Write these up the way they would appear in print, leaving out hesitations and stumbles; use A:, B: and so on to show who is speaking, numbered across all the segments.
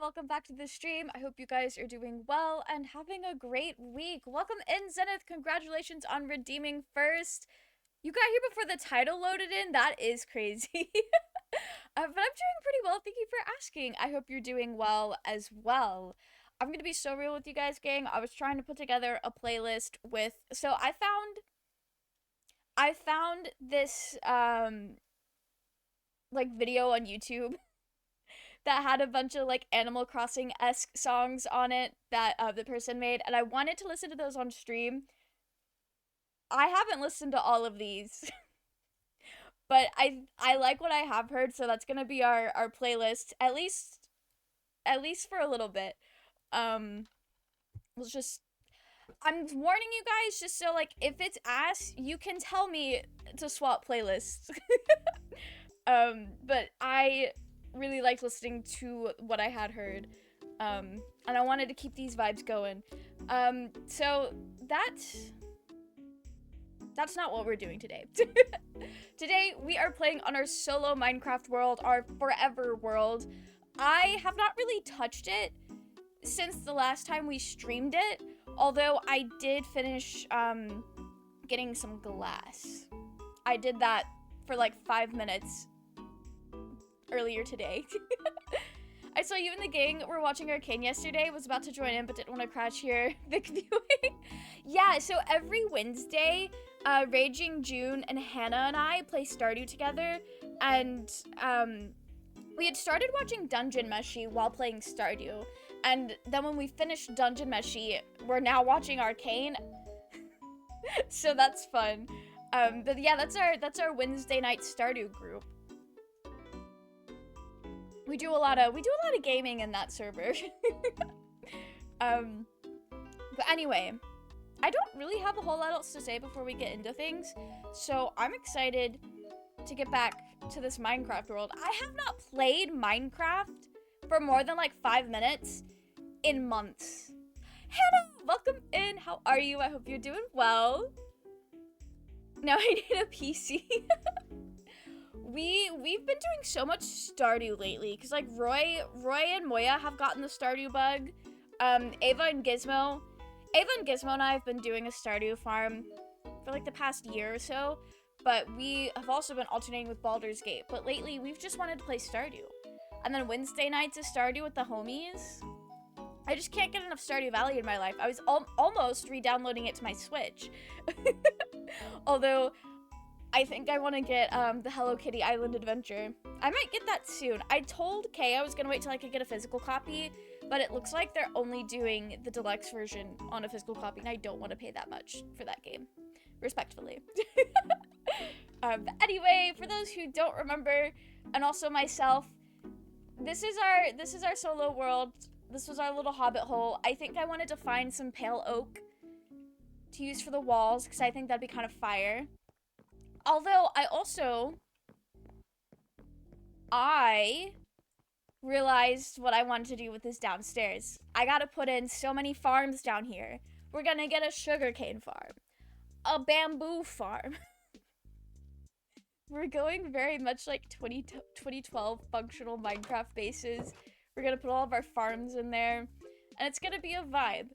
A: welcome back to the stream. I hope you guys are doing well and having a great week. Welcome in, Zenith. Congratulations on redeeming first. You got here before the title loaded in. That is crazy. But I'm doing pretty well. Thank you for asking. I hope you're doing well as well. I'm going to be so real with you guys, gang. I was trying to put together a playlist with... So I found this, video on YouTube that had a bunch of like Animal Crossing-esque songs on it that the person made, and I wanted to listen to those on stream. I haven't listened to all of these, but I like what I have heard, so that's gonna be our playlist at least for a little bit. Let's just I'm warning you guys just so like if it's ass, you can tell me to swap playlists. But I really liked listening to what I had heard, and I wanted to keep these vibes going. So that's not what we're doing today. Today we are playing on our solo Minecraft world, our forever world. I have not really touched it since the last time we streamed it, although I did finish getting some glass. I did that for like 5 minutes earlier today. I saw you and the gang were watching Arcane yesterday, was about to join in but didn't want to crash here. Vic viewing. Yeah, so every Wednesday, Raging June and Hannah and I play Stardew together, and we had started watching Dungeon Meshi while playing Stardew, and then when we finished Dungeon Meshi, we're now watching Arcane. So that's fun. But yeah, that's our Wednesday night Stardew group. We do a lot of gaming in that server. But anyway, I don't really have a whole lot else to say before we get into things, so I'm excited to get back to this Minecraft world. I have not played Minecraft for more than like 5 minutes in months. Hannah, welcome in. How are you? I hope you're doing well. Now I need a PC. We've been doing so much Stardew lately, because like Roy and Moya have gotten the Stardew bug. Ava and Gizmo and I have been doing a Stardew farm for like the past year or so, but we have also been alternating with Baldur's Gate. But lately we've just wanted to play Stardew, and then Wednesday nights is Stardew with the homies. I just can't get enough Stardew Valley in my life. I was almost re-downloading it to my Switch, although I think I want to get the Hello Kitty Island Adventure. I might get that soon. I told Kay I was going to wait till I could get a physical copy, but it looks like they're only doing the deluxe version on a physical copy, and I don't want to pay that much for that game. Respectfully. But anyway, for those who don't remember, and also myself, this is our solo world. This was our little hobbit hole. I think I wanted to find some pale oak to use for the walls, because I think that'd be kind of fire. Although, I realized what I wanted to do with this downstairs. I gotta put in so many farms down here. We're gonna get a sugarcane farm. A bamboo farm. We're going very much like 2012 functional Minecraft bases. We're gonna put all of our farms in there, and it's gonna be a vibe.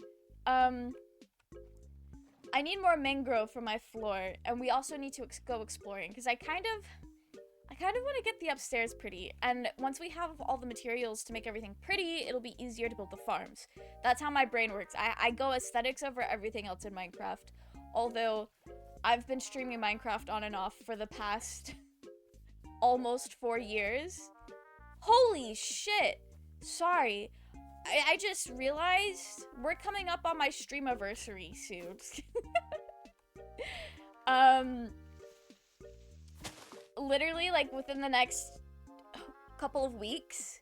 A: I need more mangrove for my floor, and we also need to go exploring, because I kind of want to get the upstairs pretty, and once we have all the materials to make everything pretty, it'll be easier to build the farms. That's how my brain works. I go aesthetics over everything else in Minecraft, although I've been streaming Minecraft on and off for the past almost 4 years. Holy shit! Sorry. I just realized we're coming up on my streamiversary soon. Literally, like, within the next couple of weeks,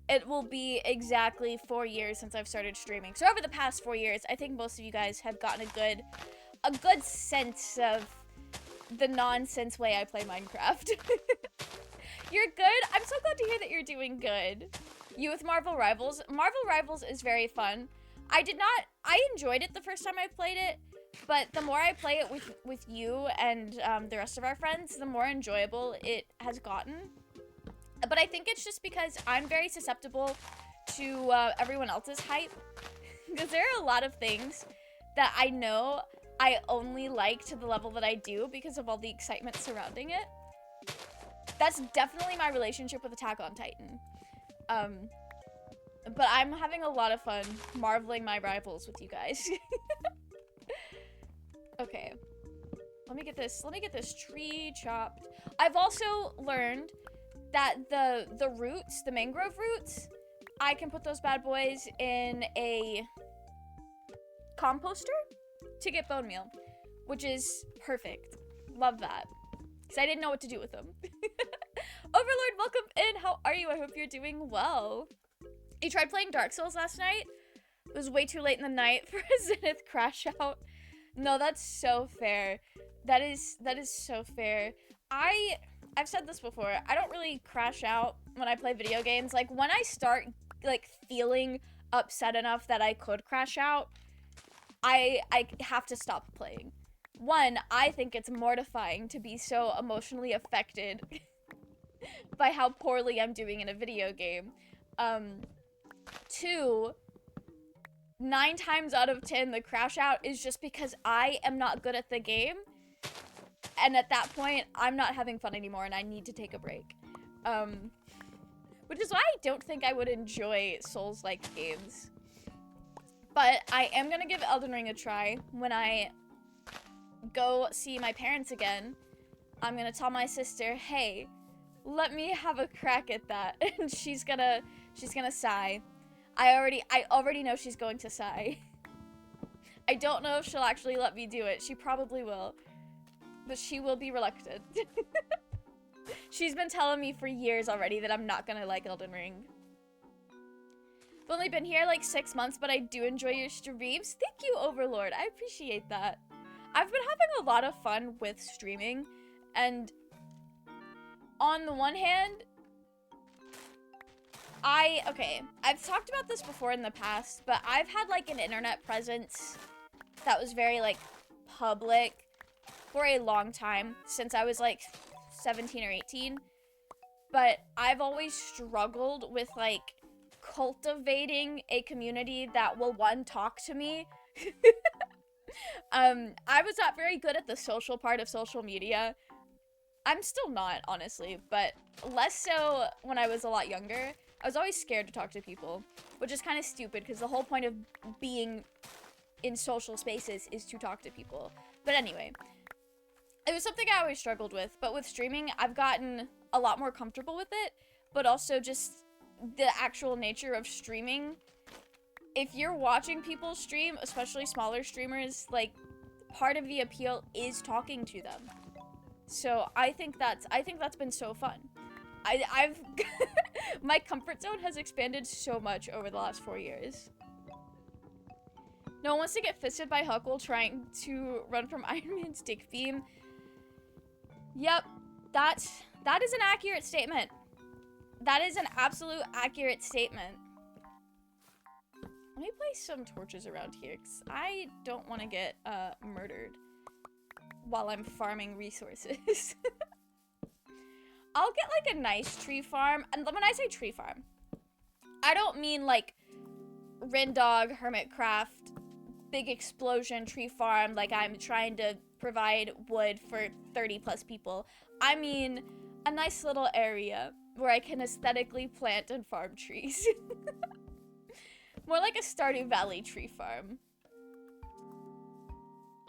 A: it will be exactly 4 years since I've started streaming. So over the past 4 years, I think most of you guys have gotten a good sense of the nonsense way I play Minecraft. You're good? I'm so glad to hear that you're doing good. You with Marvel Rivals? Marvel Rivals is very fun. I enjoyed it the first time I played it, but the more I play it with you and the rest of our friends, the more enjoyable it has gotten. But I think it's just because I'm very susceptible to everyone else's hype. Because there are a lot of things that I know I only like to the level that I do because of all the excitement surrounding it. That's definitely my relationship with Attack on Titan. But I'm having a lot of fun marveling my rivals with you guys. Okay. Let me get this tree chopped. I've also learned that the roots, the mangrove roots, I can put those bad boys in a composter to get bone meal, which is perfect. Love that. Because I didn't know what to do with them. Overlord, welcome in. How are you? I hope you're doing well. You tried playing Dark Souls last night? It was way too late in the night for a Zenith crash out. No, that's so fair. That is so fair. I've said this before. I don't really crash out when I play video games. Like, when I start, like, feeling upset enough that I could crash out, I have to stop playing. One, I think it's mortifying to be so emotionally affected by how poorly I'm doing in a video game. Two, 9 times out of 10, the crash out is just because I am not good at the game. And at that point, I'm not having fun anymore and I need to take a break. Which is why I don't think I would enjoy Souls-like games. But I am gonna give Elden Ring a try when I go see my parents again. I'm gonna tell my sister, hey, let me have a crack at that. And she's gonna sigh. I already know she's going to sigh. I don't know if she'll actually let me do it. She probably will. But she will be reluctant. She's been telling me for years already that I'm not gonna like Elden Ring. I've only been here like 6 months, but I do enjoy your streams. Thank you, Overlord. I appreciate that. I've been having a lot of fun with streaming, and on the one hand, I've talked about this before in the past, but I've had like an internet presence that was very like public for a long time, since I was like 17 or 18, but I've always struggled with like cultivating a community that will, one, talk to me. I was not very good at the social part of social media. I'm still not, honestly, but less so when I was a lot younger. I was always scared to talk to people, which is kind of stupid because the whole point of being in social spaces is to talk to people. But anyway, it was something I always struggled with, but with streaming, I've gotten a lot more comfortable with it, but also just the actual nature of streaming. If you're watching people stream, especially smaller streamers, like, part of the appeal is talking to them. So I think that's been so fun. I've my comfort zone has expanded so much over the last 4 years. No one wants to get fisted by Huckle trying to run from Iron Man's dick beam. Yep, that is an accurate statement. That is an absolute accurate statement. Let me place some torches around here, because I don't want to get murdered while I'm farming resources. I'll get like a nice tree farm, and when I say tree farm, I don't mean like Rindog, Hermitcraft, big explosion tree farm, like I'm trying to provide wood for 30 plus people. I mean a nice little area where I can aesthetically plant and farm trees. More like a Stardew Valley tree farm.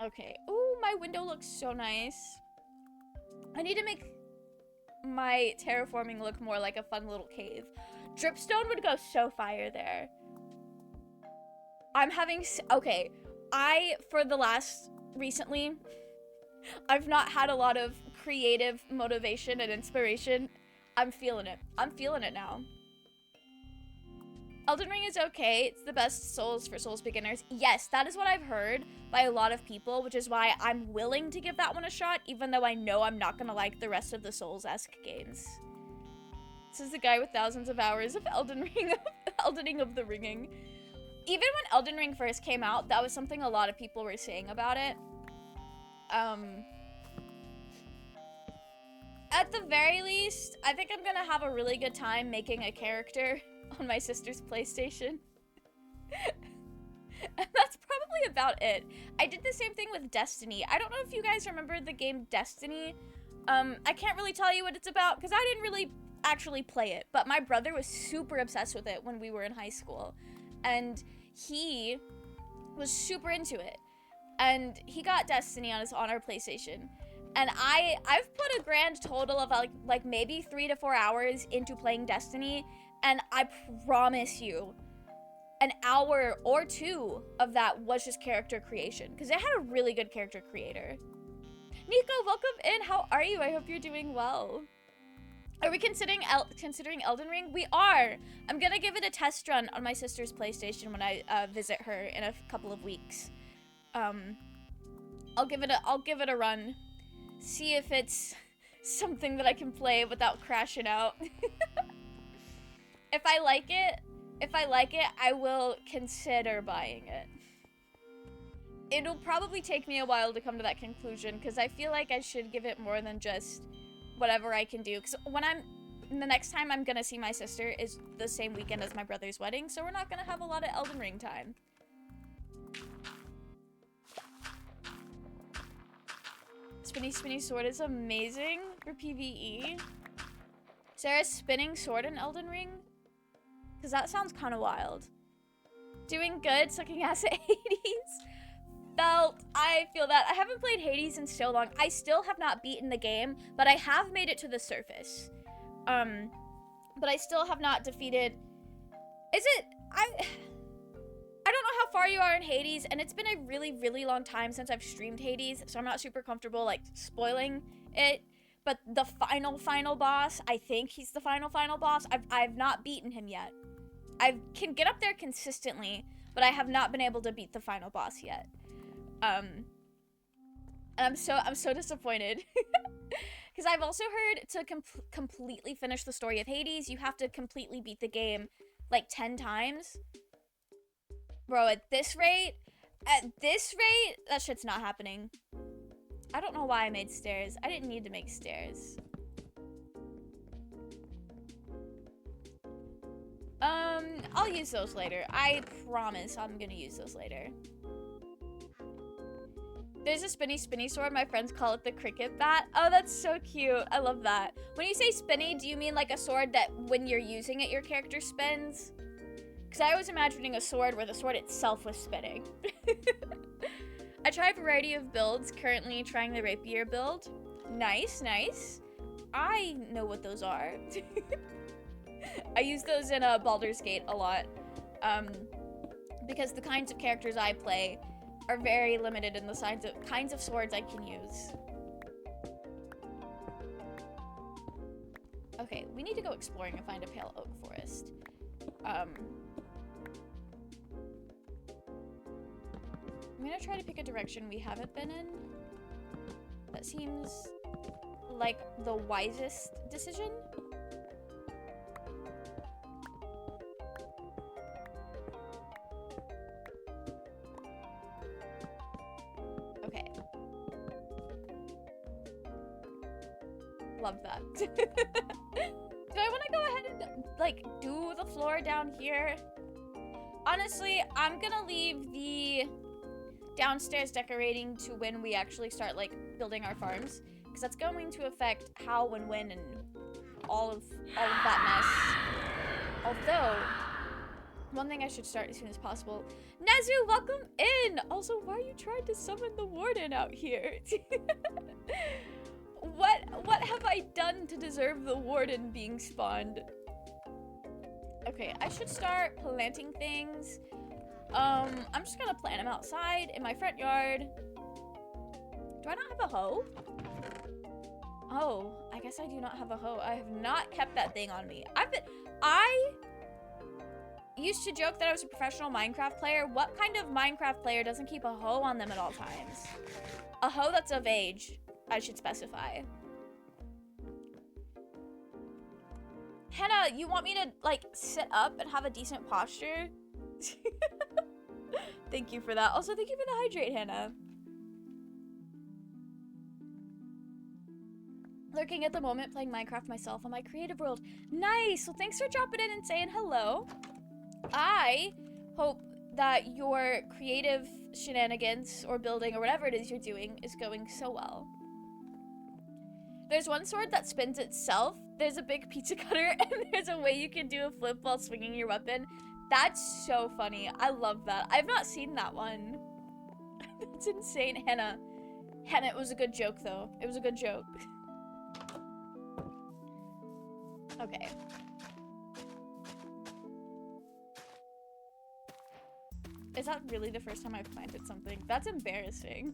A: Okay. Ooh, my window looks so nice. I need to make my terraforming look more like a fun little cave. Dripstone would go so fire there. I'm having... Okay. Recently, I've not had a lot of creative motivation and inspiration. I'm feeling it. I'm feeling it now. Elden Ring is okay. It's the best Souls for Souls beginners. Yes, that is what I've heard by a lot of people, which is why I'm willing to give that one a shot, even though I know I'm not gonna like the rest of the Souls-esque games. This is the guy with thousands of hours of Elden Ring, Eldening of the Ringing. Even when Elden Ring first came out, that was something a lot of people were saying about it. At the very least, I think I'm gonna have a really good time making a character on my sister's PlayStation. And that's probably about it. I did the same thing with Destiny. I don't know if you guys remember the game Destiny. I can't really tell you what it's about because I didn't really actually play it, but my brother was super obsessed with it when we were in high school, and he was super into it, and he got Destiny on our PlayStation, and I've put a grand total of like maybe 3 to 4 hours into playing Destiny, and I promise you an hour or two of that was just character creation because it had a really good character creator. Nico, welcome in. How are you? I hope you're doing well. Are we considering Elden Ring? We are. I'm gonna give it a test run on my sister's PlayStation when I visit her in a couple of weeks. I'll give it a run. See if it's something that I can play without crashing out. If I like it, I will consider buying it. It'll probably take me a while to come to that conclusion because I feel like I should give it more than just whatever I can do. Because the next time I'm gonna see my sister is the same weekend as my brother's wedding, so we're not gonna have a lot of Elden Ring time. Spinny sword is amazing for PvE. Is there a spinning sword in Elden Ring? Because that sounds kind of wild. Doing good, sucking ass at Hades. I feel that. I haven't played Hades in so long. I still have not beaten the game, but I have made it to the surface. But I still have not defeated... I don't know how far you are in Hades, and it's been a really, really long time since I've streamed Hades, so I'm not super comfortable, like, spoiling it. But the final boss, I think he's the final boss. I've not beaten him yet. I can get up there consistently, but I have not been able to beat the final boss yet. And I'm so disappointed. Because I've also heard to completely finish the story of Hades, you have to completely beat the game like 10 times. Bro, at this rate, that shit's not happening. I don't know why I made stairs. I didn't need to make stairs. I'll use those later. I promise I'm gonna use those later. There's a spinny sword. My friends call it the cricket bat. Oh, that's so cute. I love that. When you say spinny, do you mean like a sword that when you're using it, your character spins? Because I was imagining a sword where the sword itself was spinning. I try a variety of builds, currently trying the rapier build. Nice. I know what those are. I use those in Baldur's Gate a lot. Because the kinds of characters I play are very limited in the kinds of swords I can use. Okay, we need to go exploring and find a pale oak forest. I'm gonna try to pick a direction we haven't been in. That seems like the wisest decision. Okay. Love that. Do I want to go ahead and, like, do the floor down here? Honestly, I'm gonna leave the downstairs decorating to when we actually start, like, building our farms. Because that's going to affect how and when and all of that mess. Although, one thing I should start as soon as possible. Nezu, welcome in! Also, why are you trying to summon the warden out here? What have I done to deserve the warden being spawned? Okay, I should start planting things. I'm just gonna plant them outside in my front yard. Do I not have a hoe? Oh, I guess I do not have a hoe. I have not kept that thing on me. I used to joke that I was a professional Minecraft player. What kind of Minecraft player doesn't keep a hoe on them at all times? A hoe that's of age, I should specify. Hannah, you want me to, like, sit up and have a decent posture? Thank you for that. Also, thank you for the hydrate, Hannah. Lurking at the moment, playing Minecraft myself on my creative world. Nice! Well, thanks for dropping in and saying hello. I hope that your creative shenanigans or building or whatever it is you're doing is going so well. There's one sword that spins itself. There's a big pizza cutter, and there's a way you can do a flip while swinging your weapon. That's so funny. I love that. I've not seen that one. That's insane. Henna, it was a good joke, though. It was a good joke. Okay. Is that really the first time I've planted something? That's embarrassing.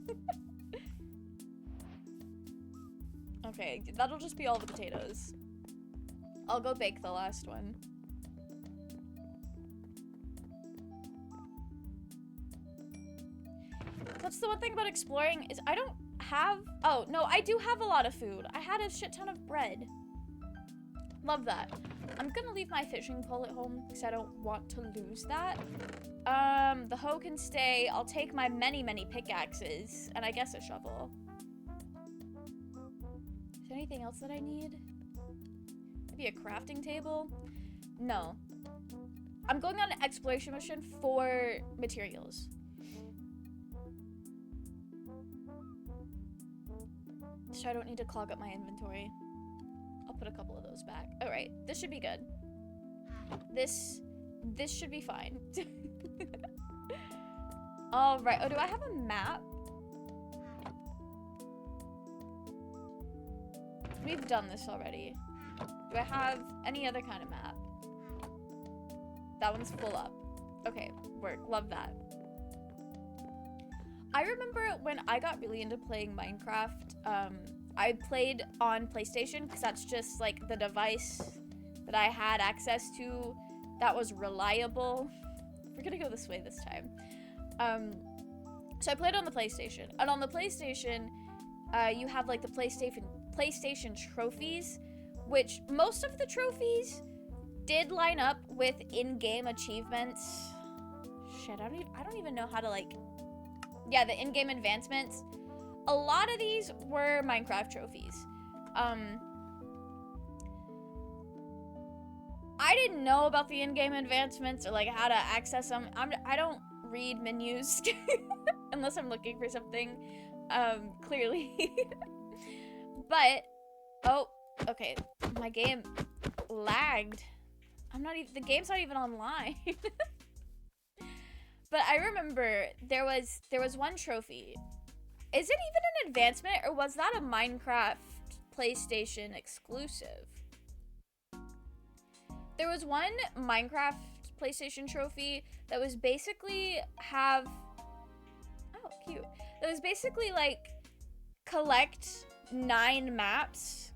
A: Okay, that'll just be all the potatoes. I'll go bake the last one. That's the one thing about exploring is I don't have... Oh, no, I do have a lot of food. I had a shit ton of bread. Love that. I'm gonna leave my fishing pole at home because I don't want to lose that. The hoe can stay. I'll take my many pickaxes and I guess a shovel. Is there anything else that I need? Maybe a crafting table? No. I'm going on an exploration mission for materials. So I don't need to clog up my inventory. I'll put a couple of those back. All right, this should be good. This should be fine. All right. Oh, do I have a map? We've done this already. Do I have any other kind of map? That one's full up. Okay, work. Love that. I remember when I got really into playing Minecraft, I played on PlayStation because that's just like the device that I had access to that was reliable. We're gonna go this way this time. So I played on the PlayStation, and on the PlayStation, you have like the PlayStation trophies, which most of the trophies did line up with in-game achievements. Shit, I don't even know how to like... Yeah, the in-game advancements. A lot of these were Minecraft trophies. I didn't know about the in-game advancements or like how to access them. I don't read menus unless I'm looking for something, clearly. But, oh, okay, my game lagged. The game's not even online. But I remember there was one trophy. Is it even an advancement, or was that a Minecraft PlayStation exclusive? There was one Minecraft PlayStation trophy that was basically oh, cute. That was basically like collect 9 maps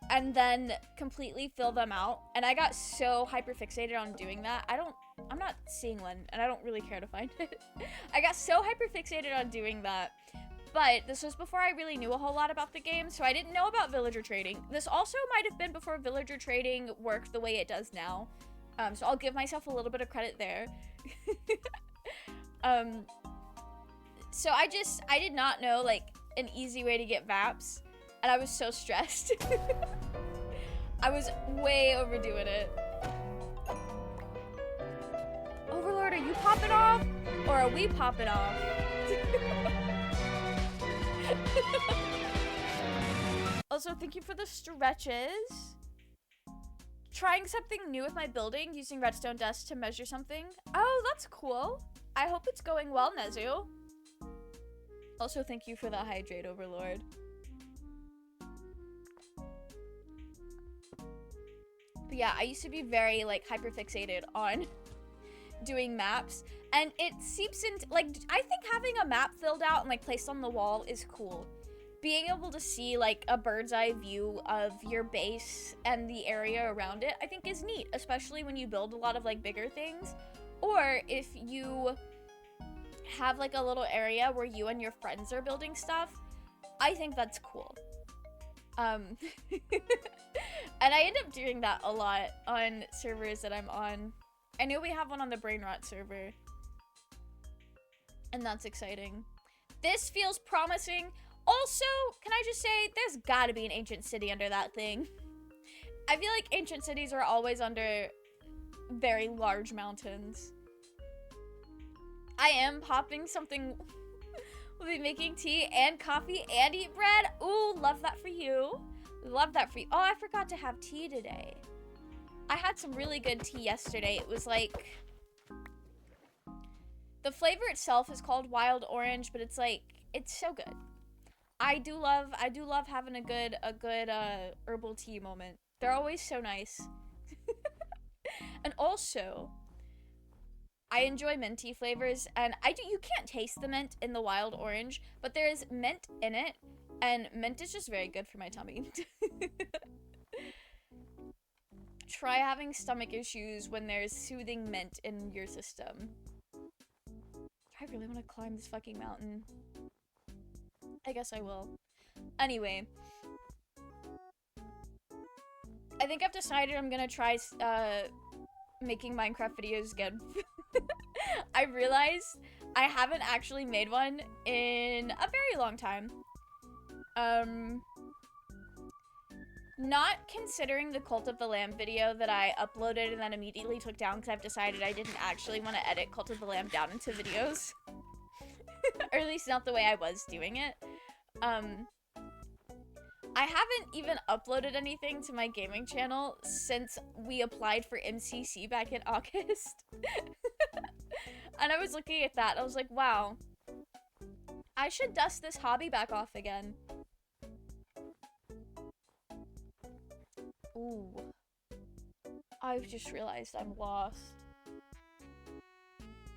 A: and then completely fill them out. And I got so hyperfixated on doing that. I'm not seeing one, and I don't really care to find it. I got so hyperfixated on doing that. But this was before I really knew a whole lot about the game, so I didn't know about villager trading. This also might have been before villager trading worked the way it does now. So I'll give myself a little bit of credit there. So I did not know like an easy way to get maps, and I was so stressed. I was way overdoing it. Overlord, are you popping off? Or are we popping off? Also, thank you for the stretches. Trying something new with my building, using redstone dust to measure something. Oh, that's cool. I hope it's going well, Nezu. Also, thank you for the hydrate, Overlord. But yeah, I used to be very, like, hyperfixated on doing maps, and it seeps into, like, I think having a map filled out and, like, placed on the wall is cool. Being able to see, like, a bird's eye view of your base and the area around it, I think is neat, especially when you build a lot of, like, bigger things, or if you have, like, a little area where you and your friends are building stuff. I think that's cool. And I end up doing that a lot on servers that I'm on. I know we have one on the Brain Rot server, and that's exciting. This feels promising. Also, can I just say, there's gotta be an ancient city under that thing. I feel like ancient cities are always under very large mountains. I am popping something. We'll be making tea and coffee and eat bread. Ooh, love that for you. Love that for you. Oh, I forgot to have tea today. I had some really good tea yesterday. It was like, the flavor itself is called wild orange, but it's like, it's so good. I do love having a good herbal tea moment. They're always so nice. And also, I enjoy minty flavors, and you can't taste the mint in the wild orange, but there's mint in it, and mint is just very good for my tummy. Try having stomach issues when there's soothing mint in your system. I really want to climb this fucking mountain. I guess I will. Anyway. I think I've decided I'm gonna try, making Minecraft videos again. I realized I haven't actually made one in a very long time. Not considering the Cult of the Lamb video that I uploaded and then immediately took down because I've decided I didn't actually want to edit Cult of the Lamb down into videos. Or at least not the way I was doing it. I haven't even uploaded anything to my gaming channel since we applied for MCC back in August. And I was looking at that, I was like, wow. I should dust this hobby back off again. Ooh. I've just realized I'm lost.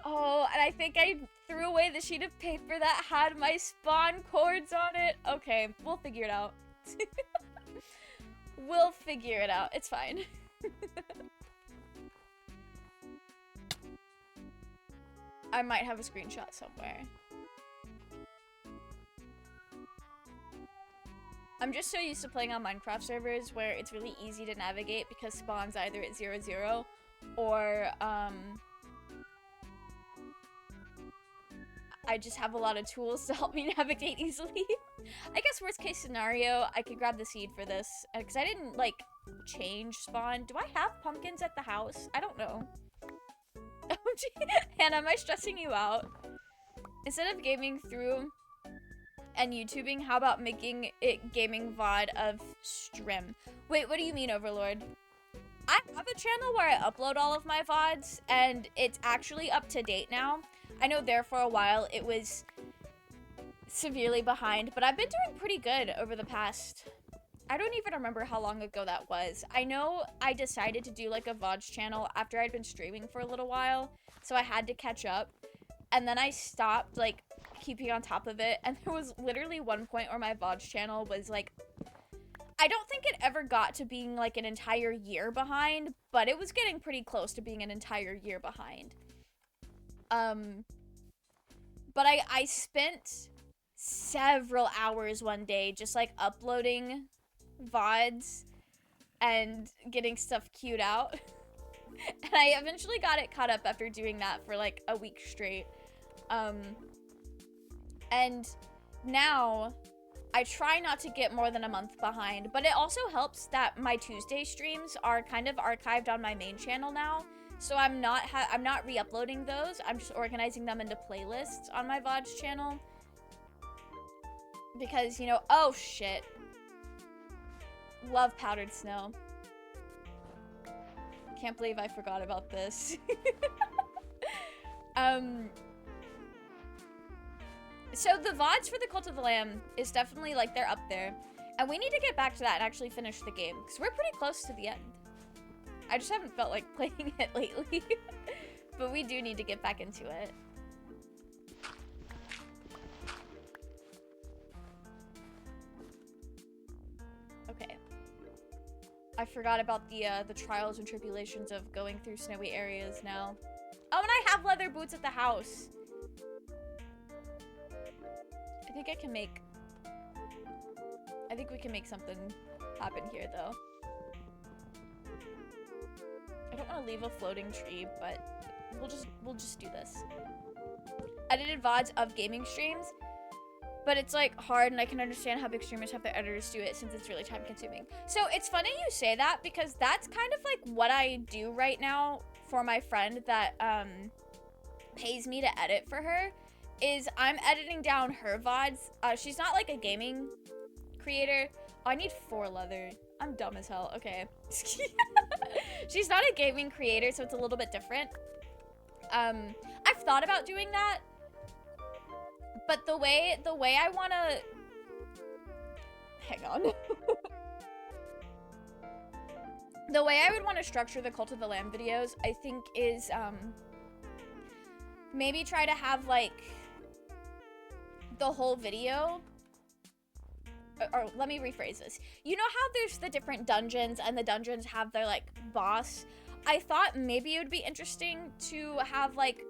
A: Oh, and I think I threw away the sheet of paper that had my spawn coords on it. Okay, we'll figure it out. We'll figure it out. It's fine. I might have a screenshot somewhere. I'm just so used to playing on Minecraft servers where it's really easy to navigate because spawn's either at 0, or I just have a lot of tools to help me navigate easily. I guess worst case scenario, I could grab the seed for this because I didn't like change spawn. Do I have pumpkins at the house? I don't know. Hannah, am I stressing you out? Instead of gaming through and YouTubing, how about making it gaming VOD of Strim? Wait, what do you mean, Overlord? I have a channel where I upload all of my VODs, and it's actually up to date now. I know there for a while it was severely behind, but I've been doing pretty good over the past... I don't even remember how long ago that was. I know I decided to do like a VODs channel after I'd been streaming for a little while, so I had to catch up. And then I stopped like keeping on top of it, and there was literally one point where my VODs channel was like, I don't think it ever got to being like an entire year behind, but it was getting pretty close to being an entire year behind. But I spent several hours one day just like uploading VODs and getting stuff queued out. And I eventually got it caught up after doing that for like a week straight. And now I try not to get more than a month behind, but it also helps that my Tuesday streams are kind of archived on my main channel now. So I'm not re-uploading those. I'm just organizing them into playlists on my VODs channel. Because, you know, oh shit. Love powdered snow. Can't believe I forgot about this. So the VODs for the Cult of the Lamb is definitely, like, they're up there. And we need to get back to that and actually finish the game, because we're pretty close to the end. I just haven't felt like playing it lately. But we do need to get back into it. Okay. I forgot about the trials and tribulations of going through snowy areas now. Oh, and I have leather boots at the house. I think we can make something happen here, though. I don't want to leave a floating tree, but we'll just do this. Edited VODs of gaming streams, but it's like hard, and I can understand how big streamers have their editors do it since it's really time consuming. So it's funny you say that, because that's kind of like what I do right now for my friend that pays me to edit for her, is I'm editing down her VODs. She's not like a gaming creator. Oh, I need 4 leather. I'm dumb as hell. Okay. She's not a gaming creator, so it's a little bit different. I've thought about doing that, but the way I want to... Hang on. The way I would want to structure the Cult of the Lamb videos, I think, is, maybe try to have, like, the whole video... Or let me rephrase this. You know how there's the different dungeons, and the dungeons have their, like, boss? I thought maybe it would be interesting to have, like,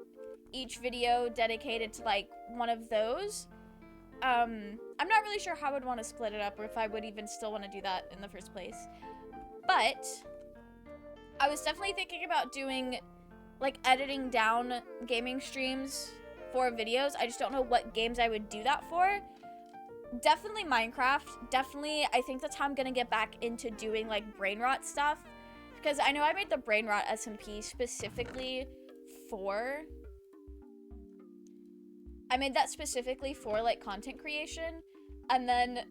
A: each video dedicated to, like, one of those. I'm not really sure how I would want to split it up, or if I would even still want to do that in the first place. But I was definitely thinking about doing, like, editing down gaming streams for videos. I just don't know what games I would do that for. Definitely Minecraft. Definitely, I think that's how I'm gonna get back into doing, like, brain rot stuff. Because I know I made the brain rot SMP specifically for... I made that specifically for, like, content creation. And then...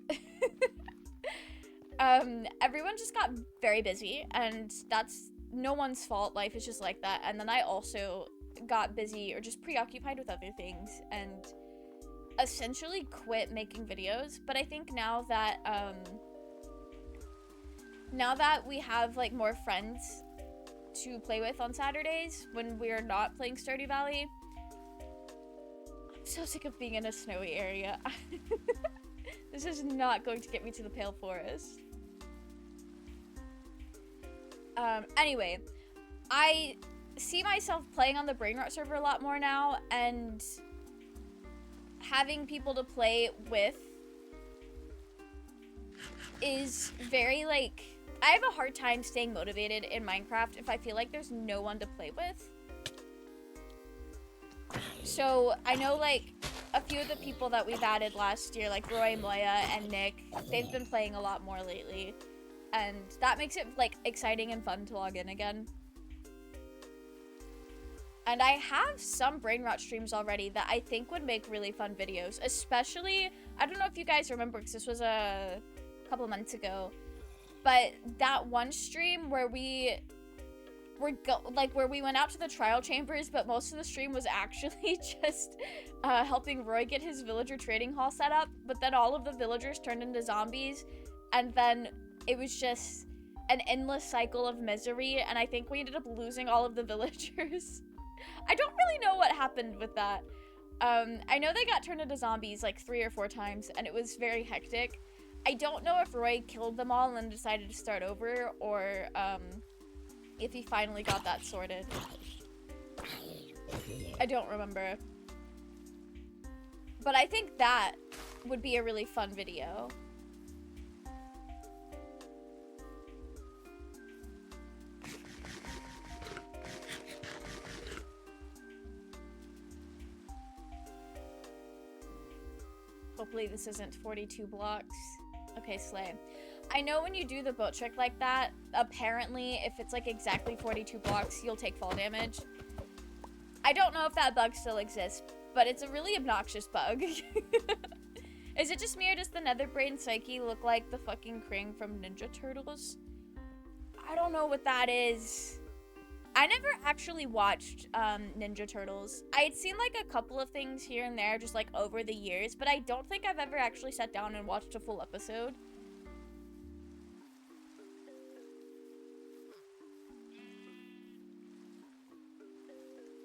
A: everyone just got very busy, and that's no one's fault. Life is just like that. And then I also got busy or just preoccupied with other things, and essentially quit making videos. But I think now that we have, like, more friends to play with on Saturdays when we're not playing Stardew Valley, I'm so sick of being in a snowy area. This is not going to get me to the Pale Forest. Anyway, I see myself playing on the Brain Rot server a lot more now, and having people to play with is very, like, I have a hard time staying motivated in Minecraft if I feel like there's no one to play with. So I know, like, a few of the people that we've added last year, like Roy, Moya, and Nick, they've been playing a lot more lately, and that makes it, like, exciting and fun to log in again. And I have some Brain Rot streams already that I think would make really fun videos. Especially, I don't know if you guys remember, because this was a couple months ago, but that one stream where we where we went out to the trial chambers, but most of the stream was actually just helping Roy get his villager trading hall set up, but then all of the villagers turned into zombies, and then it was just an endless cycle of misery, and I think we ended up losing all of the villagers. I don't really know what happened with that. I know they got turned into zombies like 3 or 4 times, and it was very hectic. I don't know if Roy killed them all and decided to start over, or if he finally got that sorted. I don't remember. But I think that would be a really fun video. Hopefully this isn't 42 blocks. Okay, slay. I know when you do the boat trick like that, apparently if it's like exactly 42 blocks, you'll take fall damage. I don't know if that bug still exists, but it's a really obnoxious bug. Is it just me, or does the Netherbrain Psyche look like the fucking Krang from Ninja Turtles? I don't know what that is. I never actually watched Ninja Turtles. I had seen like a couple of things here and there just like over the years, but I don't think I've ever actually sat down and watched a full episode.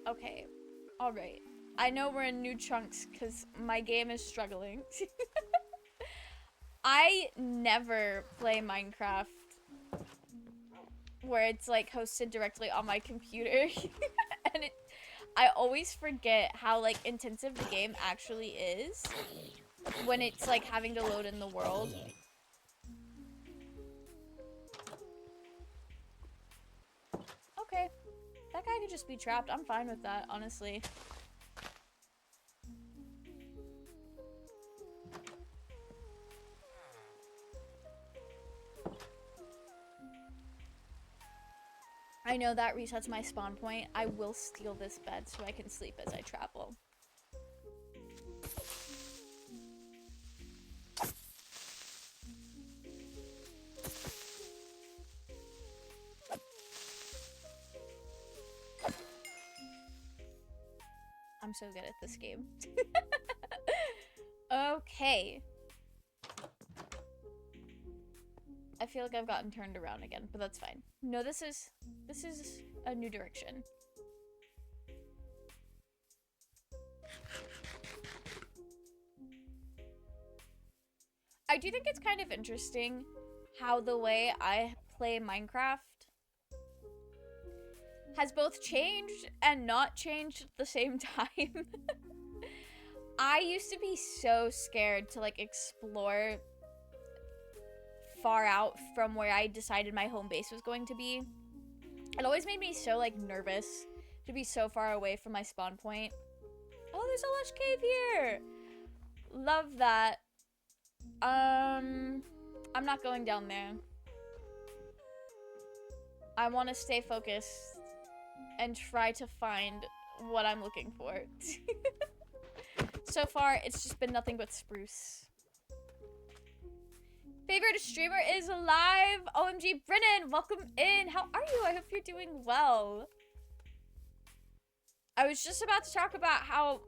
A: Okay, alright. I know we're in new chunks because my game is struggling. I never play Minecraft where it's like hosted directly on my computer. And I always forget how like intensive the game actually is when it's like having to load in the world. Okay, that guy could just be trapped. I'm fine with that, honestly. I know that resets my spawn point. I will steal this bed so I can sleep as I travel. I'm so good at this game. Okay. I feel like I've gotten turned around again, but that's fine. No, this is a new direction. I do think it's kind of interesting how the way I play Minecraft has both changed and not changed at the same time. I used to be so scared to like explore far out from where I decided my home base was going to be. It always made me so like nervous to be so far away from my spawn point. Oh, there's a lush cave here. Love that. I'm not going down there. I want to stay focused and try to find what I'm looking for. So far, it's just been nothing but spruce. Favorite streamer is alive. OMG, Brennan, welcome in. How are you? I hope you're doing well. I was just about to talk about how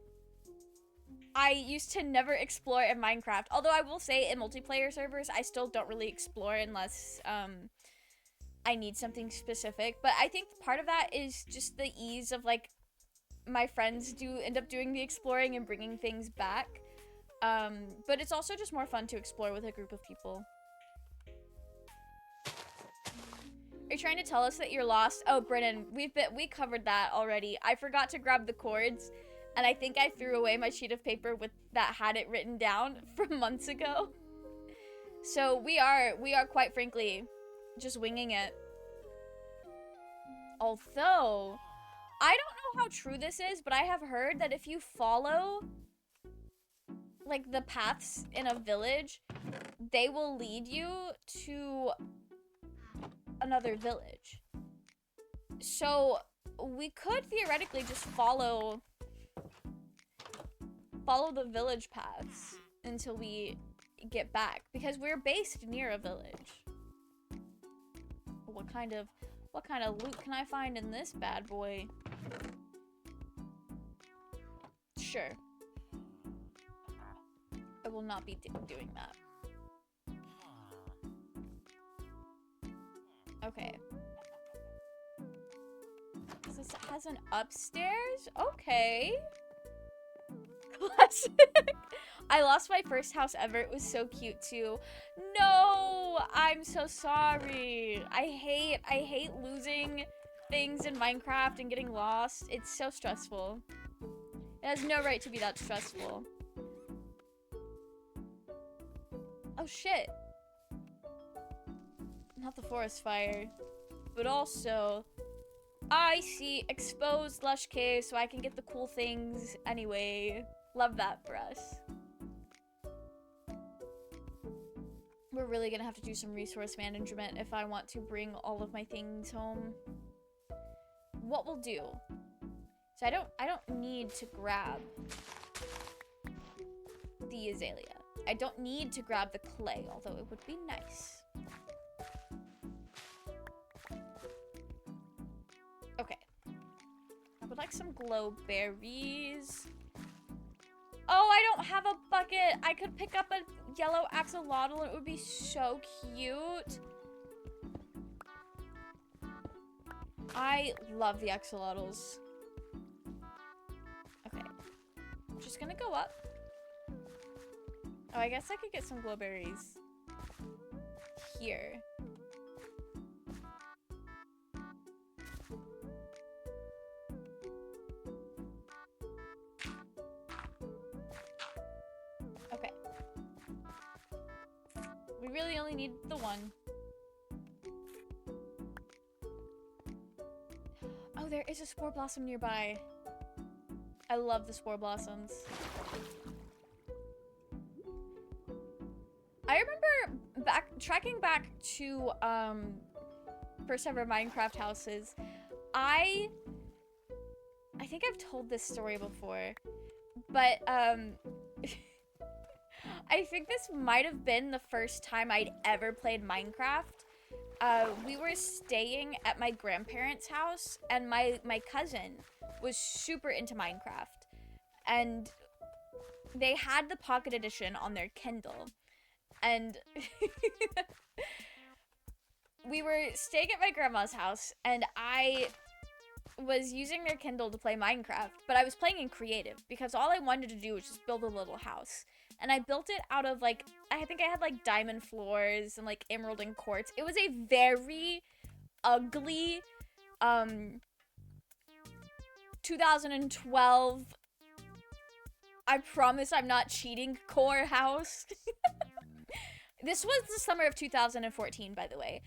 A: I used to never explore in Minecraft. Although I will say in multiplayer servers, I still don't really explore unless I need something specific. But I think part of that is just the ease of like my friends do end up doing the exploring and bringing things back. But it's also just more fun to explore with a group of people. Are you trying to tell us that you're lost? Oh, Brennan, we covered that already. I forgot to grab the cords, and I think I threw away my sheet of paper with that had it written down from months ago. So we are quite frankly just winging it. Although I don't know how true this is, but I have heard that if you follow like the paths in a village, they will lead you to another village. So we could theoretically just follow the village paths until we get back, because we're based near a village. What kind of loot can I find in this bad boy? Sure. I will not be doing that. Okay. This has an upstairs? Okay. Classic. I lost my first house ever. It was so cute too. No, I'm so sorry. I hate losing things in Minecraft and getting lost. It's so stressful. It has no right to be that stressful. Oh shit. Not the forest fire, but also I see exposed lush cave so I can get the cool things anyway. Love that for us. We're really gonna have to do some resource management if I want to bring all of my things home. What we'll do, so I don't need to grab the azalea. I don't need to grab the clay, although it would be nice. Okay. I would like some glow berries. Oh, I don't have a bucket. I could pick up a yellow axolotl and it would be so cute. I love the axolotls. Okay. I'm just gonna go up. Oh, I guess I could get some glowberries here. Okay. We really only need the one. Oh, there is a spore blossom nearby. I love the spore blossoms. I remember tracking back to first ever Minecraft houses. I think I've told this story before, but I think this might have been the first time I'd ever played Minecraft. We were staying at my grandparents' house, and my cousin was super into Minecraft, and they had the Pocket Edition on their Kindle, and we were staying at my grandma's house, and I was using their Kindle to play Minecraft, but I was playing in creative because all I wanted to do was just build a little house. And I built it out of, like, I think I had, like, diamond floors and, like, emerald and quartz. It was a very ugly, 2012, I promise I'm not cheating, core house. This was the summer of 2014, by the way.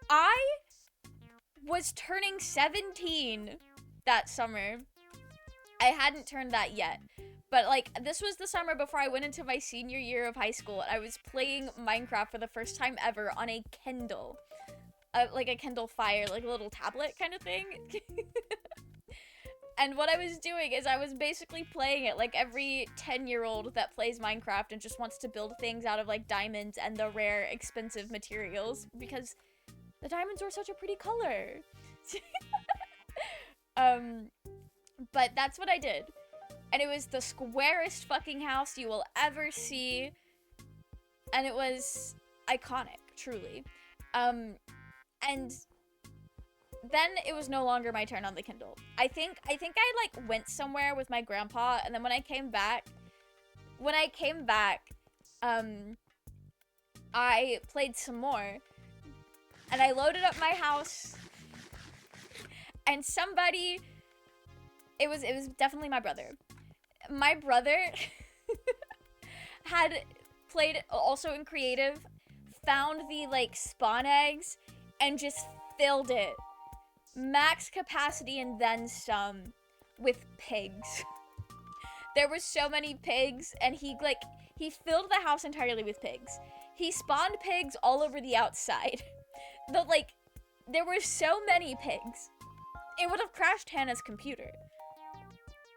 A: I was turning 17 that summer. I hadn't turned that yet. But, like, this was the summer before I went into my senior year of high school, and I was playing Minecraft for the first time ever on a Kindle. Like a Kindle Fire, like a little tablet kind of thing. And what I was doing is I was basically playing it like every 10-year-old that plays Minecraft and just wants to build things out of, like, diamonds and the rare, expensive materials, because the diamonds were such a pretty color. But that's what I did. And it was the squarest fucking house you will ever see. And it was iconic, truly. And then it was no longer my turn on the Kindle. I think I like went somewhere with my grandpa, and then when I came back, I played some more. And I loaded up my house, and somebody, it was definitely my brother. My brother had played also in creative, found the, like, spawn eggs, and just filled it. Max capacity and then some with pigs. There were so many pigs, and he filled the house entirely with pigs. He spawned pigs all over the outside. There were so many pigs. It would have crashed Hannah's computer.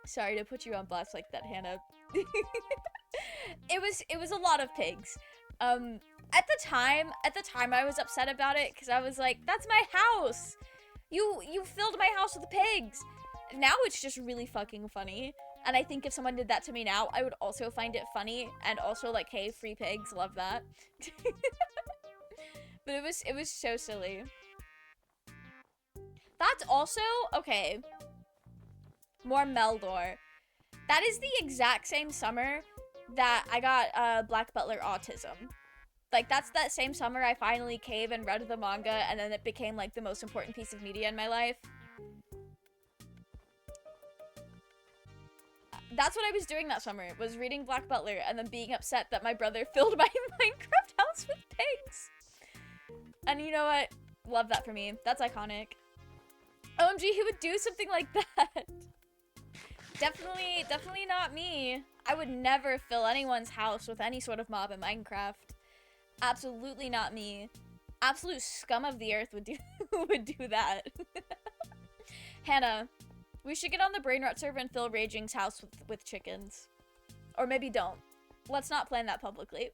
A: Sorry to put you on blast like that, Hannah. It was a lot of pigs. At the time I was upset about it because I was like, that's my house. You filled my house with pigs. Now it's just really fucking funny. And I think if someone did that to me now, I would also find it funny and also like, hey, free pigs, love that. But it was so silly. That's also, okay, more Meldor. That is the exact same summer that I got Black Butler autism. Like, that's that same summer I finally caved and read the manga, and then it became, like, the most important piece of media in my life. That's what I was doing that summer, was reading Black Butler and then being upset that my brother filled my Minecraft house with pigs. And you know what? Love that for me. That's iconic. OMG, he would do something like that. Definitely not me. I would never fill anyone's house with any sort of mob in Minecraft. Absolutely not me. Absolute scum of the earth would do that. Hannah, we should get on the Brainrot server and fill Raging's house with chickens. Or maybe don't. Let's not plan that publicly.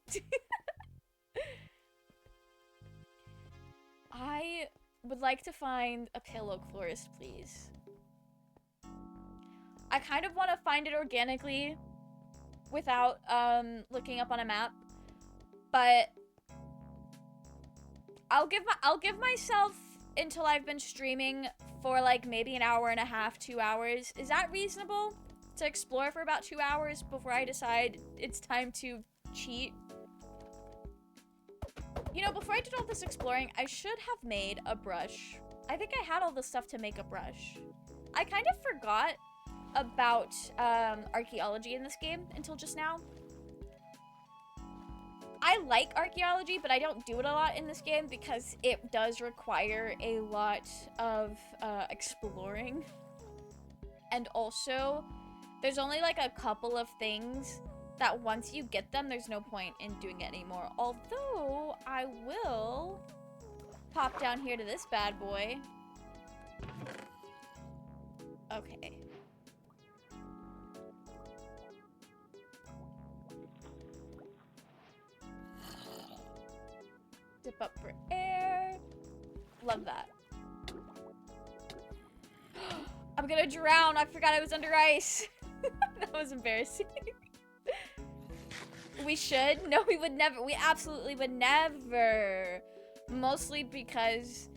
A: I would like to find a pillow florist, please. I kind of want to find it organically without looking up on a map, but I'll give myself until I've been streaming for like maybe an hour and a half, 2 hours. Is that reasonable? To explore for about 2 hours before I decide it's time to cheat? You know, before I did all this exploring, I should have made a brush. I think I had all the stuff to make a brush. I kind of forgot about archaeology in this game until just now. I like archaeology, but I don't do it a lot in this game because it does require a lot of exploring. And also, there's only like a couple of things that once you get them, there's no point in doing it anymore. Although, I will pop down here to this bad boy Okay. Dip up for air. Love that. I'm gonna drown. I forgot I was under ice. That was embarrassing. We should? No, we would never. We absolutely would never. Mostly because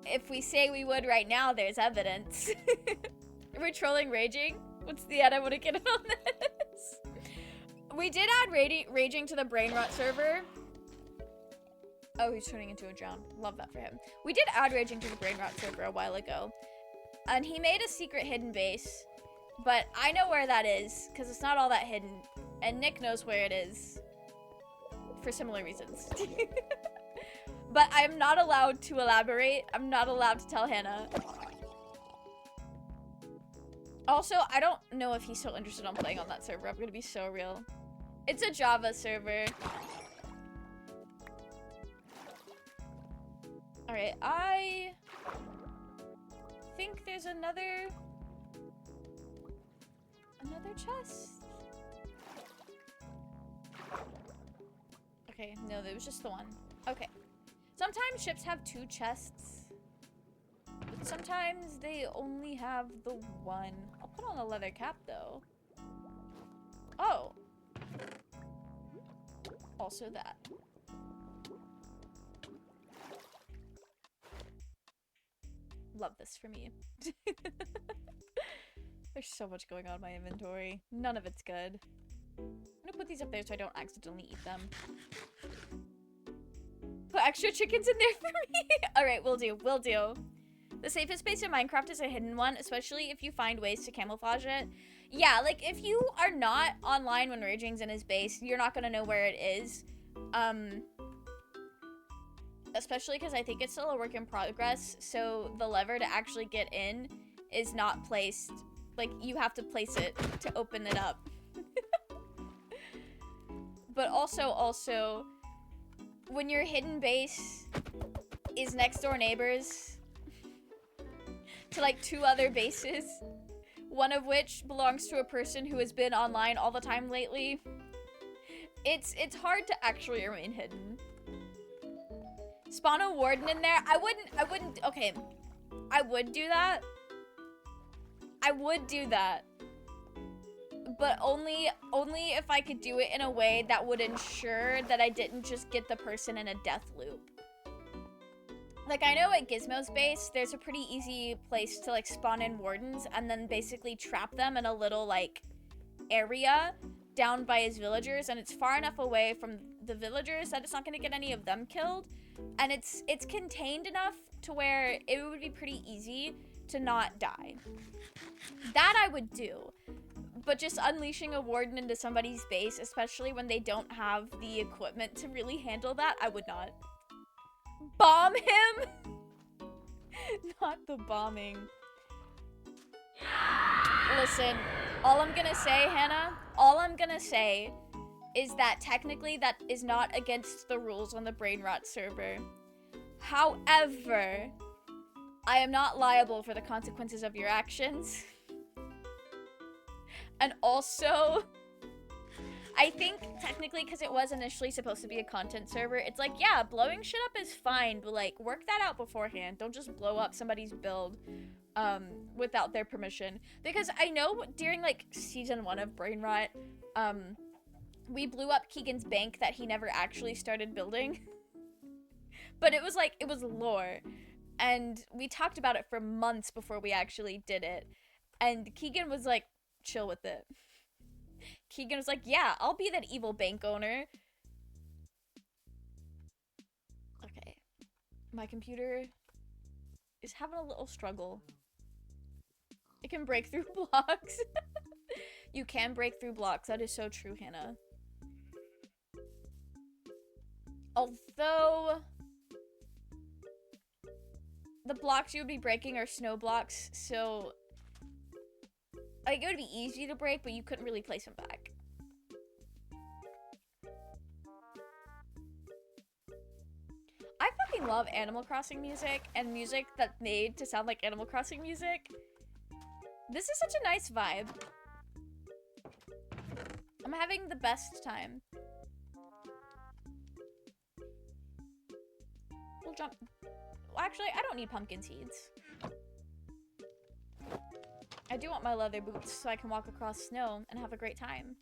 A: if we say we would right now, there's evidence. We're trolling raging? What's the ad? I want to get in on this. We did add raging to the brain rot server. Oh, he's turning into a drown. Love that for him. We did add raging to the brain rot server a while ago. And he made a secret hidden base. But I know where that is, because it's not all that hidden. And Nick knows where it is. For similar reasons. But I'm not allowed to elaborate. I'm not allowed to tell Hannah. Also, I don't know if he's still interested in playing on that server. I'm gonna be so real. It's a Java server. Alright, I think there's another chest. Okay, no, there was just the one. Okay. Sometimes ships have 2 chests. But sometimes they only have the one. I'll put on a leather cap, though. Oh. Also that. Love this for me. There's so much going on in my inventory. None of it's good. I'm gonna put these up there so I don't accidentally eat them. Put extra chickens in there for me. Alright, will do. Will do. The safest space in Minecraft is a hidden one, especially if you find ways to camouflage it. Yeah, like, if you are not online when Raging's in his base, you're not gonna know where it is. Especially because I think it's still a work in progress, so the lever to actually get in is not placed. Like, you have to place it to open it up. But also, when your hidden base is next door neighbors to, like, 2 other bases, one of which belongs to a person who has been online all the time lately, it's hard to actually remain hidden. Spawn a warden in there? I wouldn't, okay. I would do that. I would do that. But only if I could do it in a way that would ensure that I didn't just get the person in a death loop. Like, I know at Gizmo's base, there's a pretty easy place to, like, spawn in wardens and then basically trap them in a little, like, area down by his villagers, and it's far enough away from the villagers that it's not going to get any of them killed, and it's contained enough to where it would be pretty easy to not die. That I would do. But just unleashing a warden into somebody's base, especially when they don't have the equipment to really handle that, I would not. Bomb him? Not the bombing. Listen, all I'm gonna say, Hannah, all I'm gonna say is that technically that is not against the rules on the Brain Rot server. However, I am not liable for the consequences of your actions. And also, I think technically because it was initially supposed to be a content server, it's like, yeah, blowing shit up is fine, but like, work that out beforehand. Don't just blow up somebody's build without their permission. Because I know during like season 1 of Brain Rot, we blew up Keegan's bank that he never actually started building. But it was like, it was lore. And we talked about it for months before we actually did it. And Keegan was like, chill with it. Keegan was like, yeah, I'll be that evil bank owner. Okay. My computer is having a little struggle. It can break through blocks. You can break through blocks. That is so true, Hannah. Although the blocks you would be breaking are snow blocks, so like, it would be easy to break, but you couldn't really place them back. I fucking love Animal Crossing music and music that's made to sound like Animal Crossing music. This is such a nice vibe. I'm having the best time. We'll jump. Well, actually, I don't need pumpkin seeds. I do want my leather boots so I can walk across snow and have a great time.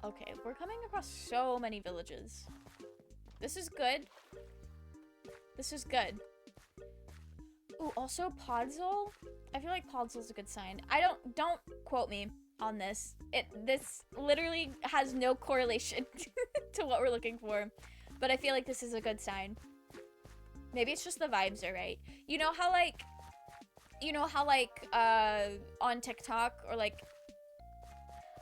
A: Okay, we're coming across so many villages. This is good. This is good. Ooh, also Podzol? I feel like Podzol's a good sign. Don't quote me on this. This literally has no correlation to what we're looking for. But I feel like this is a good sign. Maybe it's just the vibes are right. You know how on TikTok or like,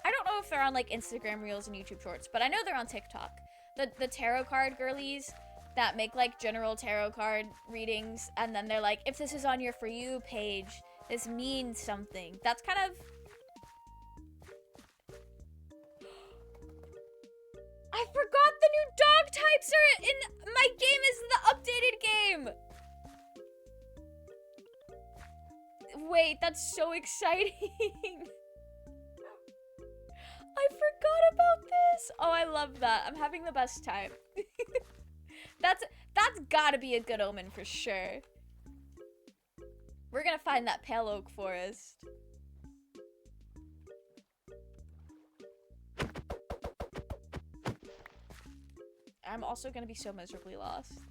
A: I don't know if they're on like Instagram Reels and YouTube Shorts, but I know they're on TikTok. The tarot card girlies that make like general tarot card readings, and then they're like, if this is on your For You page, this means something. That's kind of... I forgot the new dog types are in my game is the updated game! Wait, that's so exciting! I forgot about this! Oh, I love that. I'm having the best time. That's gotta be a good omen for sure. We're gonna find that pale oak forest. I'm also gonna be so miserably lost.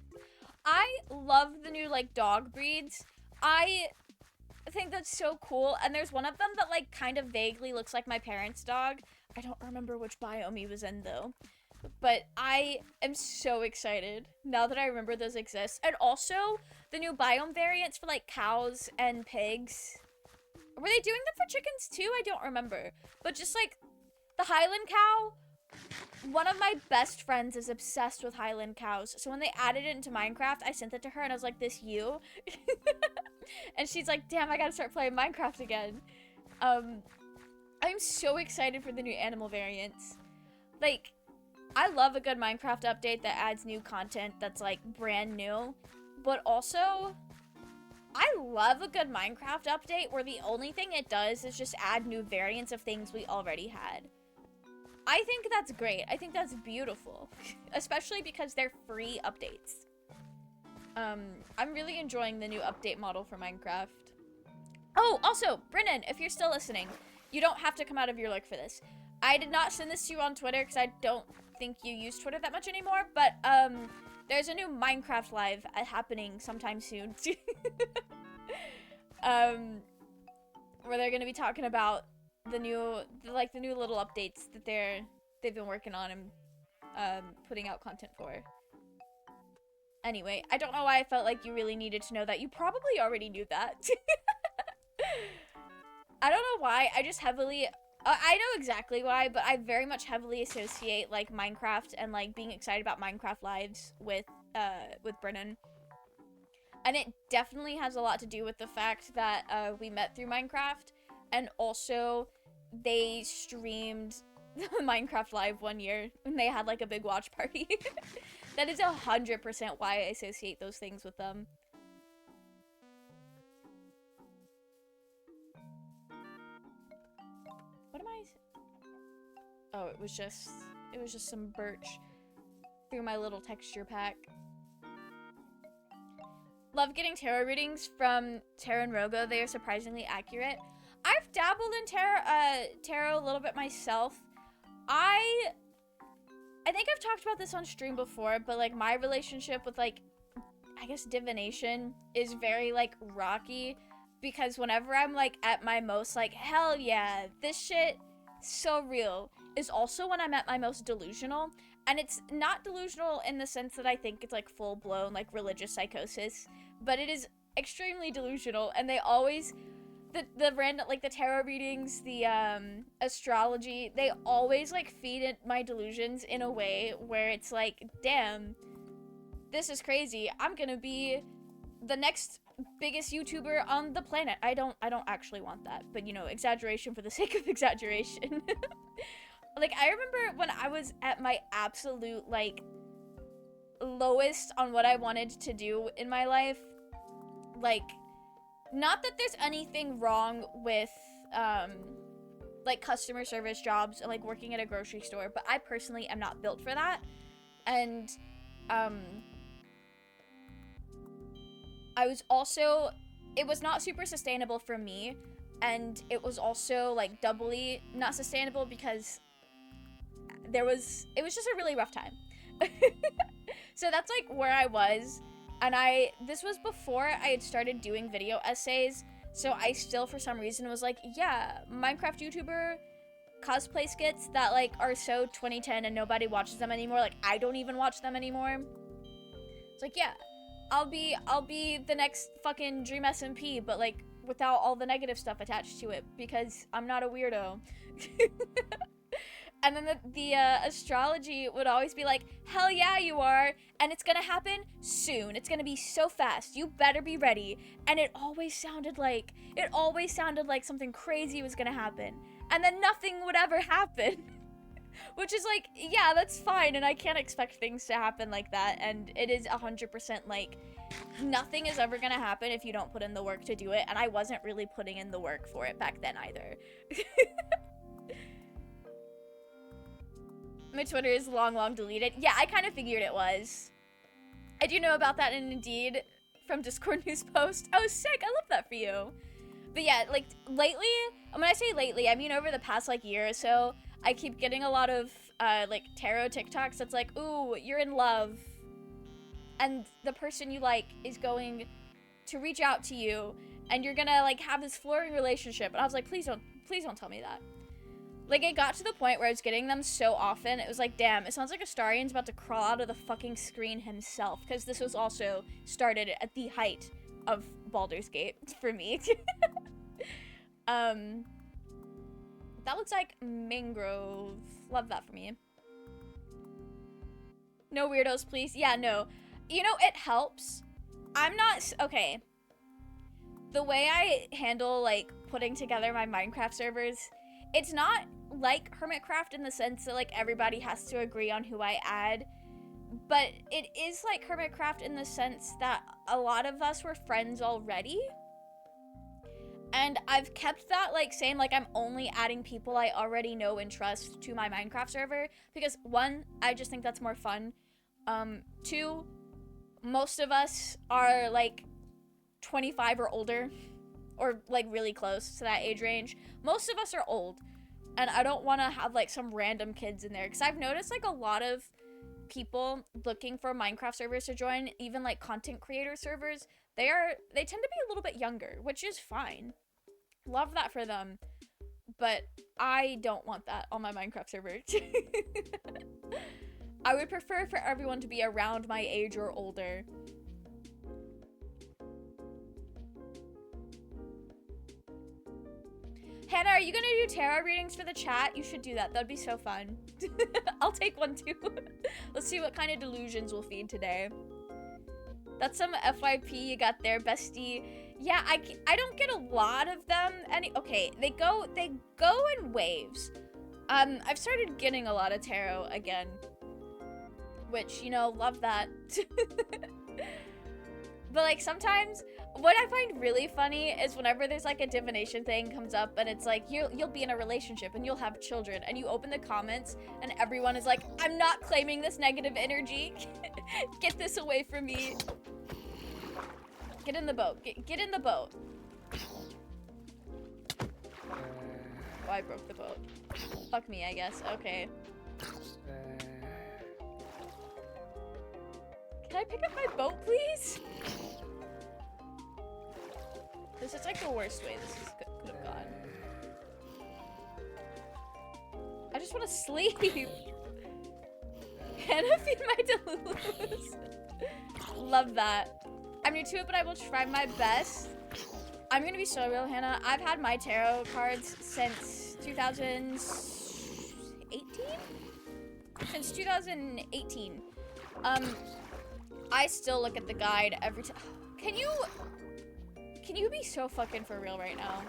A: I love the new like dog breeds. I think that's so cool, and there's one of them that like kind of vaguely looks like my parents' dog. I don't remember which biome he was in though. But I am so excited now that I remember those exist. And also, the new biome variants for, like, cows and pigs. Were they doing them for chickens, too? I don't remember. But just, like, the Highland cow, one of my best friends is obsessed with Highland cows. So when they added it into Minecraft, I sent it to her, and I was like, this you? And she's like, damn, I gotta start playing Minecraft again. I'm so excited for the new animal variants. Like... I love a good Minecraft update that adds new content that's, like, brand new. But also, I love a good Minecraft update where the only thing it does is just add new variants of things we already had. I think that's great. I think that's beautiful. Especially because they're free updates. I'm really enjoying the new update model for Minecraft. Oh, also, Brennan, if you're still listening, you don't have to come out of your lurk for this. I did not send this to you on Twitter because I don't think you use Twitter that much anymore, but there's a new Minecraft live happening sometime soon. Where they're gonna be talking about the new little updates that they've been working on and putting out content for. Anyway, I don't know why I felt like you really needed to know that. You probably already knew that. I don't know why. I just heavily... I know exactly why, but I very much heavily associate, like, Minecraft and, like, being excited about Minecraft lives with Brennan. And it definitely has a lot to do with the fact that, we met through Minecraft, and also they streamed Minecraft Live one year, and they had, like, a big watch party. That is 100% why I associate those things with them. What am I... Oh, it was just some birch through my little texture pack. Love getting tarot readings from Tarot and Rogo. They are surprisingly accurate. I've dabbled in tarot a little bit myself. I think I've talked about this on stream before, but, like, my relationship with, like, I guess divination is very, like, rocky. Because whenever I'm, like, at my most, like, hell yeah, this shit, so real, is also when I'm at my most delusional. And it's not delusional in the sense that I think it's, like, full-blown, like, religious psychosis. But it is extremely delusional, and they always, the random, like, the tarot readings, the, astrology, they always, like, feed in my delusions in a way where it's like, damn, this is crazy. I'm gonna be the next biggest YouTuber on the planet. I don't actually want that, but, you know, exaggeration for the sake of exaggeration. Like, I remember when I was at my absolute, like, lowest on what I wanted to do in my life. Like, not that there's anything wrong with, like, customer service jobs and, like, working at a grocery store, but I personally am not built for that. And, I was also, it was not super sustainable for me, and it was also, like, doubly not sustainable because it was just a really rough time. So that's, like, where I was, and this was before I had started doing video essays, so I still, for some reason, was like, yeah, Minecraft YouTuber cosplay skits that, like, are so 2010 and nobody watches them anymore, like, I don't even watch them anymore. It's like, yeah, I'll be the next fucking Dream SMP, but, like, without all the negative stuff attached to it, because I'm not a weirdo. And then the astrology would always be like, hell yeah, you are, and it's gonna happen soon. It's gonna be so fast. You better be ready. And it always sounded like something crazy was gonna happen. And then nothing would ever happen. Which is like, yeah, that's fine, and I can't expect things to happen like that, and it is 100% like, nothing is ever gonna happen if you don't put in the work to do it, and I wasn't really putting in the work for it back then either. My Twitter is long deleted. Yeah, I kind of figured it was. I do know about that in Indeed from Discord news post. Oh, sick. I love that for you. But yeah, like, lately, when I say lately, I mean over the past, like, year or so, I keep getting a lot of, like, tarot TikToks that's like, ooh, you're in love. And the person you like is going to reach out to you, and you're gonna, like, have this flirting relationship. And I was like, please don't tell me that. Like, it got to the point where I was getting them so often, it was like, damn, it sounds like Astarion's about to crawl out of the fucking screen himself, because this was also started at the height of Baldur's Gate for me. That looks like mangrove. Love that for me. No weirdos, please. Yeah, no. You know, it helps. I'm not, okay. The way I handle, like, putting together my Minecraft servers, it's not like Hermitcraft in the sense that, like, everybody has to agree on who I add, but it is like Hermitcraft in the sense that a lot of us were friends already, and I've kept that, like, saying, like, I'm only adding people I already know and trust to my Minecraft server, because, one, I just think that's more fun, two, most of us are, like, 25 or older, or, like, really close to that age range. Most of us are old, and I don't want to have, like, some random kids in there, because I've noticed, like, a lot of people looking for Minecraft servers to join, even, like, content creator servers, they tend to be a little bit younger, which is fine. Love that for them, but I don't want that on my Minecraft server. I would prefer for everyone to be around my age or older. Hannah, are you gonna do tarot readings for the chat? You should do that. That'd be so fun. I'll take one too. Let's see what kind of delusions we'll feed today. That's some FYP you got there, bestie. Yeah, I don't get a lot of them. Okay, they go in waves. I've started getting a lot of tarot again, which, you know, love that. But, like, sometimes what I find really funny is whenever there's, like, a divination thing comes up and it's like, you'll be in a relationship and you'll have children, and you open the comments and everyone is like, I'm not claiming this negative energy. Get this away from me. Get in the boat. Get in the boat. Oh, I broke the boat. Fuck me, I guess. Okay. Can I pick up my boat, please? This is like the worst way this could have gone. I just want to sleep. Hannah, feed my delus. Love that. I'm new to it, but I will try my best. I'm gonna be so real, Hannah. I've had my tarot cards since 2018? Since 2018. I still look at the guide every time. Can you be so fucking for real right now?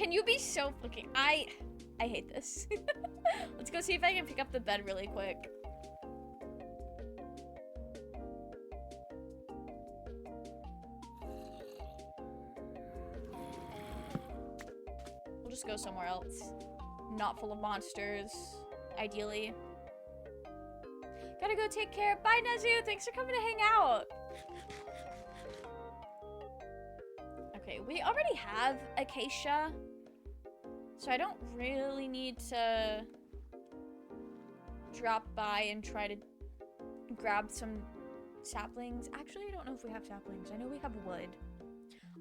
A: Can you be so fucking... I hate this. Let's go see if I can pick up the bed really quick. We'll just go somewhere else. Not full of monsters, ideally. Gotta go take care. Bye, Nezu. Thanks for coming to hang out. Okay, we already have Acacia, so I don't really need to drop by and try to grab some saplings. Actually, I don't know if we have saplings. I know we have wood.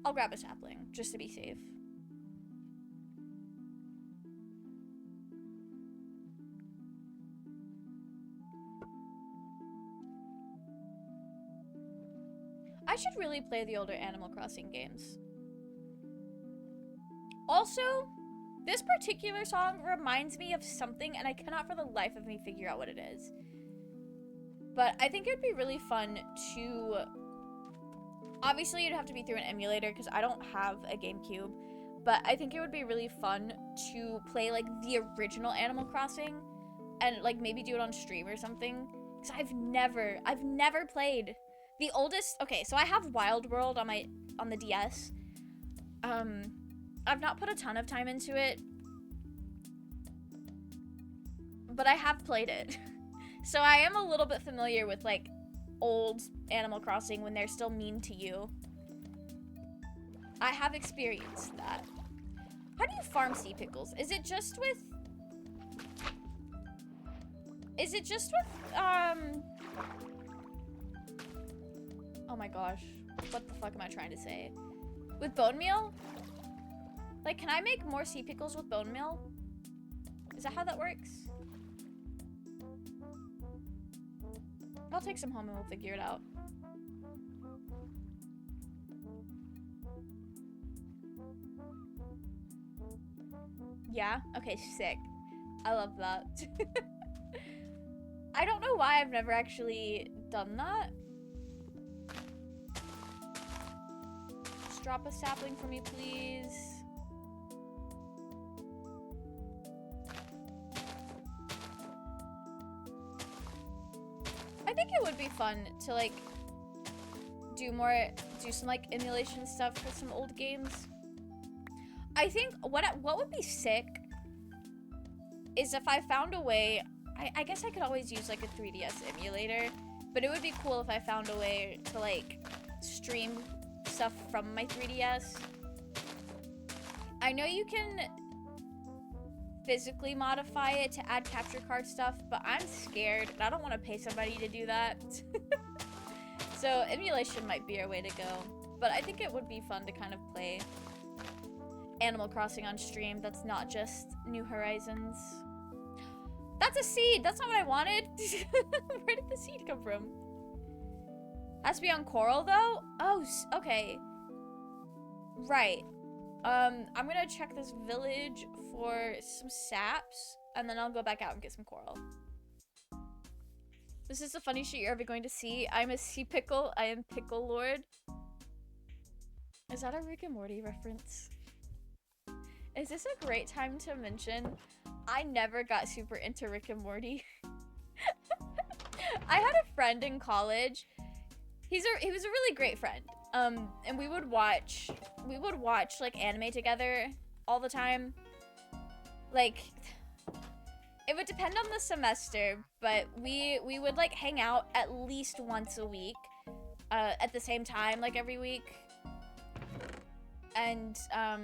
A: I'll grab a sapling, just to be safe. I should really play the older Animal Crossing games. Also, this particular song reminds me of something, and I cannot for the life of me figure out what it is. But I think it would be really fun to... Obviously, it'd have to be through an emulator, because I don't have a GameCube. But I think it would be really fun to play, like, the original Animal Crossing, and, like, maybe do it on stream or something. Because I've never played... The oldest... Okay, so I have Wild World on the DS. I've not put a ton of time into it, but I have played it. So I am a little bit familiar with, like, old Animal Crossing when they're still mean to you. I have experienced that. How do you farm sea pickles? Is it just with... Oh my gosh. What the fuck am I trying to say? With bone meal? Like, can I make more sea pickles with bone meal? Is that how that works? I'll take some home and we'll figure it out. Yeah? Okay, sick. I love that. I don't know why I've never actually done that. Just drop a sapling for me, please. I think it would be fun to, like, do some, like, emulation stuff for some old games. I think what would be sick is if I found a way, I guess I could always use, like, a 3DS emulator, but it would be cool if I found a way to, like, stream stuff from my 3DS. I know you can physically modify it to add capture card stuff, but I'm scared and I don't want to pay somebody to do that. So emulation might be our way to go, but I think it would be fun to kind of play Animal Crossing on stream that's not just New Horizons. That's a seed! That's not what I wanted! Where did the seed come from? Has to be on Coral, though? Oh, okay. Right. I'm gonna check this village for some saps, and then I'll go back out and get some coral. This is the funniest shit you're ever going to see. I'm a sea pickle. I am Pickle Lord. Is that a Rick and Morty reference? Is this a great time to mention I never got super into Rick and Morty? I had a friend in college. He was a really great friend. And we would watch like anime together all the time. Like, it would depend on the semester, but we would like hang out at least once a week, at the same time, like every week. And I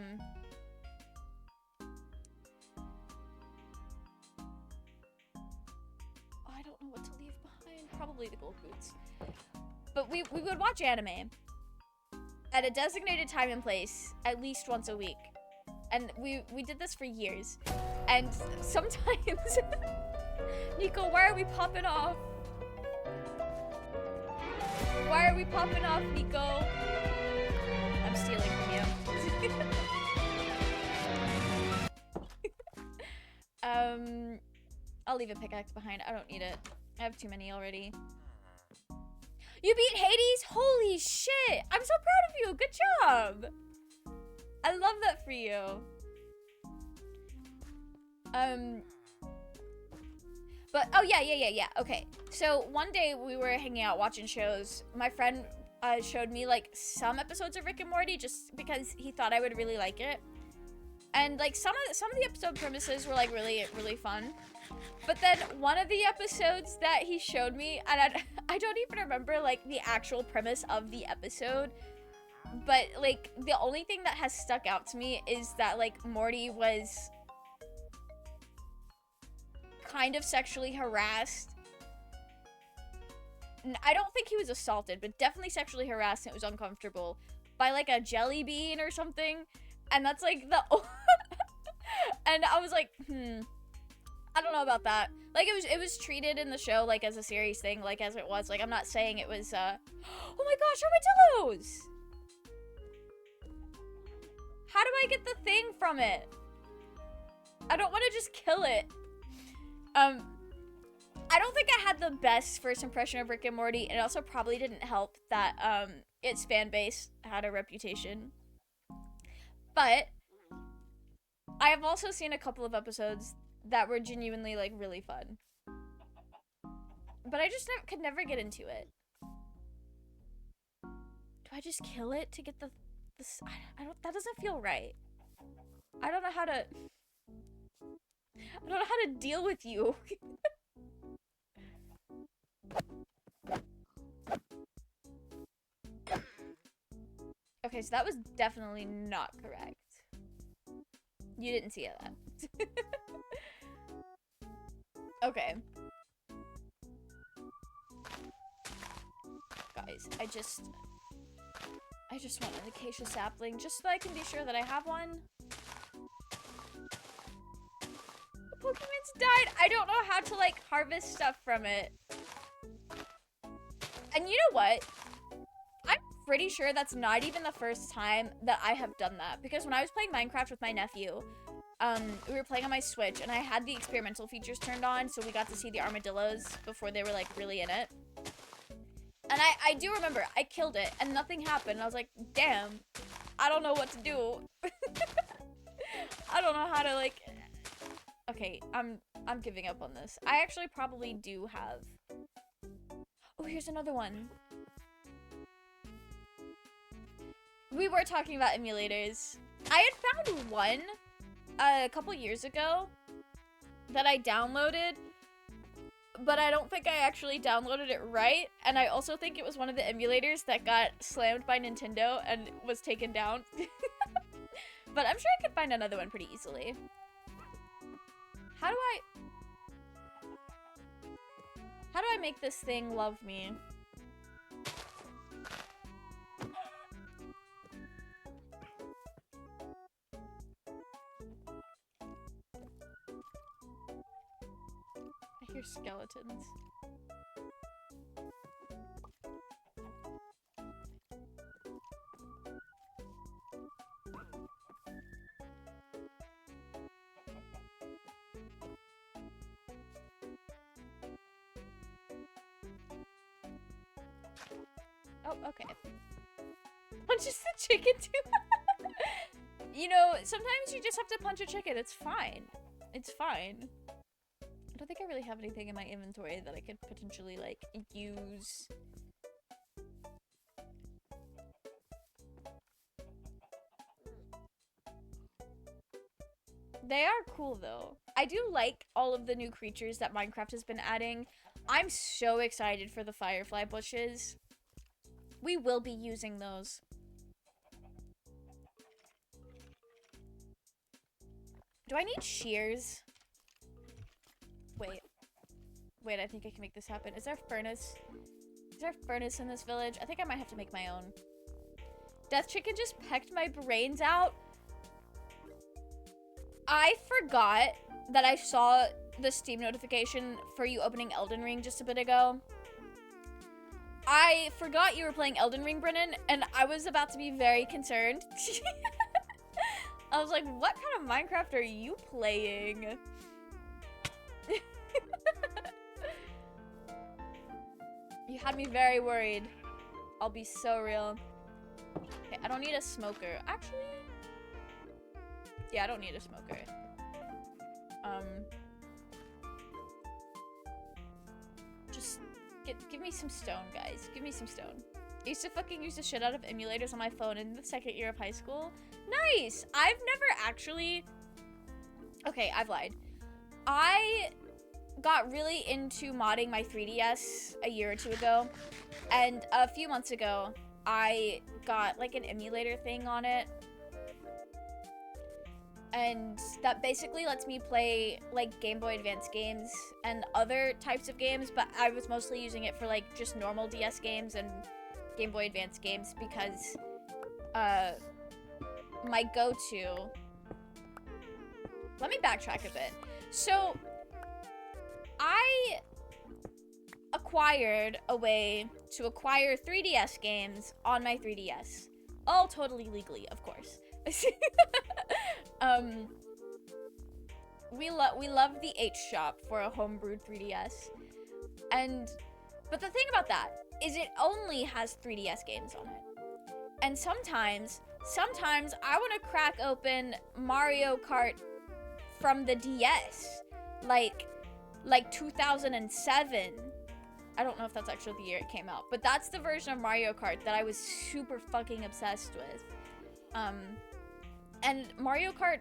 A: don't know what to leave behind. Probably the gold boots. But we would watch anime at a designated time and place at least once a week. And we did this for years. And sometimes Nico, why are we popping off? Why are we popping off, Nico? I'm stealing from you. I'll leave a pickaxe behind. I don't need it. I have too many already. You beat Hades? Holy shit! I'm so proud of you! Good job! I love that for you. Um, but, oh, yeah. Okay. So, one day we were hanging out watching shows. My friend showed me, like, some episodes of Rick and Morty just because he thought I would really like it. And, like, some of the episode premises were, like, really, really fun. But then one of the episodes that he showed me, and I don't even remember, like, the actual premise of the episode, but, like, the only thing that has stuck out to me is that, like, Morty was kind of sexually harassed. I don't think he was assaulted, but definitely sexually harassed, and it was uncomfortable, by, like, a jelly bean or something. And that's, like, the... And I was like, I don't know about that. Like, it was treated in the show, like, as a serious thing, like, as it was. Like, I'm not saying it was, oh my gosh, armadillos! How do I get the thing from it? I don't want to just kill it. I don't think I had the best first impression of Rick and Morty, and it also probably didn't help that, its fan base had a reputation. But I have also seen a couple of episodes that were genuinely, like, really fun. But I just could never get into it. Do I just kill it to get the... I don't... That doesn't feel right. I don't know how to... I don't know how to deal with you. Okay, so that was definitely not correct. You didn't see that. Okay. Guys, I just want an acacia sapling just so I can be sure that I have one. The Pokemon's died. I don't know how to, like, harvest stuff from it. And you know what? I'm pretty sure that's not even the first time that I have done that. Because when I was playing Minecraft with my nephew, we were playing on my Switch, and I had the experimental features turned on, so we got to see the armadillos before they were, like, really in it. And I do remember, I killed it, and nothing happened. I was like, damn, I don't know what to do. I don't know how to, like... Okay, I'm giving up on this. I actually probably do have... Oh, here's another one. We were talking about emulators. I had found one a couple years ago that I downloaded, but I don't think I actually downloaded it right, and I also think it was one of the emulators that got slammed by Nintendo and was taken down. But I'm sure I could find another one pretty easily. How do I make this thing love me? I hear skeletons. Oh, okay. Punches the chicken too. You know, sometimes you just have to punch a chicken. It's fine. It's fine. I don't think I really have anything in my inventory that I could potentially, like, use. They are cool, though. I do like all of the new creatures that Minecraft has been adding. I'm so excited for the firefly bushes. We will be using those. Do I need shears? Wait. Wait, I think I can make this happen. Is there a furnace? Is there a furnace in this village? I think I might have to make my own. Death Chicken just pecked my brains out. I forgot that I saw the Steam notification for you opening Elden Ring just a bit ago. I forgot you were playing Elden Ring, Brennan, and I was about to be very concerned. I was like, what kind of Minecraft are you playing? You had me very worried. I'll be so real. Okay, I don't need a smoker. Actually, yeah, I don't need a smoker. Give me some stone, guys. Give me some stone. I used to fucking use the shit out of emulators on my phone in the second year of high school. Nice! I've never actually... Okay, I've lied. I got really into modding my 3DS a year or two ago. And a few months ago, I got like an emulator thing on it. And that basically lets me play like Game Boy Advance games and other types of games, but I was mostly using it for like just normal DS games and Game Boy Advance games because my go-to... Let me backtrack a bit. So, I acquired a way to acquire 3DS games on my 3DS. All totally legally, of course. We love the H shop for a homebrewed 3DS. But the thing about that is it only has 3DS games on it. And sometimes I want to crack open Mario Kart from the DS. Like 2007. I don't know if that's actually the year it came out, but that's the version of Mario Kart that I was super fucking obsessed with. And Mario Kart,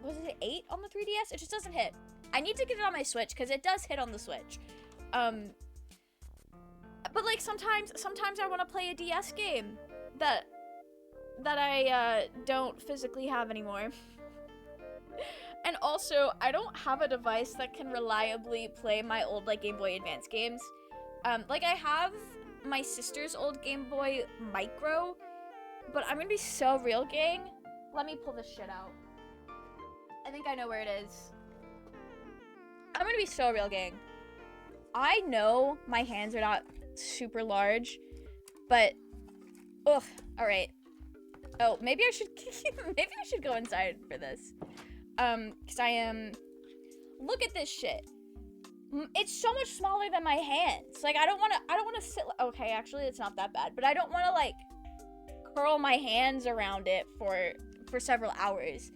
A: was it 8 on the 3DS? It just doesn't hit. I need to get it on my Switch, because it does hit on the Switch. But like sometimes I want to play a DS game that I don't physically have anymore. And also, I don't have a device that can reliably play my old like Game Boy Advance games. Like I have my sister's old Game Boy Micro, but I'm gonna be so real, gang. Let me pull this shit out. I think I know where it is. I'm gonna be so real, gang. I know my hands are not super large, but ugh, all right. Oh, maybe I should go inside for this. Cause I am. Look at this shit. It's so much smaller than my hands. Like I don't want to sit. Okay, actually, it's not that bad, but I don't want to like curl my hands around it for several hours.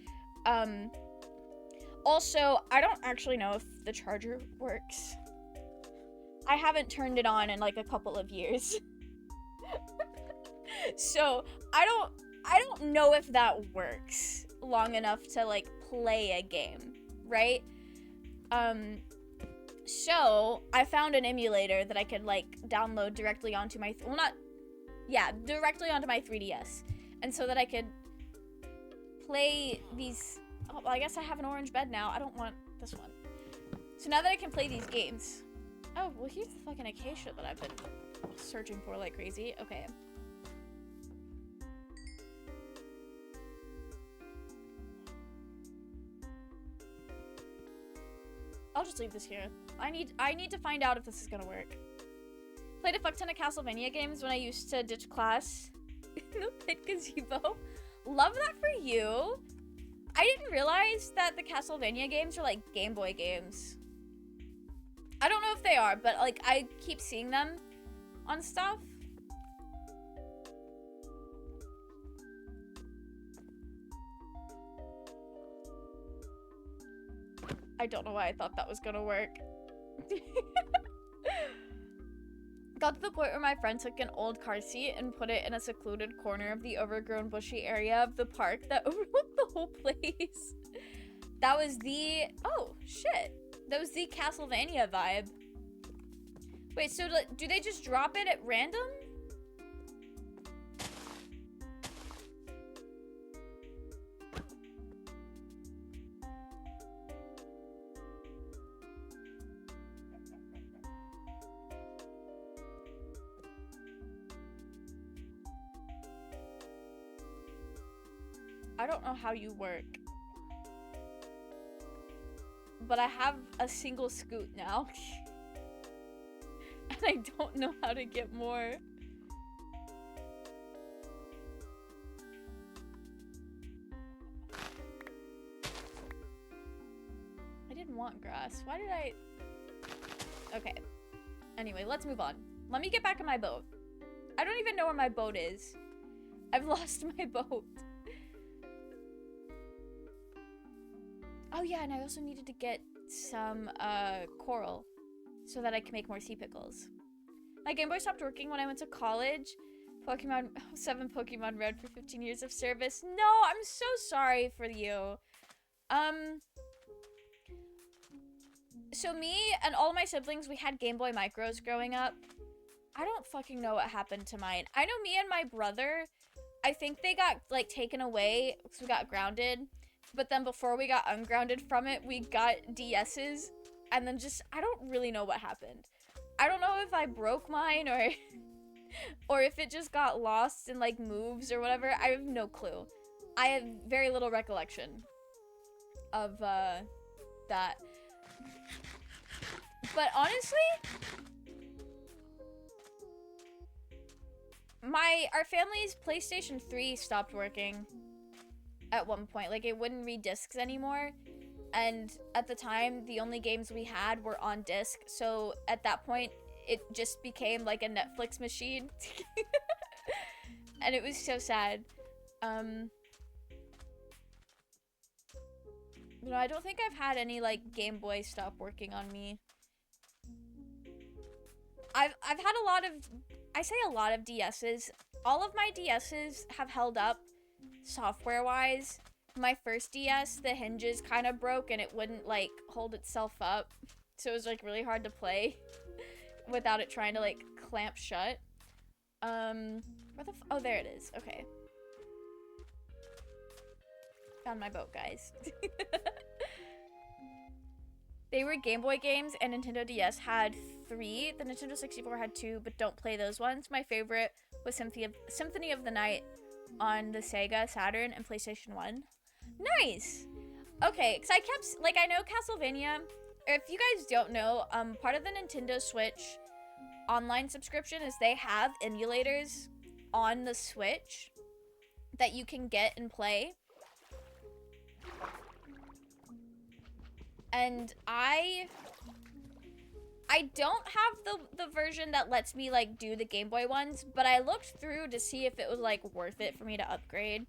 A: Also, I don't actually know if the charger works. I haven't turned it on in like a couple of years. So, I don't know if that works long enough to like play a game, right? So I found an emulator that I could like download directly onto my directly onto my 3DS, and so that I could play these. Oh, well, I guess I have an orange bed now. I don't want this one. So now that I can play these games. Oh, well, here's the fucking acacia that I've been searching for like crazy. Okay. I'll just leave this here. I need to find out if this is gonna work. Played a fuck ton of Castlevania games when I used to ditch class. The pit gazebo. Love that for you. I didn't realize that the Castlevania games are like Game Boy games. I don't know if they are, but like I keep seeing them on stuff. I don't know why I thought that was gonna work. Got to the point where my friend took an old car seat and put it in a secluded corner of the overgrown bushy area of the park that overlooked the whole place. That was the... Oh, shit. That was the Castlevania vibe. Wait, so do they just drop it at random? I don't know how you work. But I have a single scoot now. And I don't know how to get more. I didn't want grass. Why did I... Okay. Anyway, let's move on. Let me get back in my boat. I don't even know where my boat is. I've lost my boat. Oh yeah, and I also needed to get some coral. so that I can make more sea pickles. My Game Boy stopped working when I went to college. Pokemon 7 Pokemon Red for 15 years of service. No, I'm so sorry for you. So me and all my siblings, we had Game Boy Micros growing up. I don't fucking know what happened to mine. I know me and my brother, I think they got, like, taken away because we got grounded. But then before we got ungrounded from it, we got DS's. And then just, I don't really know what happened. I don't know if I broke mine or or if it just got lost in, like, moves or whatever. I have no clue. I have very little recollection of that. But honestly, our family's PlayStation 3 stopped working at one point. Like, it wouldn't read discs anymore. And at the time, the only games we had were on disc. So at that point, it just became like a Netflix machine. And it was so sad. You know, I don't think I've had any, like, Game Boy stop working on me. I've had a lot of, I say a lot of DS's. All of my DS's have held up software-wise. My first DS, the hinges kind of broke and it wouldn't, like, hold itself up. So it was, like, really hard to play without it trying to, like, clamp shut. Where the oh, there it is. Okay. Found my boat, guys. They were Game Boy games, and Nintendo DS had 3. The Nintendo 64 had 2, but don't play those ones. My favorite was Symphony of the Night on the Sega, Saturn, and PlayStation 1. Nice! Okay, because I kept, like, I know Castlevania, if you guys don't know, part of the Nintendo Switch online subscription is they have emulators on the Switch that you can get and play. And I don't have the version that lets me, like, do the Game Boy ones, but I looked through to see if it was, like, worth it for me to upgrade.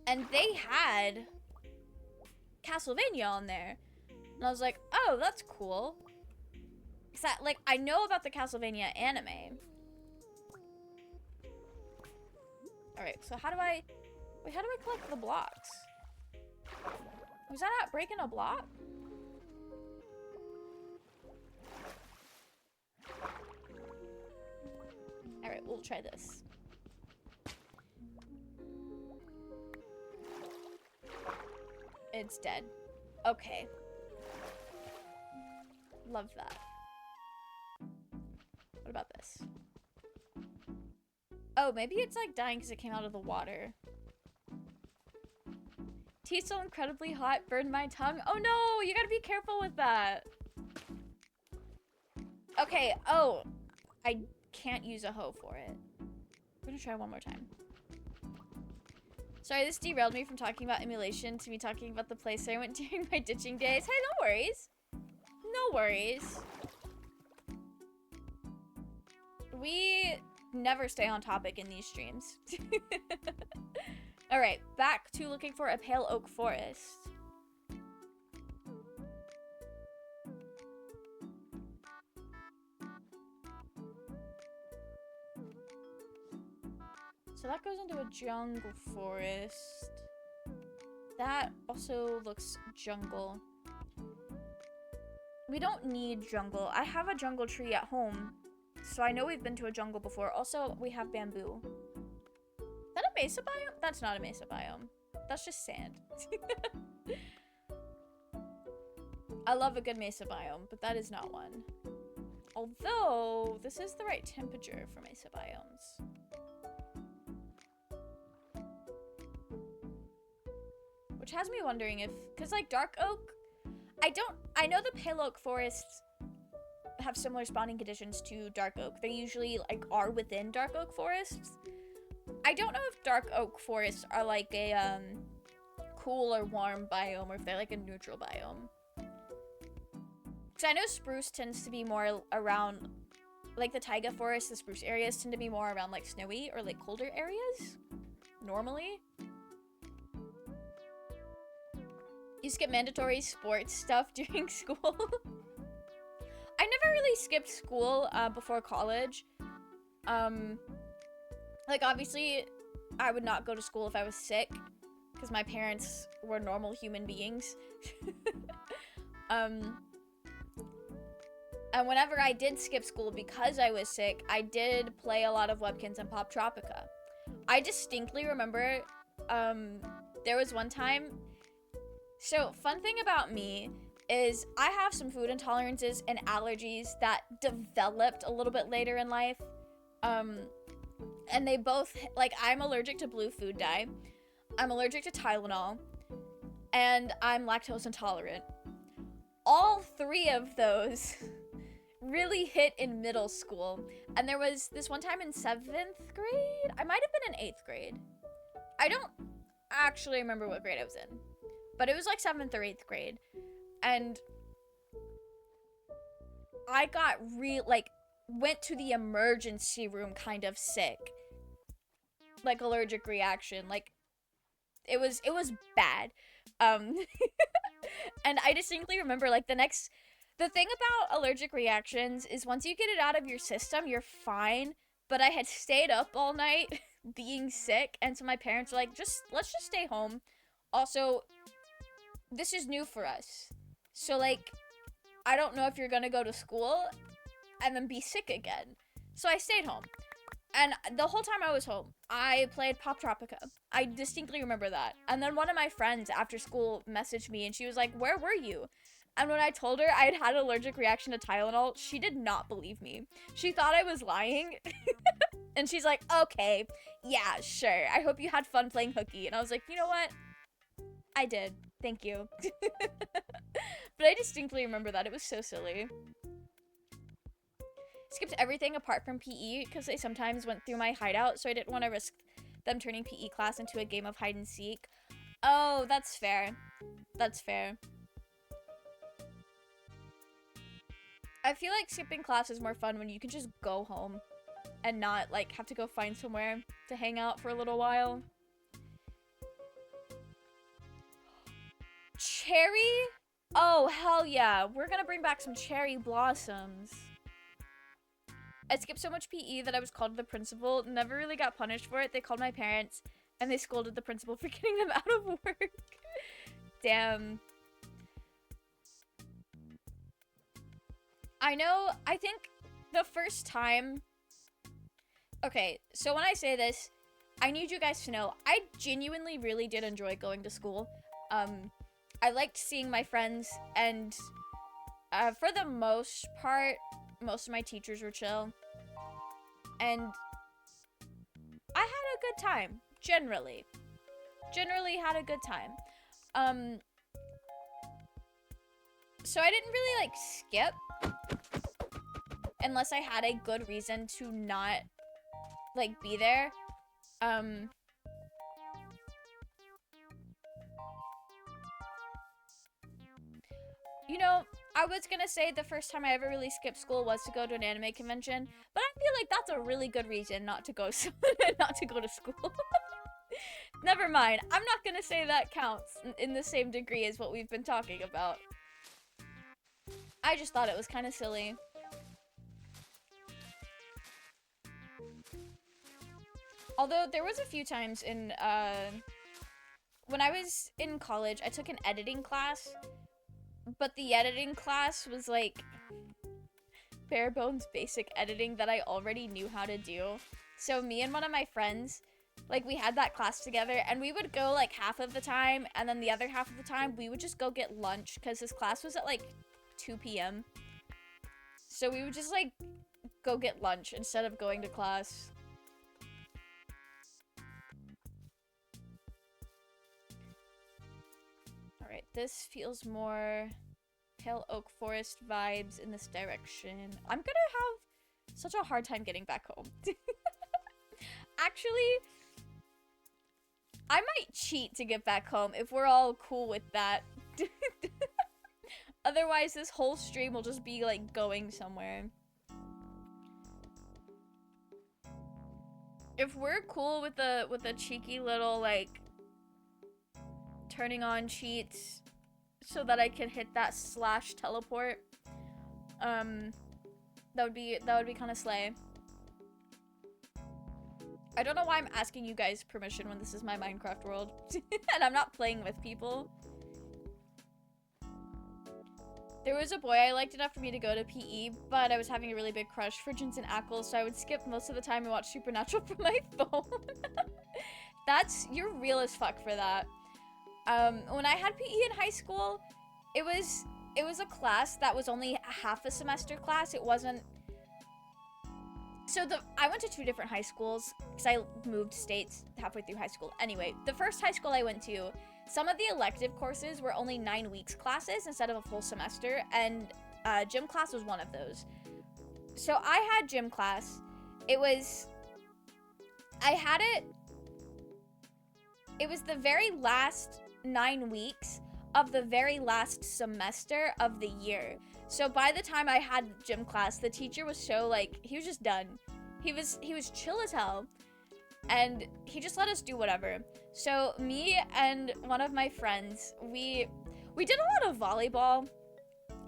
A: And they had Castlevania on there. And I was like, oh, that's cool. Cause I know about the Castlevania anime. Alright, so how do I collect the blocks? Was that not breaking a block? Alright, we'll try this. It's dead. Okay. Love that. What about this? Oh, maybe it's like dying because it came out of the water. Tea so incredibly hot, burned my tongue. Oh no, you gotta be careful with that. Okay, oh, I can't use a hoe for it. We're gonna try one more time. Sorry, this derailed me from talking about emulation to me talking about the place I went during my ditching days. Hey, no worries. No worries. We never stay on topic in these streams. Alright, back to looking for a pale oak forest. So that goes into a jungle forest. That also looks jungle. We don't need jungle. I have a jungle tree at home, so I know we've been to a jungle before. Also, we have bamboo. Is that a mesa biome? That's not a mesa biome. That's just sand. I love a good mesa biome, but that is not one. Although, this is the right temperature for mesa biomes. Which has me wondering if, because like dark oak, I know the pale oak forests have similar spawning conditions to dark oak. They usually like are within dark oak forests. I don't know if dark oak forests are like a cool or warm biome, or if they're like a neutral biome. Because I know spruce tends to be more around, like the taiga forest, the spruce areas tend to be more around like snowy or like colder areas, normally. You skip mandatory sports stuff during school. I never really skipped school before college. Like, obviously, I would not go to school if I was sick, because my parents were normal human beings. And whenever I did skip school because I was sick, I did play a lot of Webkins and Pop Tropica. I distinctly remember, there was one time. So, fun thing about me is I have some food intolerances and allergies that developed a little bit later in life. And they both, like, I'm allergic to blue food dye, I'm allergic to Tylenol, and I'm lactose intolerant. All three of those really hit in middle school. And there was this one time in 7th grade? I might have been in 8th grade. I don't actually remember what grade I was in. But it was like 7th or 8th grade. And I got went to the emergency room kind of sick. Like, allergic reaction. Like, it was bad. And I distinctly remember, like, the thing about allergic reactions is once you get it out of your system, you're fine. But I had stayed up all night being sick, and so my parents were like, let's just stay home. Also, this is new for us. So, like, I don't know if you're gonna go to school and then be sick again. So I stayed home. And the whole time I was home, I played Pop Tropica. I distinctly remember that. And then one of my friends after school messaged me and she was like, "Where were you?" And when I told her I had had an allergic reaction to Tylenol, she did not believe me. She thought I was lying. And she's like, "Okay, yeah, sure. I hope you had fun playing hooky." And I was like, you know what? I did. Thank you. But I distinctly remember that. It was so silly. Skipped everything apart from PE because they sometimes went through my hideout, so I didn't want to risk them turning PE class into a game of hide and seek. Oh, that's fair. That's fair. I feel like skipping class is more fun when you can just go home and not, like, have to go find somewhere to hang out for a little while. Cherry? Oh, hell yeah. We're gonna bring back some cherry blossoms. I skipped so much PE that I was called to the principal. Never really got punished for it. They called my parents, and they scolded the principal for getting them out of work. Damn. I know, I think the first time... Okay, so when I say this, I need you guys to know, I genuinely really did enjoy going to school. I liked seeing my friends, and for the most part, most of my teachers were chill. And I had a good time, generally. Generally had a good time. So I didn't really, like, skip. Unless I had a good reason to not, like, be there. You know, I was gonna say the first time I ever really skipped school was to go to an anime convention, but I feel like that's a really good reason not to go not to go to school. Never mind. I'm not gonna say that counts in the same degree as what we've been talking about. I just thought it was kind of silly. Although there was a few times in when I was in college, I took an editing class. But the editing class was, like, bare bones basic editing that I already knew how to do. So me and one of my friends, like, we had that class together, and we would go, like, half of the time, and then the other half of the time, we would just go get lunch, because this class was at, like, 2 p.m. So we would just, like, go get lunch instead of going to class. Alright, this feels more Pale Oak Forest vibes in this direction. I'm gonna have such a hard time getting back home. Actually, I might cheat to get back home if we're all cool with that. Otherwise, this whole stream will just be, like, going somewhere. If we're cool with the cheeky little, like, turning on cheats so that I can hit that slash teleport. That would be kind of slay. I don't know why I'm asking you guys permission when this is my Minecraft world and I'm not playing with people. There was a boy I liked enough for me to go to PE, but I was having a really big crush for Jensen Ackles, so I would skip most of the time and watch Supernatural from my phone. You're real as fuck for that. When I had PE in high school, it was a class that was only half a semester class. It wasn't. So I went to 2 different high schools because I moved states halfway through high school. Anyway, the first high school I went to, some of the elective courses were only 9 weeks classes instead of a full semester, and gym class was one of those. So I had gym class. It was the very last 9 weeks of the very last semester of the year. So by the time I had gym class, the teacher was so like, he was just done. He was chill as hell. And he just let us do whatever. So me and one of my friends, we did a lot of volleyball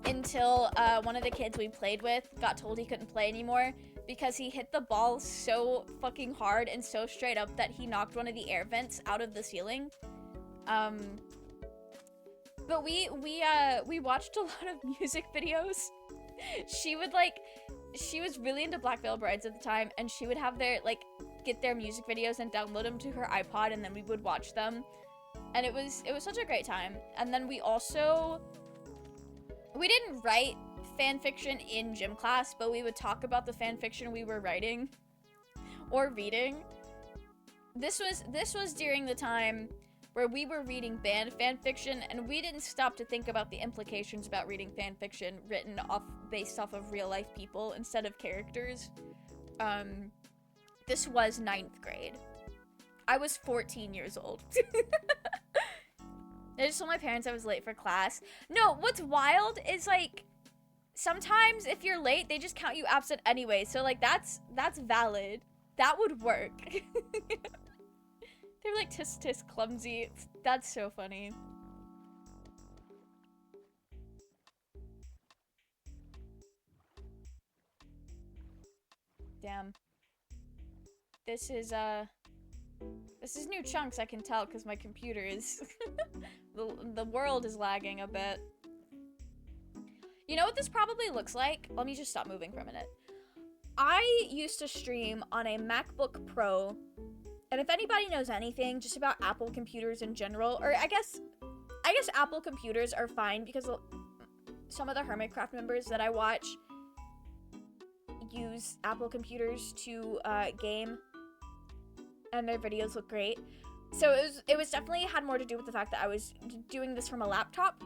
A: until one of the kids we played with got told he couldn't play anymore because he hit the ball so fucking hard and so straight up that he knocked one of the air vents out of the ceiling. But we watched a lot of music videos. She was really into Black Veil Brides at the time, and she would have get their music videos and download them to her iPod, and then we would watch them. And it was such a great time. And then we didn't write fan fiction in gym class, but we would talk about the fan fiction we were writing or reading. This was during the time where we were reading banned fan fiction, and we didn't stop to think about the implications about reading fan fiction written based off of real life people instead of characters. This was 9th grade. I was 14 years old. I just told my parents I was late for class. No, what's wild is sometimes if you're late, they just count you absent anyway. So that's valid. That would work. They're like, tisk tisk, clumsy. That's so funny. Damn. This is new chunks, I can tell, because my computer is... the world is lagging a bit. You know what this probably looks like? Let me just stop moving for a minute. I used to stream on a MacBook Pro. And if anybody knows anything just about Apple computers in general, or I guess Apple computers are fine because some of the Hermitcraft members that I watch use Apple computers to game, and their videos look great. So it was definitely had more to do with the fact that I was doing this from a laptop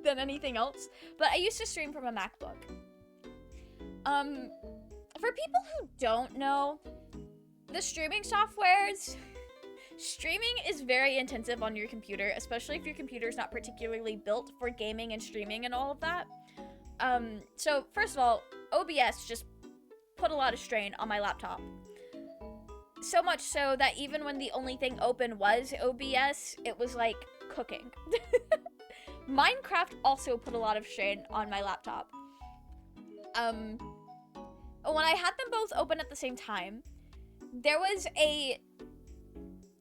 A: than anything else. But I used to stream from a MacBook. For people who don't know, the streaming softwares, streaming is very intensive on your computer, especially if your computer is not particularly built for gaming and streaming and all of that. So first of all, OBS just put a lot of strain on my laptop. So much so that even when the only thing open was OBS, it was like cooking. Minecraft also put a lot of strain on my laptop. When I had them both open at the same time, there was a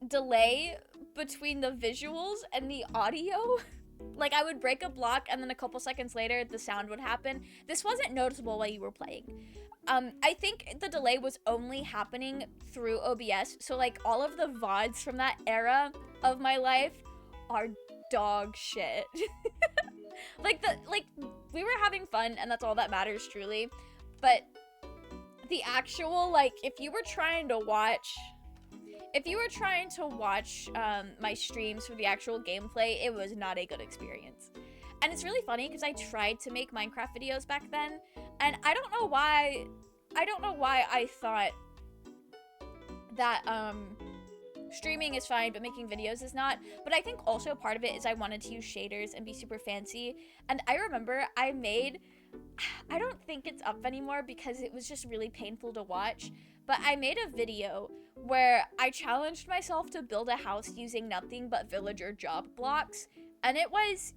A: delay between the visuals and the audio. Like, I would break a block and then a couple seconds later the sound would happen. This wasn't noticeable while you were playing. I think the delay was only happening through OBS, so like all of the VODs from that era of my life are dog shit. like we were having fun and that's all that matters truly, but the actual, like, if you were trying to watch my streams for the actual gameplay, it was not a good experience. And it's really funny because I tried to make Minecraft videos back then, and I don't know why I thought that streaming is fine but making videos is not. But I think also part of it is I wanted to use shaders and be super fancy. And I remember I don't think it's up anymore because it was just really painful to watch, but I made a video where I challenged myself to build a house using nothing but villager job blocks, And it was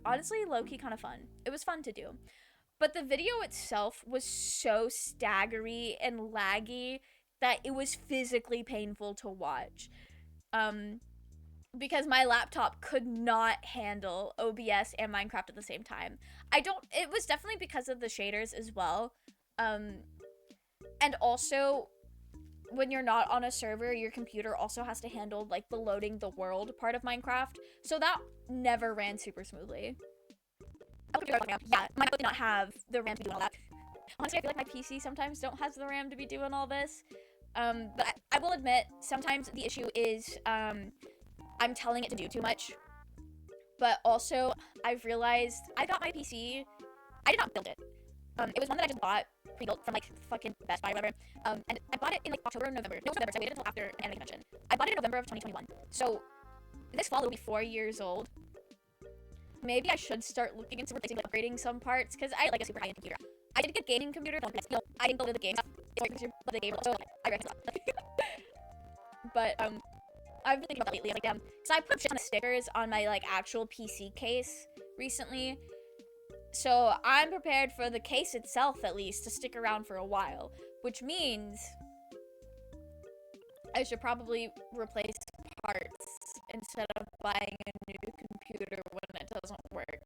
A: honestly low-key kind of fun. It was fun to do. But the video itself was so staggery and laggy that it was physically painful to watch. Because my laptop could not handle OBS and Minecraft at the same time. It was definitely because of the shaders as well. And also, when you're not on a server, your computer also has to handle, like, the loading the world part of Minecraft. So that never ran super smoothly. Yeah, might really not have the RAM to be doing all that. Honestly, I feel like my PC sometimes don't have the RAM to be doing all this. But I will admit, sometimes the issue is, I'm telling it to do too much. But also, I've realized I got my PC. I did not build it. It was one that I just bought pre-built from like fucking Best Buy or whatever. And I bought it in like October or November. No, it was November, so I waited until after anime convention. I bought it in November of 2021. So this fall it'll be 4 years old. Maybe I should start looking into replacing, like, upgrading some parts, because I like a super high-end computer. I did get a gaming computer, but you know, I didn't build the game stuff. It's the game, so I recommend that. But I've been thinking about that lately. I was like, damn, so I put a shit ton of stickers on my like actual PC case recently. So I'm prepared for the case itself, at least, to stick around for a while, which means I should probably replace parts instead of buying a new computer when it doesn't work.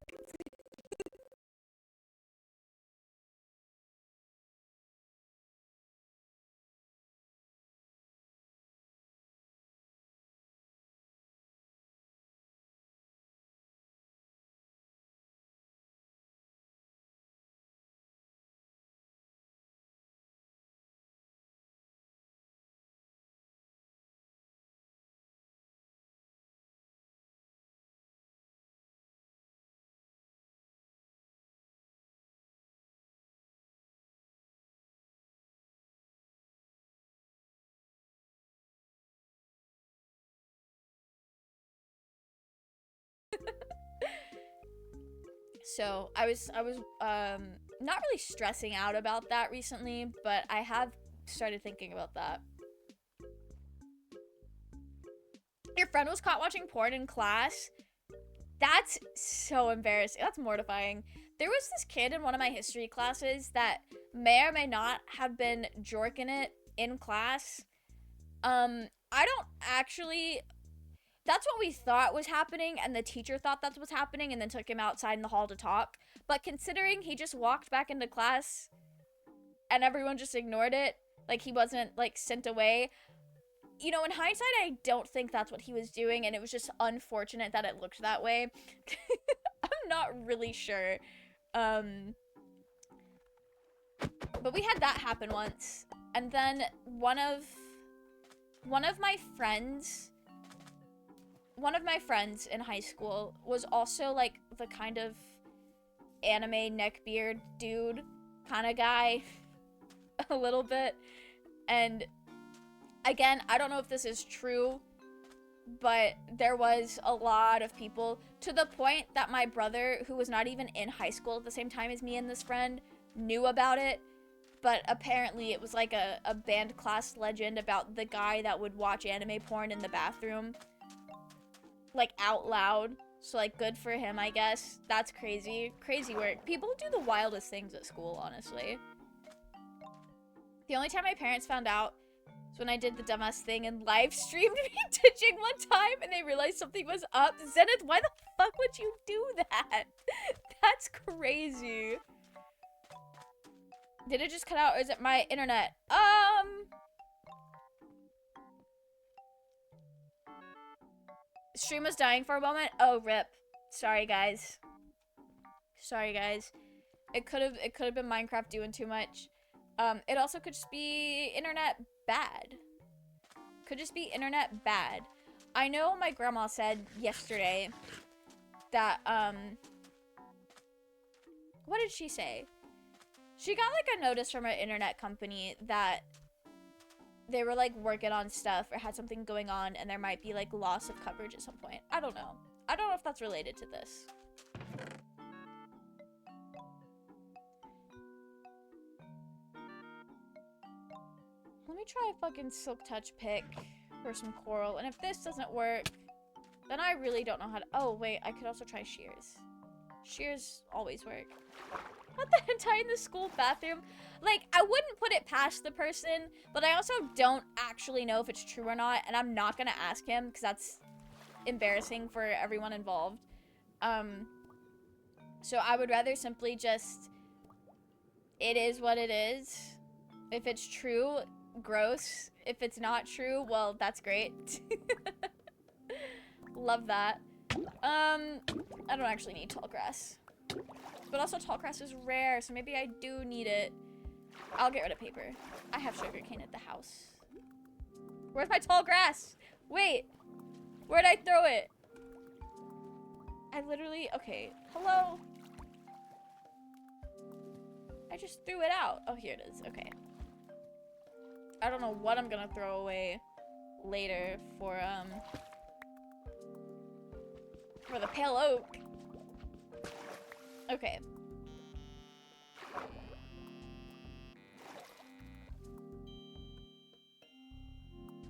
A: So I was not really stressing out about that recently, but I have started thinking about that. Your friend was caught watching porn in class? That's so embarrassing. That's mortifying. There was this kid in one of my history classes that may or may not have been jorking it in class. I don't actually... That's what we thought was happening, and the teacher thought that's what's happening, and then took him outside in the hall to talk. But considering he just walked back into class, and everyone just ignored it, like he wasn't, like, sent away, you know, in hindsight, I don't think that's what he was doing, and it was just unfortunate that it looked that way. I'm not really sure. But we had that happen once, and then one of my friends in high school was also, like, the kind of anime neckbeard dude kind of guy, a little bit, and again, I don't know if this is true, but there was a lot of people, to the point that my brother, who was not even in high school at the same time as me and this friend, knew about it. But apparently it was like a band class legend about the guy that would watch anime porn in the bathroom, like, out loud. So, like, good for him, I guess. That's crazy. Crazy work. People do the wildest things at school, honestly. The only time my parents found out was when I did the dumbass thing and live streamed me ditching one time, and they realized something was up. Zenith, why the fuck would you do that? That's crazy. Did it just cut out, or is it my internet? Stream was dying for a moment. Oh, rip. Sorry, guys. Sorry, guys. It could have been Minecraft doing too much. It also could just be internet bad. Could just be internet bad. I know my grandma said yesterday that, what did she say? She got, like, a notice from her internet company that they were, like, working on stuff or had something going on, and there might be, like, loss of coverage at some point. I don't know. I don't know if that's related to this. Let me try a fucking Silk Touch pick for some coral, and if this doesn't work, Then I really don't know how to... Oh, wait. I could also try shears. Shears always work. What the hentai in the school bathroom? Like, I wouldn't put it past the person, but I also don't actually know if it's true or not, and I'm not gonna ask him, because that's embarrassing for everyone involved. So I would rather simply just... It is what it is. If it's true, gross. If it's not true, well, that's great. Love that. I don't actually need tall grass. But also tall grass is rare, so maybe I do need it. I'll get rid of paper. I have sugarcane at the house. Where's my tall grass? Wait. Where'd I throw it? I literally... Okay. Hello? I just threw it out. Oh, here it is. Okay. I don't know what I'm gonna throw away later for the pale oak. Okay.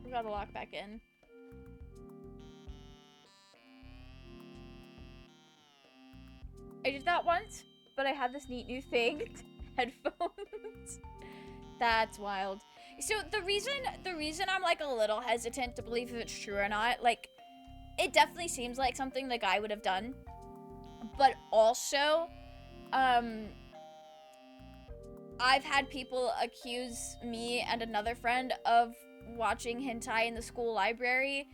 A: We gotta lock back in. I did that once, but I had this neat new thing. Headphones. That's wild. So the reason I'm like a little hesitant to believe if it's true or not, like, it definitely seems like something the guy would have done. But also, I've had people accuse me and another friend of watching hentai in the school library,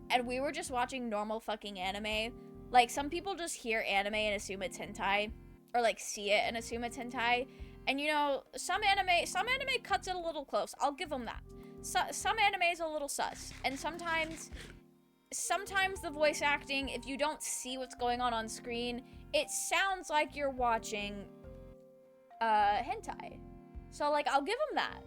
A: and we were just watching normal fucking anime. Like, some people just hear anime and assume it's hentai, or like see it and assume it's hentai. And you know, some anime cuts it a little close. I'll give them that. Some anime is a little sus, and sometimes the voice acting, if you don't see what's going on screen, it sounds like you're watching hentai. So like, I'll give them that.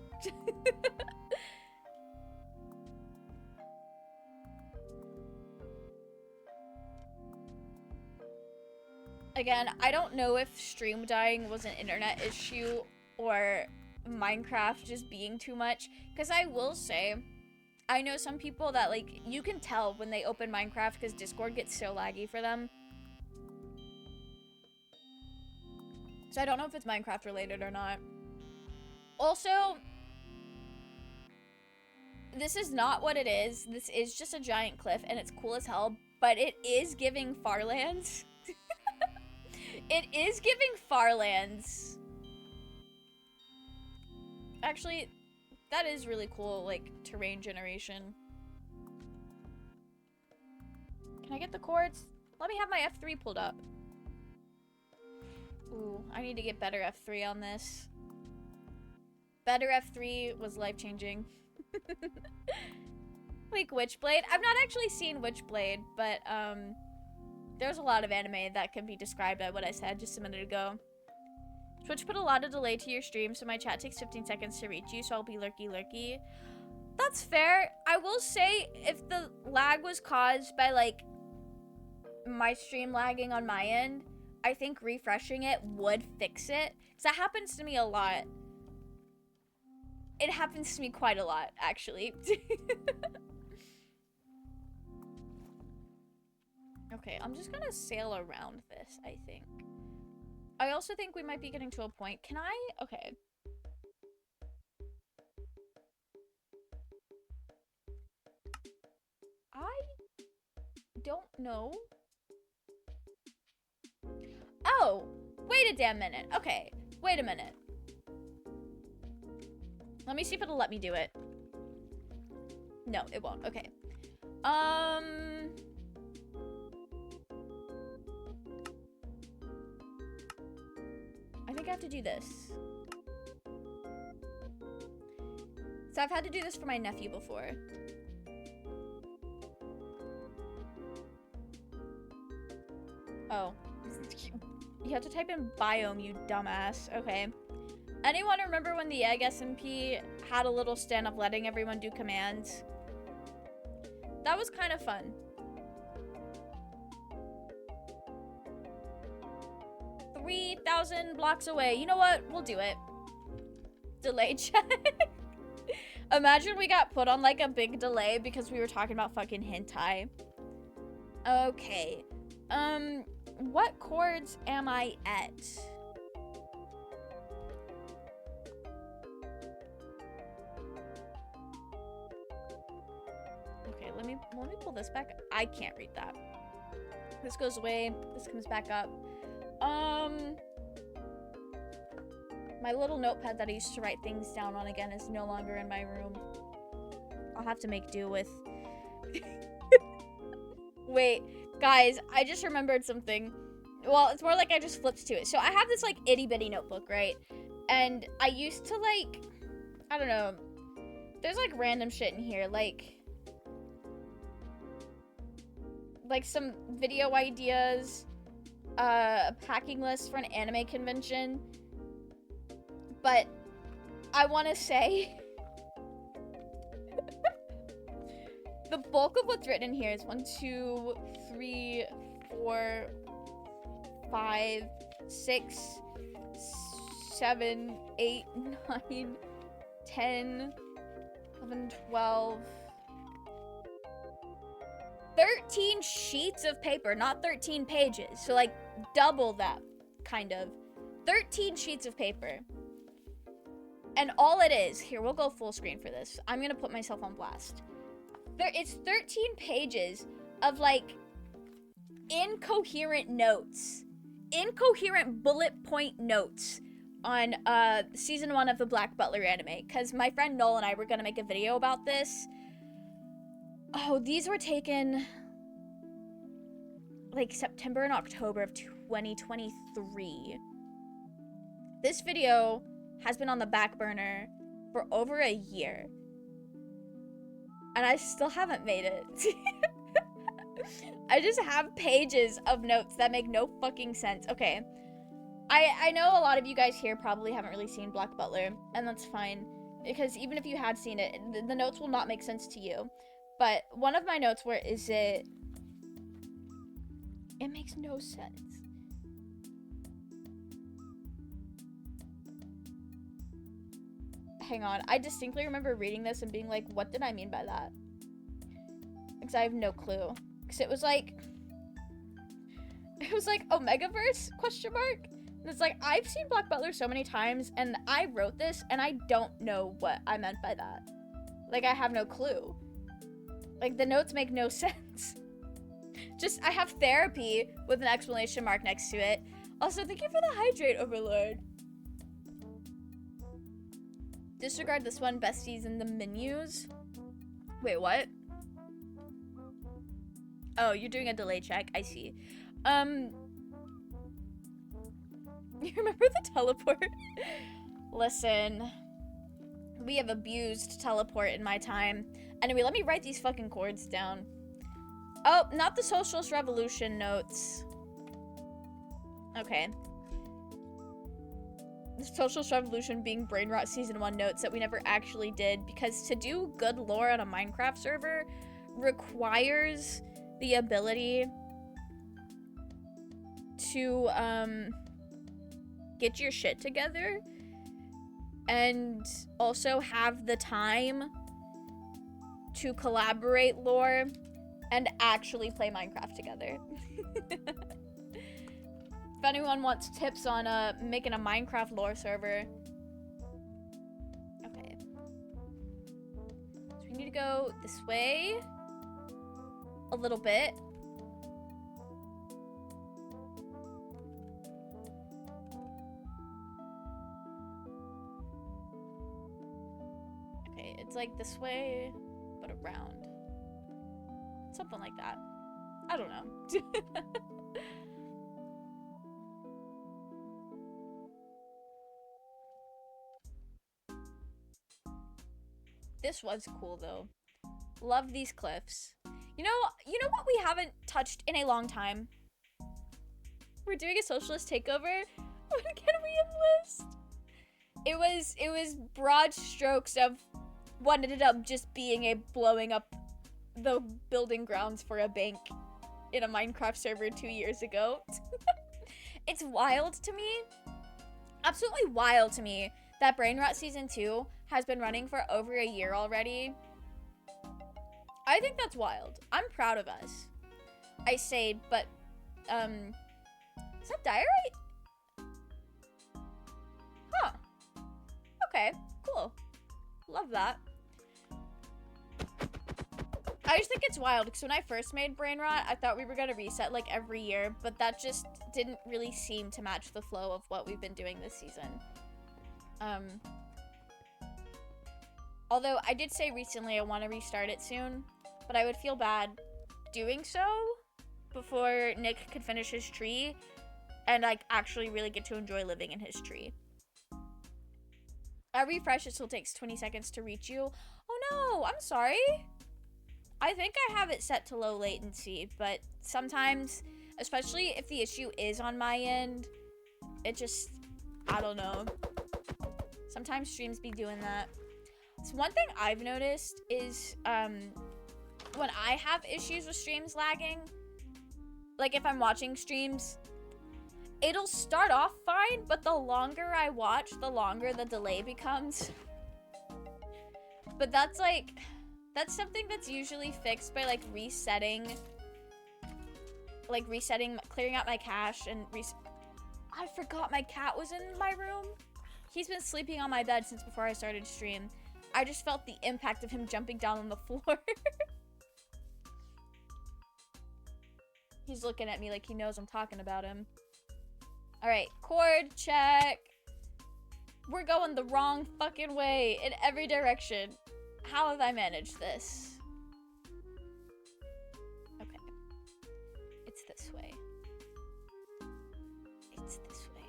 A: Again, I don't know if stream dying was an internet issue or Minecraft just being too much, because I will say, I know some people that, like, you can tell when they open Minecraft because Discord gets so laggy for them. So I don't know if it's Minecraft related or not. Also, this is not what it is. This is just a giant cliff and it's cool as hell, but it is giving Farlands. It is giving Farlands. Actually, that is really cool, like, terrain generation. Can I get the cords? Let me have my F3 pulled up. Ooh, I need to get better F3 on this. Better F3 was life-changing. Like Witchblade. I've not actually seen Witchblade, but, there's a lot of anime that can be described by what I said just a minute ago. Twitch put a lot of delay to your stream, so my chat takes 15 seconds to reach you, so I'll be lurky. That's fair. I will say, if the lag was caused by, like, my stream lagging on my end, I think refreshing it would fix it. Because that happens to me a lot. It happens to me quite a lot, actually. Okay, I'm just gonna sail around this, I think. I also think we might be getting to a point. Can I? Okay. I don't know. Oh, wait a damn minute. Okay, wait a minute. Let me see if it'll let me do it. No, it won't. Okay. I think I have to do this. So I've had to do this for my nephew before. Oh. You have to type in biome, you dumbass. Okay. Anyone remember when the Egg SMP had a little stand of letting everyone do commands? That was kind of fun. 3,000 blocks away. You know what? We'll do it. Delay check. Imagine we got put on like a big delay because we were talking about fucking hentai. Okay. What chords am I at? Okay, let me pull this back. I can't read that. This goes away. This comes back up. My little notepad that I used to write things down on again is no longer in my room. I'll have to make do with. Wait, guys, I just remembered something. Well, it's more like I just flipped to it. So I have this like itty bitty notebook, right? And I used to like, I don't know. There's like random shit in here, like some video ideas, a packing list for an anime convention. But I want to say the bulk of what's written in here is 1, 2, 3, 4, 5, 6, 7, 8, 9, 10, 11, 12, 13 sheets of paper, not 13 pages. So like double that, kind of. 13 sheets of paper. And all it is, here, we'll go full screen for this. I'm gonna put myself on blast. It's 13 pages of like incoherent notes. Incoherent bullet point notes on season 1 of the Black Butler anime. Because my friend Noel and I were gonna make a video about this. Oh, these were taken like September and October of 2023. This video has been on the back burner for over a year. And I still haven't made it. I just have pages of notes that make no fucking sense. Okay. I know a lot of you guys here probably haven't really seen Black Butler, and that's fine. Because even if you had seen it, the notes will not make sense to you. But one of my notes, where is it? It makes no sense. Hang on. I distinctly remember reading this and being like, what did I mean by that? Because I have no clue. Because it was like Omegaverse, question mark? And it's like, I've seen Black Butler so many times, and I wrote this, and I don't know what I meant by that. Like, I have no clue. Like, the notes make no sense. Just, I have therapy with an exclamation mark next to it. Also, thank you for the hydrate, Overlord. Disregard this one, besties in the menus. Wait, what? Oh, you're doing a delay check. I see. You remember the teleport? Listen. We have abused teleport in my time. Anyway, let me write these fucking chords down. Oh, not the Socialist Revolution notes. Okay. The Socialist Revolution being Brain Rot Season 1 notes that we never actually did, because to do good lore on a Minecraft server requires the ability to, get your shit together and also have the time to collaborate lore and actually play Minecraft together. If anyone wants tips on making a Minecraft lore server. Okay. So we need to go this way a little bit. Okay, it's like this way, but around. Something like that. I don't know. This was cool though. Love these cliffs. You know what we haven't touched in a long time? We're doing a socialist takeover. When can we enlist? It was broad strokes of what ended up just being a blowing up the building grounds for a bank in a Minecraft server 2 years ago. It's wild to me. Absolutely wild to me that Brain Rot Season 2 has been running for over a year already. I think that's wild. I'm proud of us. I say, but, is that diorite? Huh. Okay, cool. Love that. I just think it's wild, because when I first made Brain Rot, I thought we were gonna reset, like, every year, but that just didn't really seem to match the flow of what we've been doing this season. Although, I did say recently I want to restart it soon, but I would feel bad doing so before Nick could finish his tree, and, like, actually really get to enjoy living in his tree. I refresh, it still takes 20 seconds to reach you. Oh no, I'm sorry. I think I have it set to low latency, but sometimes, especially if the issue is on my end, it just, I don't know. Sometimes streams be doing that. So one thing I've noticed is, when I have issues with streams lagging, like if I'm watching streams, it'll start off fine, but the longer I watch, the longer the delay becomes. But that's like, that's something that's usually fixed by like resetting, clearing out my cache and I forgot my cat was in my room. He's been sleeping on my bed since before I started stream. I just felt the impact of him jumping down on the floor. He's looking at me like he knows I'm talking about him. Alright, cord check. We're going the wrong fucking way in every direction. How have I managed this? Okay. It's this way. It's this way.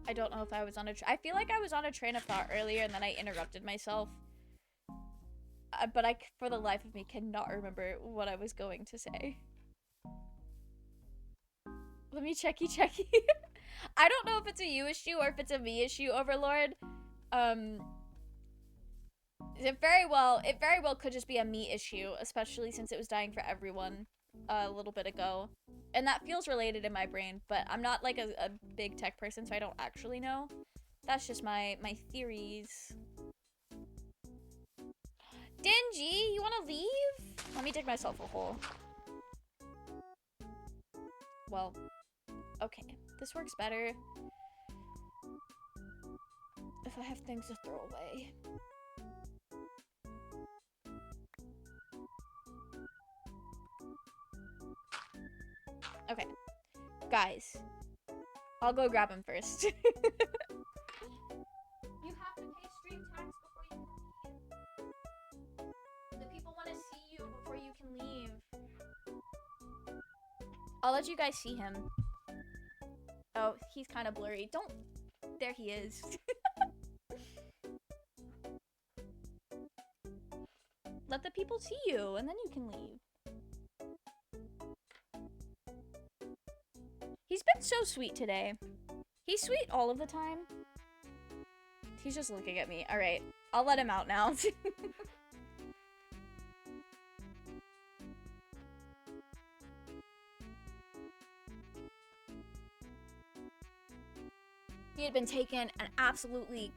A: I don't know if I was on I feel like I was on a train of thought earlier and then I interrupted myself. But I, for the life of me, cannot remember what I was going to say. Let me checky. I don't know if it's a you issue or if it's a me issue, Overlord. It very well could just be a me issue, especially since it was dying for everyone a little bit ago. And that feels related in my brain, but I'm not like a big tech person, so I don't actually know. That's just my theories. Dingy, you wanna leave? Let me dig myself a hole. Well, okay. This works better if I have things to throw away. Okay. Guys, I'll go grab him first. You have to pay stream tax before you can leave. The people want to see you before you can leave. I'll let you guys see him. Oh, he's kind of blurry. Don't... There he is. Let the people see you, and then you can leave. He's been so sweet today. He's sweet all of the time. He's just looking at me. Alright, I'll let him out now. He had been taking an absolutely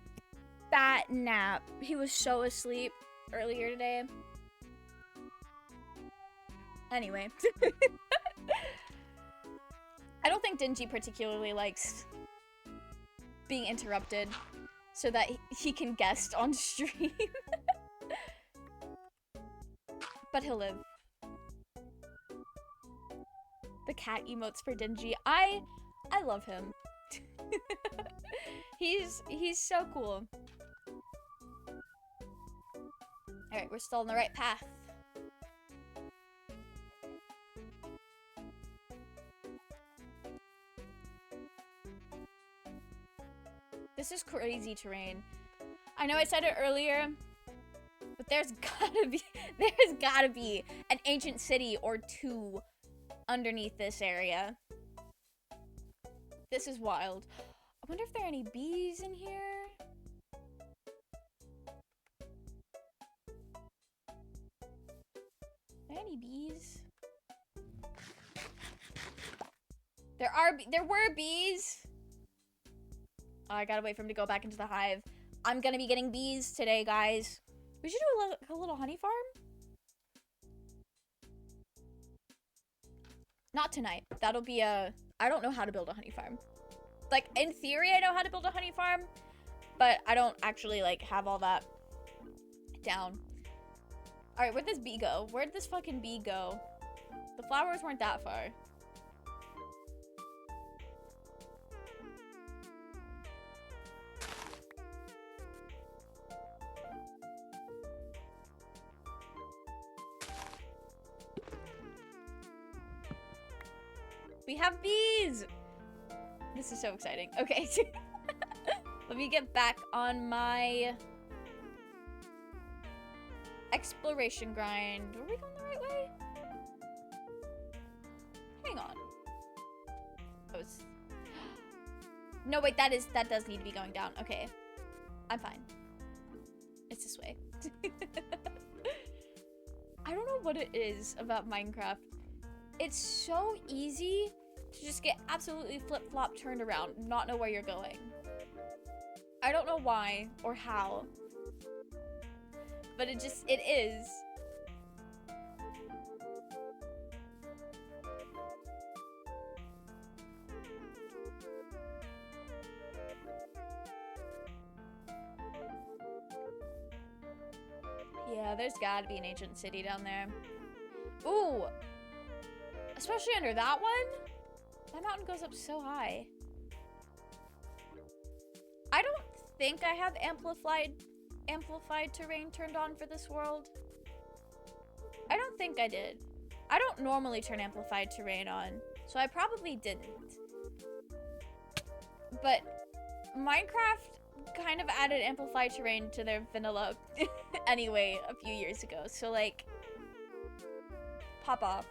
A: fat nap. He was so asleep earlier today. Anyway. I don't think Dingy particularly likes being interrupted so that he can guest on stream. But he'll live. The cat emotes for Dingy. I love him. He's so cool. Alright, we're still on the right path. This is crazy terrain. I know I said it earlier, but there's gotta be an ancient city or two underneath this area. This is wild. I wonder if there are any bees in here. Are there any bees? There were bees. Oh, I gotta wait for him to go back into the hive. I'm gonna be getting bees today, guys. We should do a little honey farm. Not tonight. That'll be a... I don't know how to build a honey farm. Like, in theory, I know how to build a honey farm, but I don't actually, like, have all that down. Alright, where'd this bee go? Where'd this fucking bee go? The flowers weren't that far. We have bees! This is so exciting. Okay. Let me get back on my exploration grind. Were we going the right way? Hang on. Oh, it's... No, wait, that does need to be going down. Okay. I'm fine. It's this way. I don't know what it is about Minecraft. It's so easy to just get absolutely flip-flop turned around, not know where you're going. I don't know why or how, but it is. Yeah, there's gotta be an ancient city down there. Ooh! Especially under that one? That mountain goes up so high. I don't think I have amplified terrain turned on for this world. I don't think I did. I don't normally turn amplified terrain on, so I probably didn't. But Minecraft kind of added amplified terrain to their vanilla anyway a few years ago, so like, pop off.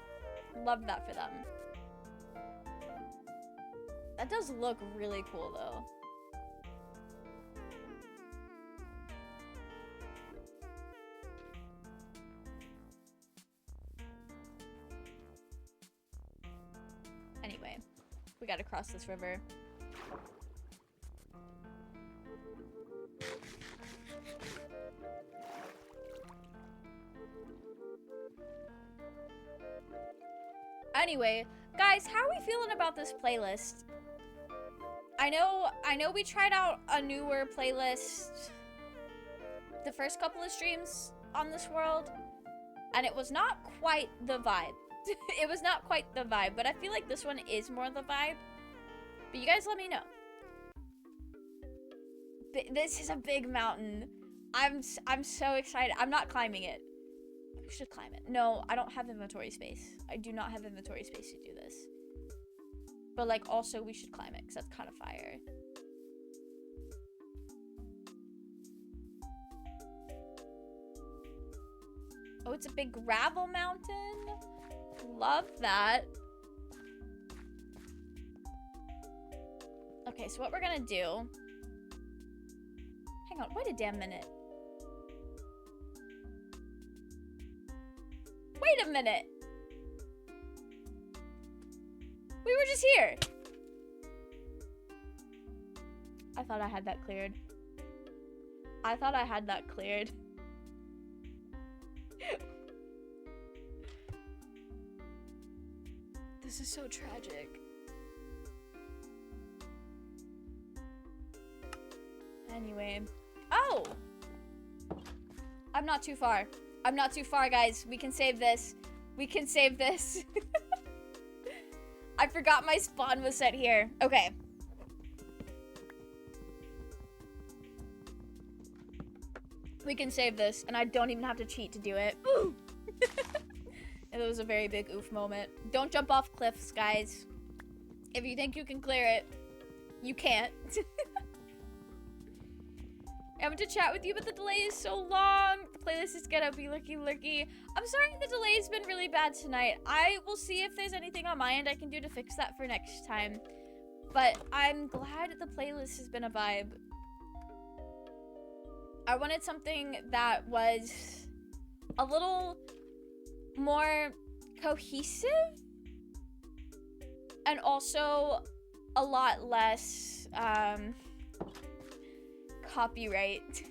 A: Love that for them. That does look really cool though. Anyway, we gotta cross this river. Anyway, guys, how are we feeling about this playlist? I know we tried out a newer playlist the first couple of streams on this world, and it was not quite the vibe. It was not quite the vibe, but I feel like this one is more the vibe. But you guys let me know. This is a big mountain. I'm so excited. I'm not climbing it. I should climb it. No, I don't have inventory space. I do not have inventory space to do this. But like, also we should climb it because that's kind of fire. Oh, it's a big gravel mountain. Love that. Okay, so what we're gonna do... Hang on, wait a damn minute. Wait a minute. We were just here. I thought I had that cleared. I thought I had that cleared. This is so tragic. Anyway. Oh! I'm not too far. I'm not too far, guys. We can save this. We can save this. I forgot my spawn was set here. Okay. We can save this, and I don't even have to cheat to do it. Ooh! It was a very big oof moment. Don't jump off cliffs, guys. If you think you can clear it, you can't. I want to chat with you, but the delay is so long. The playlist is gonna be lurky. I'm sorry the delay's been really bad tonight. I will see if there's anything on my end I can do to fix that for next time. But I'm glad the playlist has been a vibe. I wanted something that was a little more cohesive and also a lot less copyright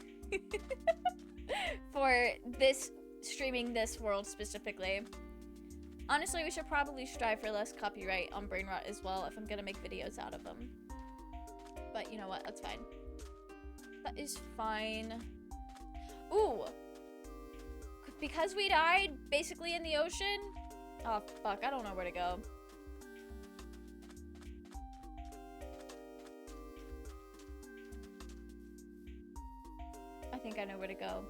A: for this streaming this world specifically. Honestly, we should probably strive for less copyright on Brain Rot as well if I'm gonna make videos out of them. But you know what? That's fine. That is fine. Ooh! Because we died basically in the ocean? Oh, fuck. I don't know where to go. I think I know where to go.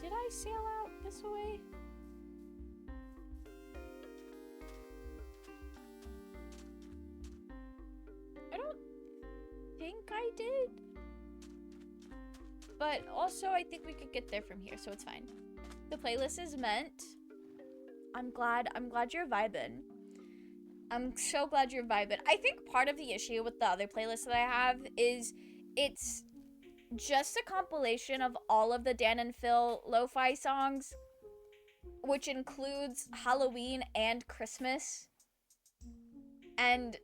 A: Did I sail out this way? I don't think I did. But also, I think we could get there from here, so it's fine. The playlist is meant. I'm glad you're vibing. I'm so glad you're vibing. I think part of the issue with the other playlist that I have is it's just a compilation of all of the Dan and Phil lo-fi songs, which includes Halloween and Christmas. And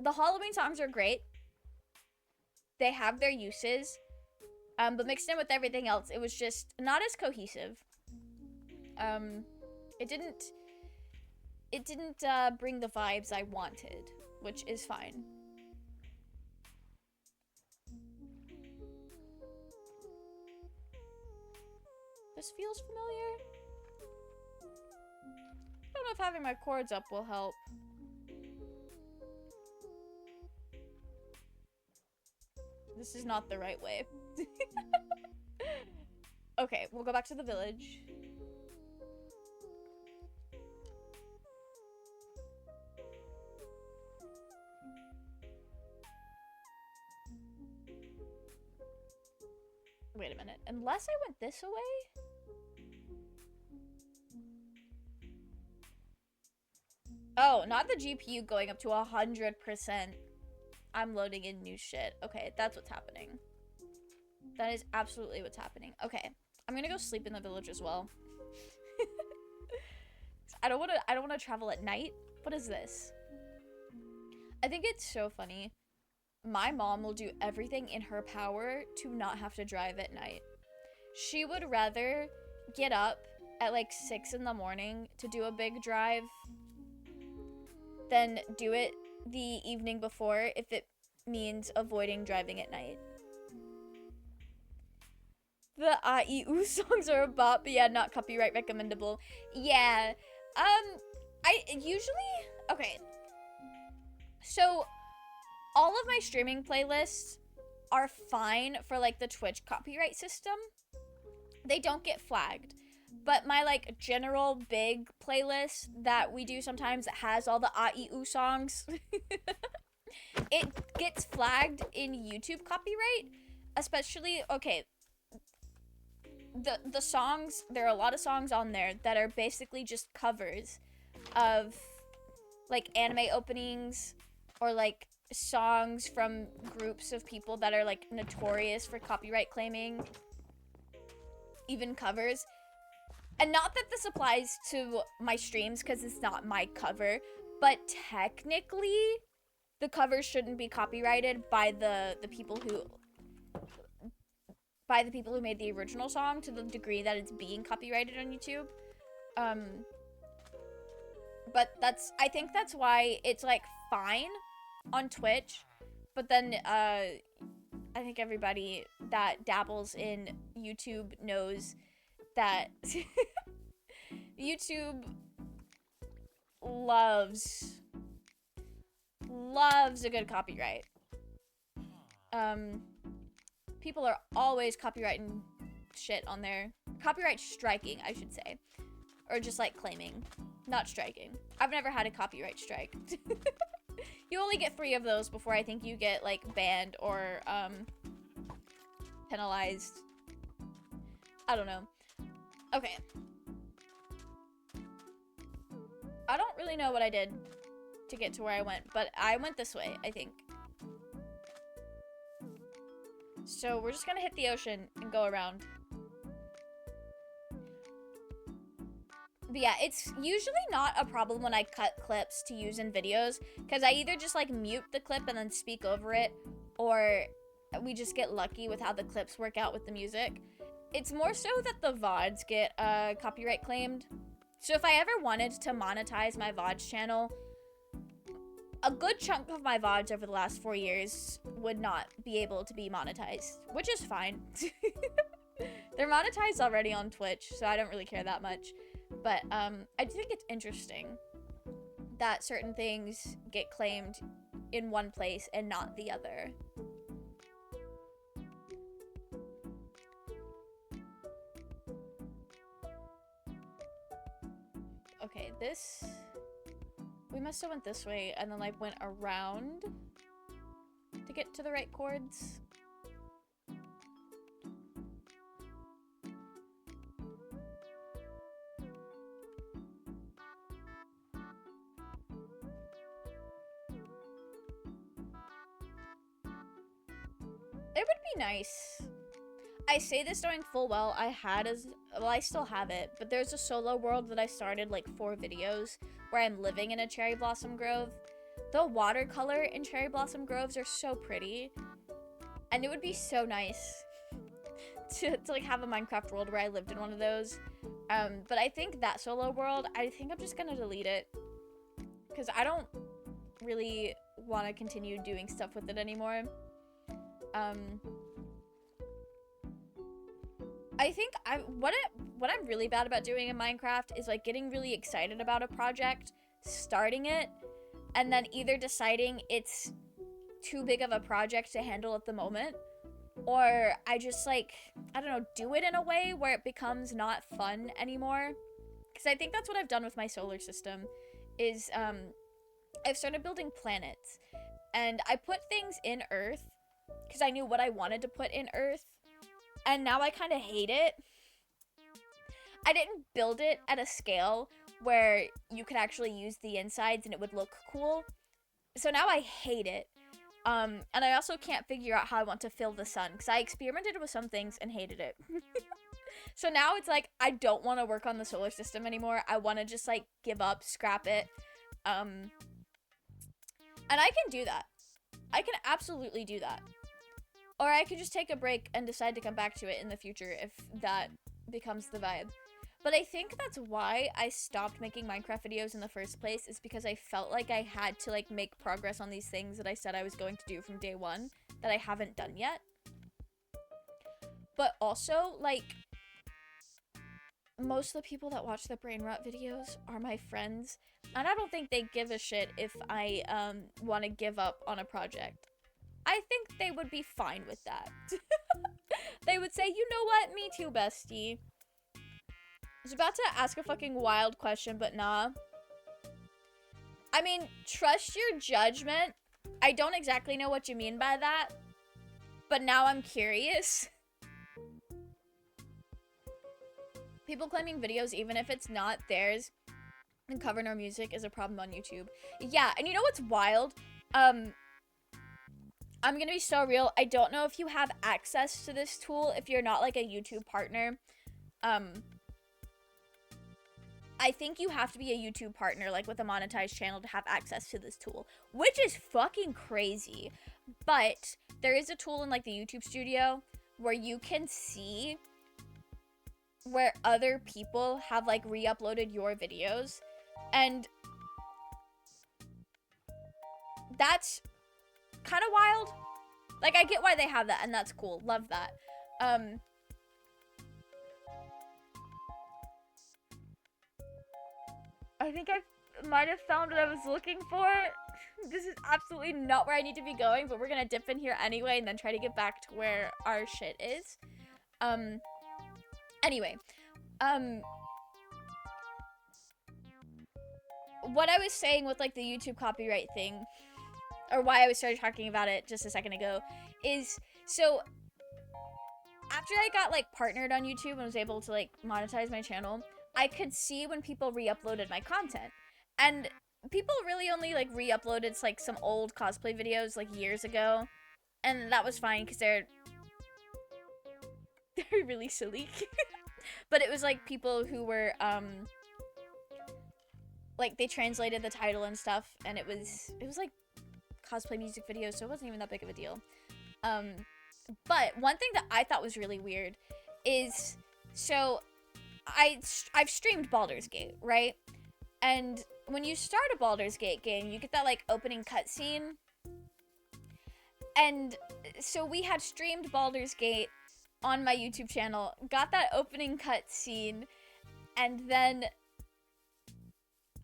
A: the Halloween songs are great. They have their uses. But mixed in with everything else, it was just not as cohesive. It didn't bring the vibes I wanted, which is fine. This feels familiar. I don't know if having my chords up will help. This is not the right way. Okay, we'll go back to the village. Wait a minute. Unless I went this way? Oh, not the GPU going up to 100%. I'm loading in new shit. Okay, that's what's happening. That is absolutely what's happening. Okay, I'm gonna go sleep in the village as well. I don't wanna travel at night. What is this? I think it's so funny. My mom will do everything in her power to not have to drive at night. She would rather get up at like 6 in the morning to do a big drive than do it the evening before if it means avoiding driving at night. The A-E-U songs are a bop, but yeah, not copyright recommendable. Yeah, I usually, okay, so all of my streaming playlists are fine for like the Twitch copyright system. They don't get flagged. But my like general big playlist that we do sometimes that has all the A-E-U songs, it gets flagged in YouTube copyright. Especially, okay, the songs, there are a lot of songs on there that are basically just covers of like anime openings or like songs from groups of people that are like notorious for copyright claiming even covers. And not that this applies to my streams because it's not my cover, but technically the cover shouldn't be copyrighted by the people who made the original song to the degree that it's being copyrighted on YouTube. But I think that's why it's like fine on Twitch, but then I think everybody that dabbles in YouTube knows that YouTube loves a good copyright. People are always copywriting shit on there. Copyright striking, I should say. Or just like claiming, not striking. I've never had a copyright strike. You only get 3 of those before I think you get like banned or penalized. I don't know. Okay. I don't really know what I did to get to where I went, but I went this way, I think. So we're just gonna hit the ocean and go around. But yeah, it's usually not a problem when I cut clips to use in videos, because I either just like mute the clip and then speak over it, or we just get lucky with how the clips work out with the music. It's more so that the VODs get copyright claimed. So if I ever wanted to monetize my VODs channel, a good chunk of my VODs over the last 4 years would not be able to be monetized, which is fine. They're monetized already on Twitch, so I don't really care that much. But I think it's interesting that certain things get claimed in one place and not the other. Okay, this... We must have went this way and then like went around to get to the right chords. It would be nice. I say this knowing full well I still have it, but there's a solo world that I started like 4 videos where I'm living in a cherry blossom grove. The watercolor in cherry blossom groves are so pretty, and it would be so nice to like have a Minecraft world where I lived in one of those. But I think that solo world, I think I'm just gonna delete it because I don't really want to continue doing stuff with it anymore. I think what I'm really bad about doing in Minecraft is like getting really excited about a project, starting it, and then either deciding it's too big of a project to handle at the moment, or I just like, I don't know, do it in a way where it becomes not fun anymore. Because I think that's what I've done with my solar system is I've started building planets, and I put things in Earth because I knew what I wanted to put in Earth. And now I kind of hate it. I didn't build it at a scale where you could actually use the insides and it would look cool. So now I hate it. And I also can't figure out how I want to fill the sun, because I experimented with some things and hated it. So now it's like, I don't want to work on the solar system anymore. I want to just like give up, scrap it. And I can do that. I can absolutely do that. Or I could just take a break and decide to come back to it in the future if that becomes the vibe. But I think that's why I stopped making Minecraft videos in the first place, is because I felt like I had to like make progress on these things that I said I was going to do from day one that I haven't done yet. But also, like, most of the people that watch the brain rot videos are my friends, and I don't think they give a shit if I want to give up on a project. I think they would be fine with that. They would say, you know what? Me too, bestie. I was about to ask a fucking wild question, but nah. I mean, trust your judgment. I don't exactly know what you mean by that, but now I'm curious. People claiming videos, even if it's not theirs, and cover no music is a problem on YouTube. Yeah, and you know what's wild? I'm gonna be so real. I don't know if you have access to this tool if you're not like a YouTube partner. I think you have to be a YouTube partner, like with a monetized channel, to have access to this tool, which is fucking crazy. But there is a tool in like the YouTube studio where you can see where other people have like re-uploaded your videos, and that's kind of wild. Like, I get why they have that, and that's cool. Love that. I think I might have found what I was looking for. This is absolutely not where I need to be going, but we're gonna dip in here anyway and then try to get back to where our shit is. Anyway. What I was saying with, like, the YouTube copyright thing, or why I started talking about it just a second ago, is, so, after I got, like, partnered on YouTube and was able to, like, monetize my channel, I could see when people re-uploaded my content. And people really only, like, re-uploaded, like, some old cosplay videos, like, years ago. And that was fine, because they're really silly. But it was, like, people who were, like they translated the title and stuff, and it was like cosplay music video, so it wasn't even that big of a deal. But one thing that I thought was really weird is, so I've streamed Baldur's Gate, right? And when you start a Baldur's Gate game, you get that like opening cutscene. And so we had streamed Baldur's Gate on my YouTube channel, got that opening cutscene, and then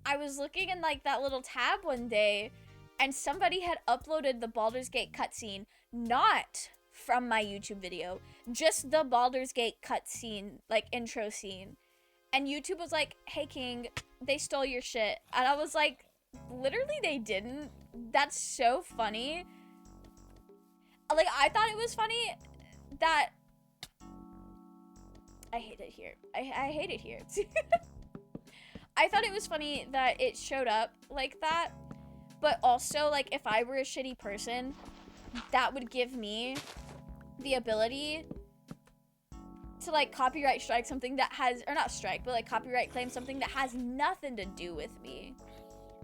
A: I was looking in like that little tab one day, and somebody had uploaded the Baldur's Gate cutscene, not from my YouTube video, just the Baldur's Gate cutscene, like intro scene. And YouTube was like, hey King, they stole your shit. And I was like, literally they didn't? That's so funny. Like, I thought it was funny that... I hate it here. I hate it here. I thought it was funny that it showed up like that, but also, like, if I were a shitty person, that would give me the ability to, like, copyright strike something that has, or not strike, but, like, copyright claim something that has nothing to do with me.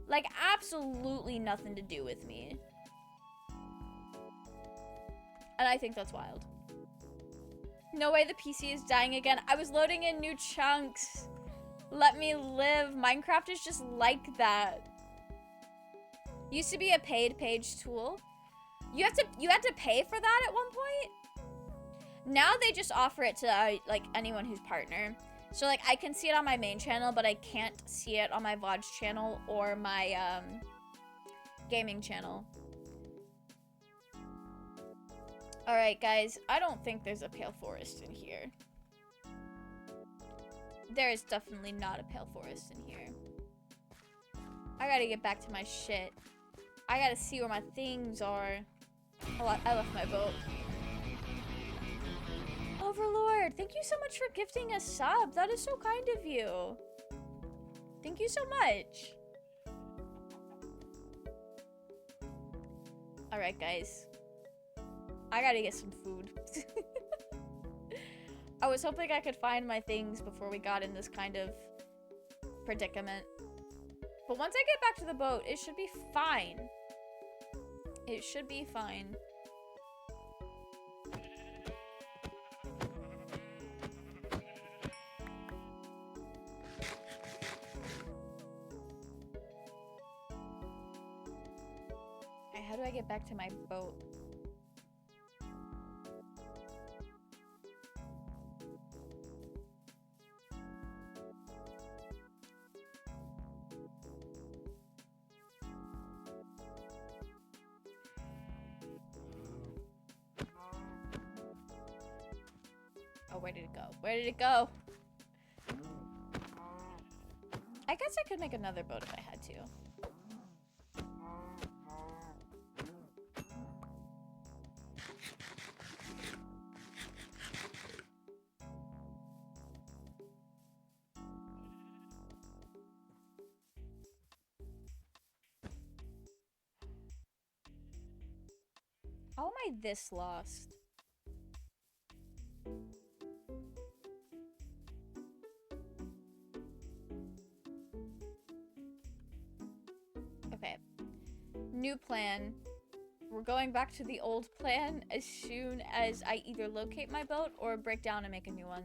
A: Like, absolutely nothing to do with me. And I think that's wild. No way the PC is dying again. I was loading in new chunks. Let me live. Minecraft is just like that. Used to be a paid page tool. You had to pay for that at one point? Now they just offer it to like anyone who's partner. So like I can see it on my main channel, but I can't see it on my VOD channel or my gaming channel. Alright guys, I don't think there's a pale forest in here. There is definitely not a pale forest in here. I gotta get back to my shit. I gotta see where my things are. Oh, I left my boat. Overlord, thank you so much for gifting a sub. That is so kind of you. Thank you so much. Alright guys. I gotta get some food. I was hoping I could find my things before we got in this kind of predicament. But once I get back to the boat, it should be fine. It should be fine. Okay, how do I get back to my boat? Where did it go? Where did it go? I guess I could make another boat if I had to. How am I this lost? Okay. New plan. We're going back to the old plan as soon as I either locate my boat or break down and make a new one.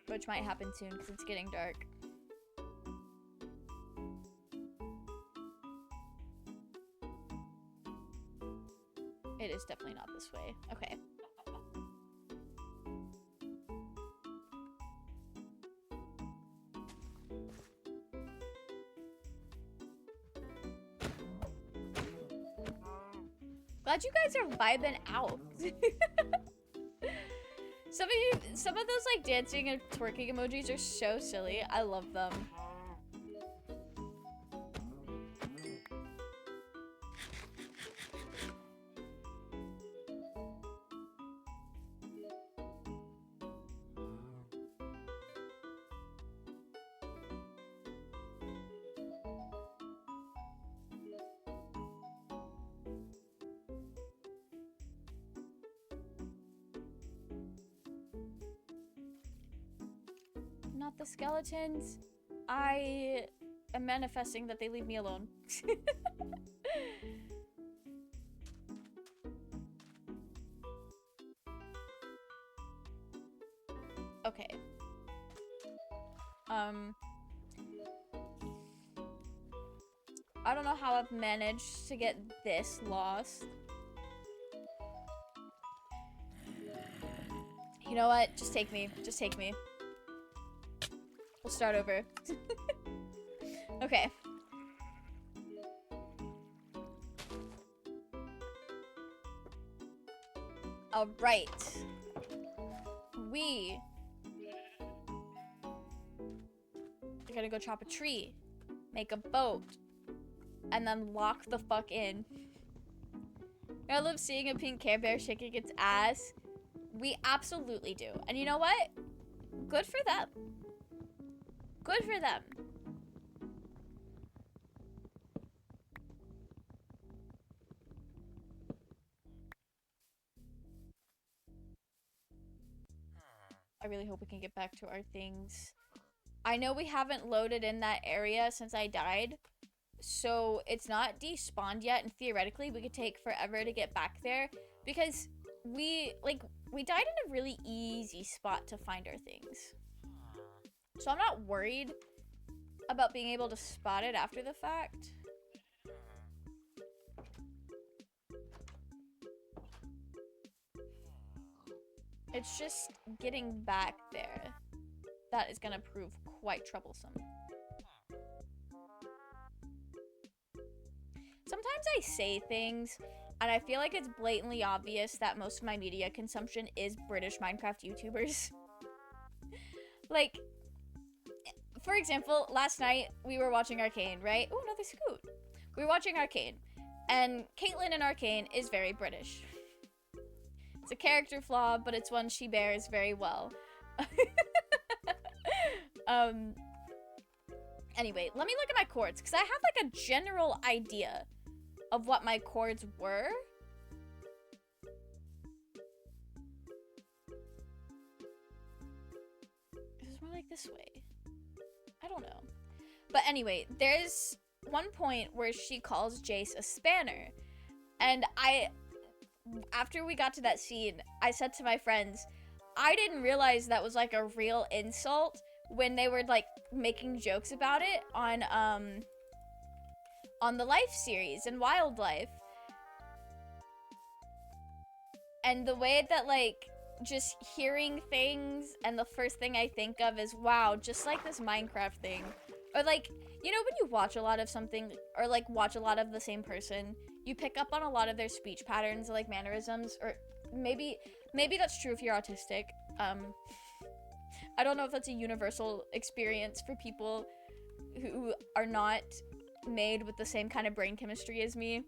A: Which might happen soon because it's getting dark. It is definitely not this way. Okay. Glad you guys are vibing out. Some of those like dancing and twerking emojis are so silly. I love them. Not the skeletons. I am manifesting that they leave me alone. Okay. I don't know how I've managed to get this lost. You know what? Just take me. Just take me. We'll start over. Okay. Alright. We are gonna go chop a tree, make a boat, and then lock the fuck in. I love seeing a pink Care Bear shaking its ass. We absolutely do. And you know what? Good for them. Good for them. I really hope we can get back to our things. I know we haven't loaded in that area since I died, so it's not despawned yet, and theoretically we could take forever to get back there because we died in a really easy spot to find our things. So I'm not worried about being able to spot it after the fact. It's just getting back there that is gonna prove quite troublesome. Sometimes I say things and I feel like it's blatantly obvious that most of my media consumption is British Minecraft YouTubers. Like, for example, last night we were watching Arcane, right? Oh, another scoot. We were watching Arcane, and Caitlyn in Arcane is very British. It's a character flaw, but it's one she bears very well. Anyway, let me look at my chords, because I have like a general idea of what my chords were. It was more like this way. I don't know. But anyway, there's one point where she calls Jace a spanner. And after we got to that scene, I said to my friends, I didn't realize that was like a real insult when they were like making jokes about it on the Life series and Wildlife. And the way that like just hearing things and the first thing I think of is, wow, just like this Minecraft thing. Or like, you know, when you watch a lot of something or like watch a lot of the same person, you pick up on a lot of their speech patterns, like mannerisms, or maybe that's true if you're autistic. I don't know if that's a universal experience for people who are not made with the same kind of brain chemistry as me,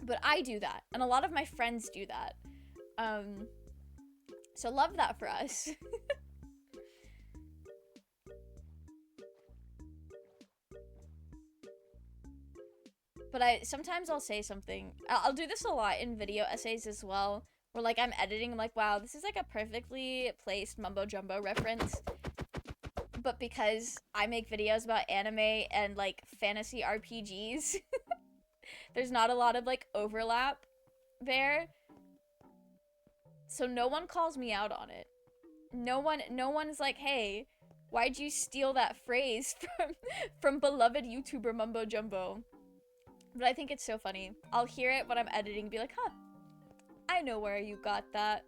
A: but I do that, and a lot of my friends do that. So love that for us. But sometimes I'll say something. I'll do this a lot in video essays as well, where like I'm editing, I'm like, wow, this is like a perfectly placed mumbo jumbo reference. But because I make videos about anime and like fantasy RPGs, there's not a lot of like overlap there. So no one calls me out on it. No one's like, hey, why'd you steal that phrase from beloved YouTuber Mumbo Jumbo? But I think it's so funny. I'll hear it when I'm editing and be like, huh, I know where you got that.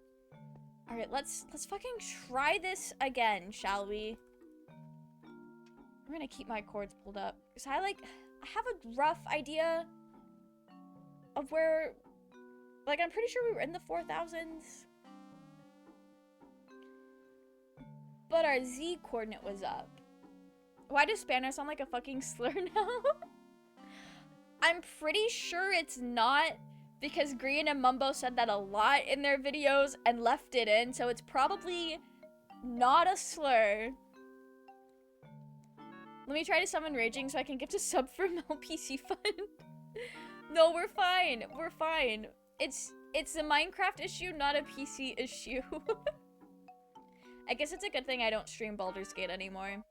A: Alright, let's fucking try this again, shall we? I'm gonna keep my chords pulled up. Because I have a rough idea of where, like, I'm pretty sure we were in the 4000s. But our Z coordinate was up. Why does Spanner sound like a fucking slur now? I'm pretty sure it's not, because Green and Mumbo said that a lot in their videos and left it in, so it's probably not a slur. Let me try to summon Raging so I can get to sub for PC Fund. No, we're fine. We're fine. It's a Minecraft issue, not a PC issue. I guess it's a good thing I don't stream Baldur's Gate anymore.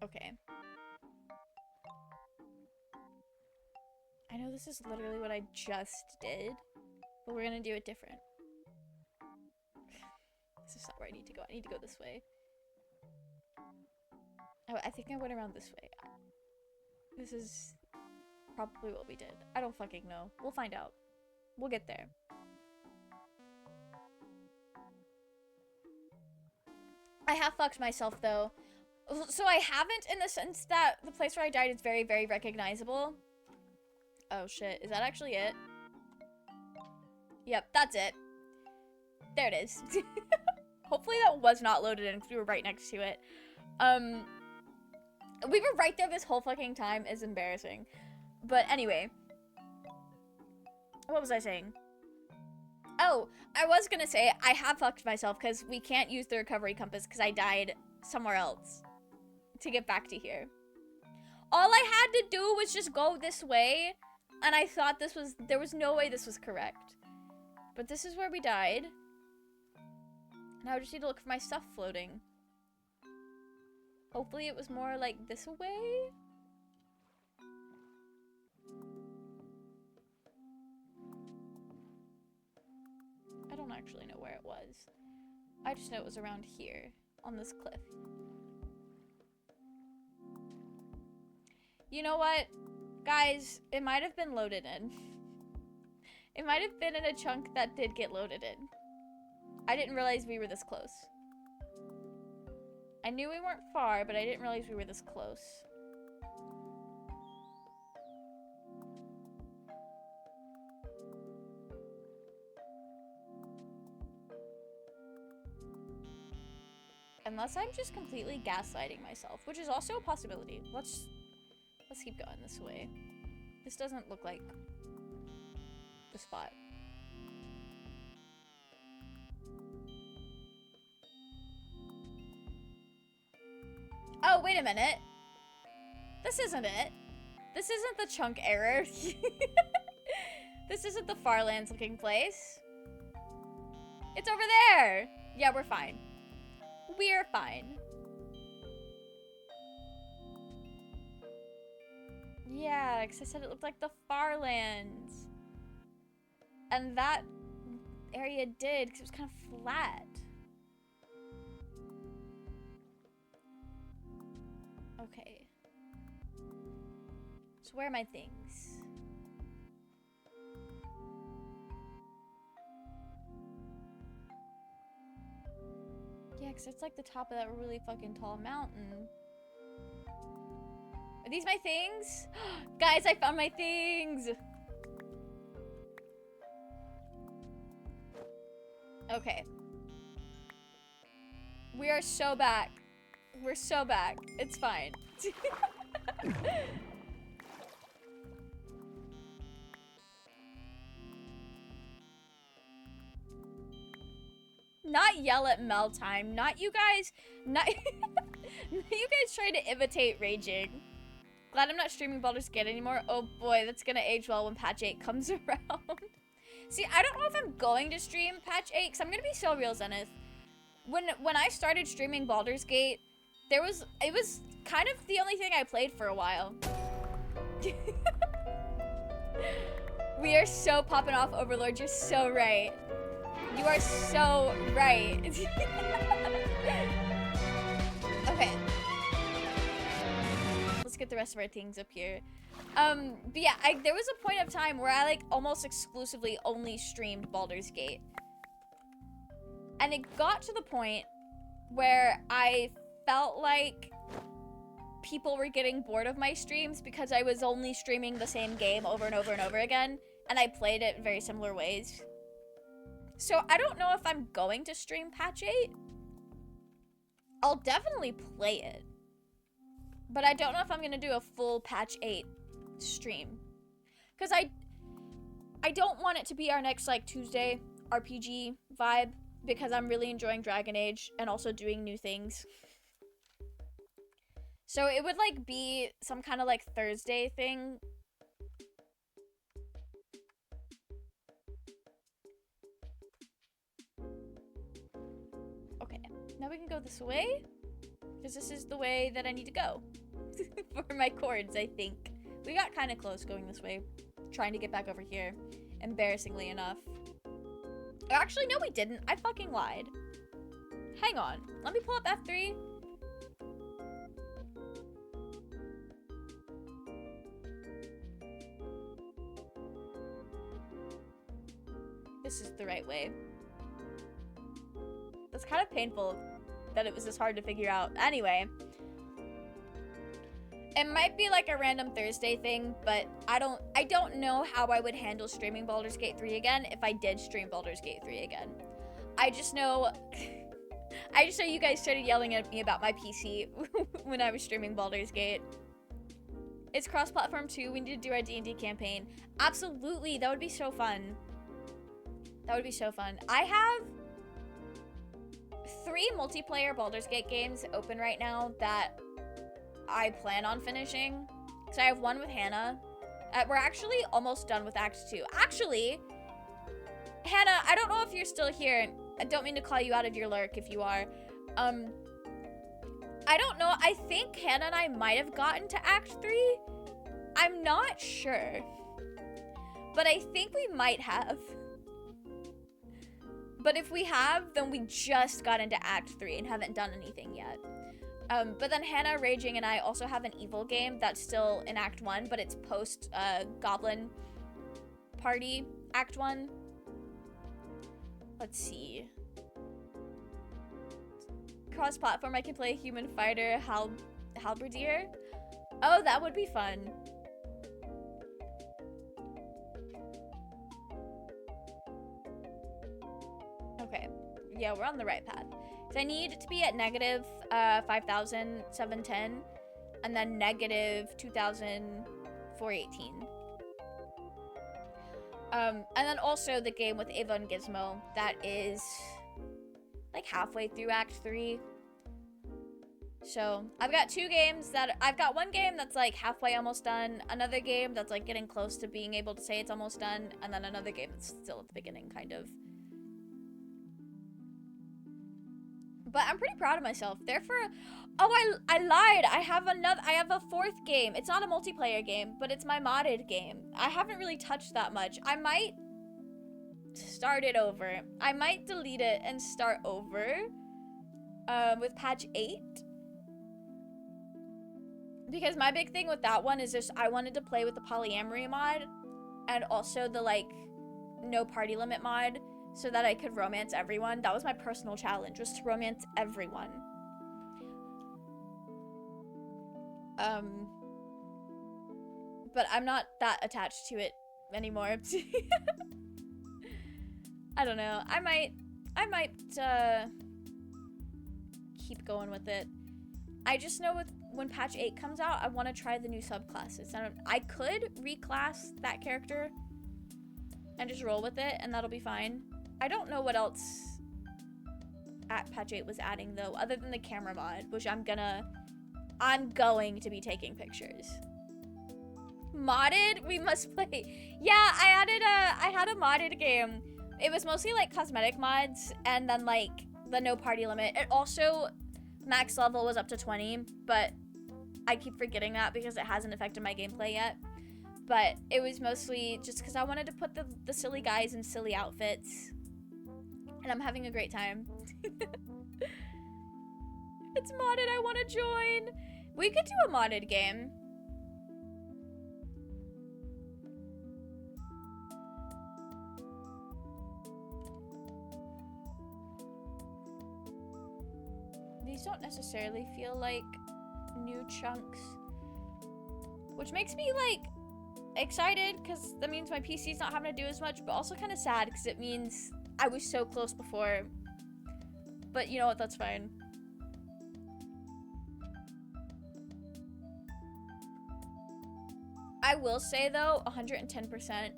A: Okay. I know this is literally what I just did, but we're gonna do it different. This is not where I need to go. I need to go this way. Oh, I think I went around this way. This is probably what we did. I don't fucking know. We'll find out. We'll get there. I have fucked myself, though. So I haven't in the sense that the place where I died is very, very recognizable. Oh, shit. Is that actually it? Yep, that's it. There it is. Hopefully that was not loaded in because we were right next to it. We were right there this whole fucking time. It's embarrassing. But anyway. What was I saying? Oh, I was gonna say I have fucked myself because we can't use the recovery compass because I died somewhere else to get back to here. All I had to do was just go this way, and I thought there was no way this was correct. But this is where we died. Now I just need to look for my stuff floating. Hopefully it was more like this way. I don't actually know where it was. I just know it was around here on this cliff. You know what? Guys, it might have been loaded in. It might have been in a chunk that did get loaded in. I didn't realize we were this close. I knew we weren't far, but I didn't realize we were this close. Unless I'm just completely gaslighting myself, which is also a possibility. Let's keep going this way. This doesn't look like the spot. Oh, wait a minute. This isn't it. This isn't the chunk error. This isn't the Farlands looking place. It's over there. Yeah, we're fine. We're fine. Yeah, because I said it looked like the Farlands. And that area did, because it was kind of flat. Okay. So where are my things? Yeah, because it's like the top of that really fucking tall mountain. Are these my things? Guys, I found my things! Okay. We are so back. We're so back. It's fine. Not yell at Mel time. Not you guys. Not you guys trying to imitate raging. Glad I'm not streaming Baldur's Gate anymore. Oh boy, that's gonna age well when patch 8 comes around. See, I don't know if I'm going to stream patch 8 because I'm gonna be so real, Zenith. When I started streaming Baldur's Gate, it was kind of the only thing I played for a while. We are so popping off, Overlord. You're so right. You are so right. Okay. Let's get the rest of our things up here. But yeah, there was a point of time where I like almost exclusively only streamed Baldur's Gate. And it got to the point where I felt like people were getting bored of my streams because I was only streaming the same game over and over and over again, and I played it in very similar ways. So I don't know if I'm going to stream patch 8. I'll definitely play it. But I don't know if I'm going to do a full patch 8 stream. Because I don't want it to be our next like Tuesday RPG vibe, because I'm really enjoying Dragon Age and also doing new things. So it would like be some kind of like Thursday thing. Okay, now we can go this way. Because this is the way that I need to go. For my chords, I think. We got kind of close going this way. Trying to get back over here. Embarrassingly enough. Actually, no we didn't. I fucking lied. Hang on. Let me pull up F3. This is the right way. It's kind of painful that it was this hard to figure out. Anyway. It might be like a random Thursday thing, but I don't know how I would handle streaming Baldur's Gate 3 again if I did stream Baldur's Gate 3 again. I just know you guys started yelling at me about my PC when I was streaming Baldur's Gate. It's cross-platform too. We need to do our D&D campaign. Absolutely, that would be so fun. That would be so fun. I have 3 multiplayer Baldur's Gate games open right now that I plan on finishing. So I have one with Hannah. We're actually almost done with Act 2. Actually, Hannah, I don't know if you're still here. I don't mean to call you out of your lurk if you are. I don't know. I think Hannah and I might have gotten to Act 3. I'm not sure. But I think we might have. But if we have, then we just got into Act 3 and haven't done anything yet. But then Hannah, Raging, and I also have an evil game that's still in Act 1, but it's post Goblin Party Act 1. Let's see. Cross-platform, I can play Human Fighter, Halberdier. Oh, that would be fun. Okay. Yeah, we're on the right path. So I need to be at negative 5,710 and then negative 2,418. And then also the game with Ava and Gizmo that is like halfway through Act 3. So I've got 2 games that I've got one game that's like halfway almost done, another game that's like getting close to being able to say it's almost done, and then another game that's still at the beginning kind of. But I'm pretty proud of myself. Oh, I lied. I have a 4th game. It's not a multiplayer game, but it's my modded game. I haven't really touched that much. I might start it over. I might delete it and start over with patch 8. Because my big thing with that one is just I wanted to play with the polyamory mod and also the like no party limit mod, so that I could romance everyone. That was my personal challenge, was to romance everyone. But I'm not that attached to it anymore. I don't know. I might keep going with it. I just know when patch 8 comes out, I want to try the new subclasses. I could reclass that character and just roll with it, and that'll be fine. I don't know what else at patch 8 was adding though, other than the camera mod, which I'm going to be taking pictures. Modded? We must play. Yeah, I had a modded game. It was mostly like cosmetic mods and then like the no party limit. It also, max level was up to 20, but I keep forgetting that because it hasn't affected my gameplay yet. But it was mostly just because I wanted to put the silly guys in silly outfits. And I'm having a great time. It's modded, I want to join. We could do a modded game. These don't necessarily feel like new chunks. Which makes me like excited because that means my PC's not having to do as much, but also kind of sad because it means I was so close before. But you know what, that's fine. I will say though, 110%.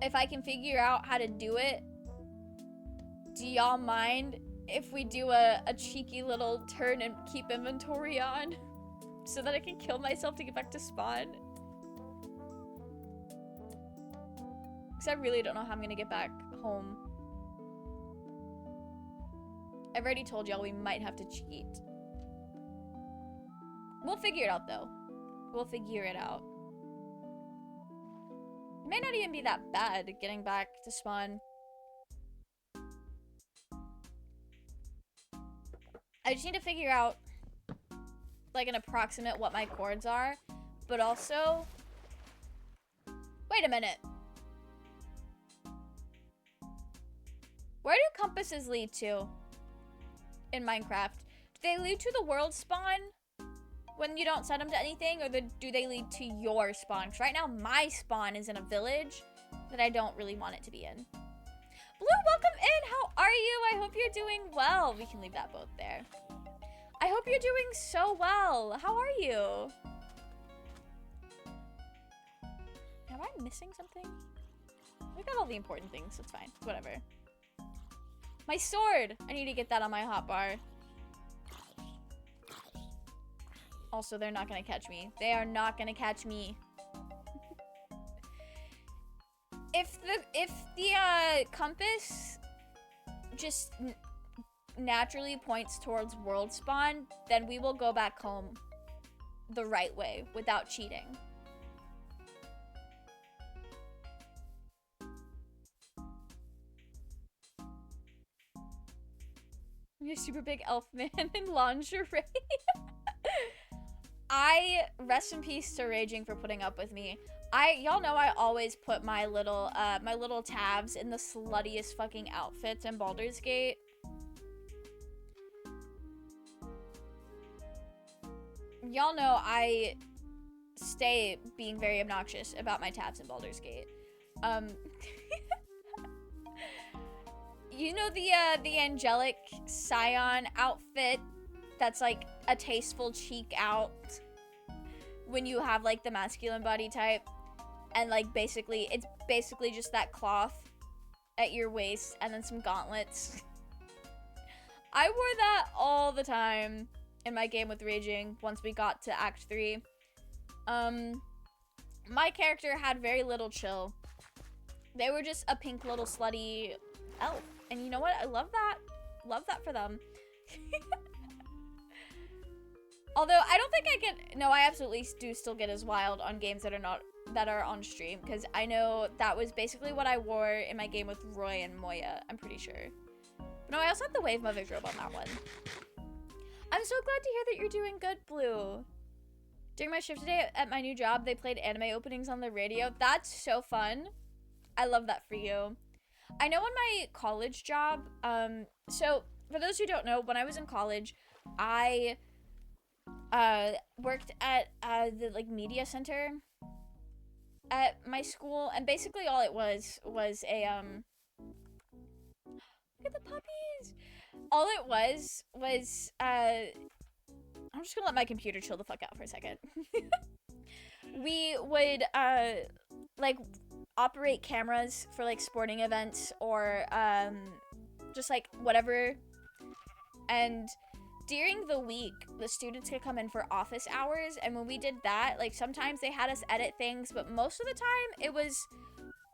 A: If I can figure out how to do it, do y'all mind if we do a cheeky little turn and keep inventory on? So that I can kill myself to get back to spawn? Because I really don't know how I'm gonna get back home. I've already told y'all we might have to cheat. We'll figure it out, though. We'll figure it out. It may not even be that bad getting back to spawn. I just need to figure out, like, an approximate what my chords are. But also... Wait a minute. Where do compasses lead to in Minecraft? Do they lead to the world spawn when you don't set them to anything? Or do they lead to your spawn? Because right now, my spawn is in a village that I don't really want it to be in. Blue, welcome in! How are you? I hope you're doing well. We can leave that both there. I hope you're doing so well. How are you? Am I missing something? We got all the important things. It's fine. Whatever. My sword! I need to get that on my hotbar. Also, they're not gonna catch me. They are not gonna catch me. If the compass just naturally points towards world spawn, then we will go back home the right way without cheating. You're a super big elf man in lingerie. Rest in peace to Raging for putting up with me. Y'all know I always put my little tabs in the sluttiest fucking outfits in Baldur's Gate. Y'all know I stay being very obnoxious about my tabs in Baldur's Gate. You know the angelic scion outfit that's like a tasteful cheek out when you have like the masculine body type, and like it's basically just that cloth at your waist and then some gauntlets. I wore that all the time in my game with Raging once we got to Act 3. My character had very little chill. They were just a pink little slutty elf. And you know what? I love that. Love that for them. Although I don't think I get... No, I absolutely do still get as wild on games that are on stream. Because I know that was basically what I wore in my game with Roy and Moya. I'm pretty sure. But no, I also had the Wave Mother's robe on that one. I'm so glad to hear that you're doing good, Blue. During my shift today at my new job, they played anime openings on the radio. That's so fun. I love that for you. I know in my college job, so for those who don't know, when I was in college, I worked at the like media center at my school, and basically all it was a look at the puppies. All it was I'm just gonna let my computer chill the fuck out for a second. We would like operate cameras for like sporting events or just like whatever, and during the week the students could come in for office hours, and when we did that, like sometimes they had us edit things, but most of the time it was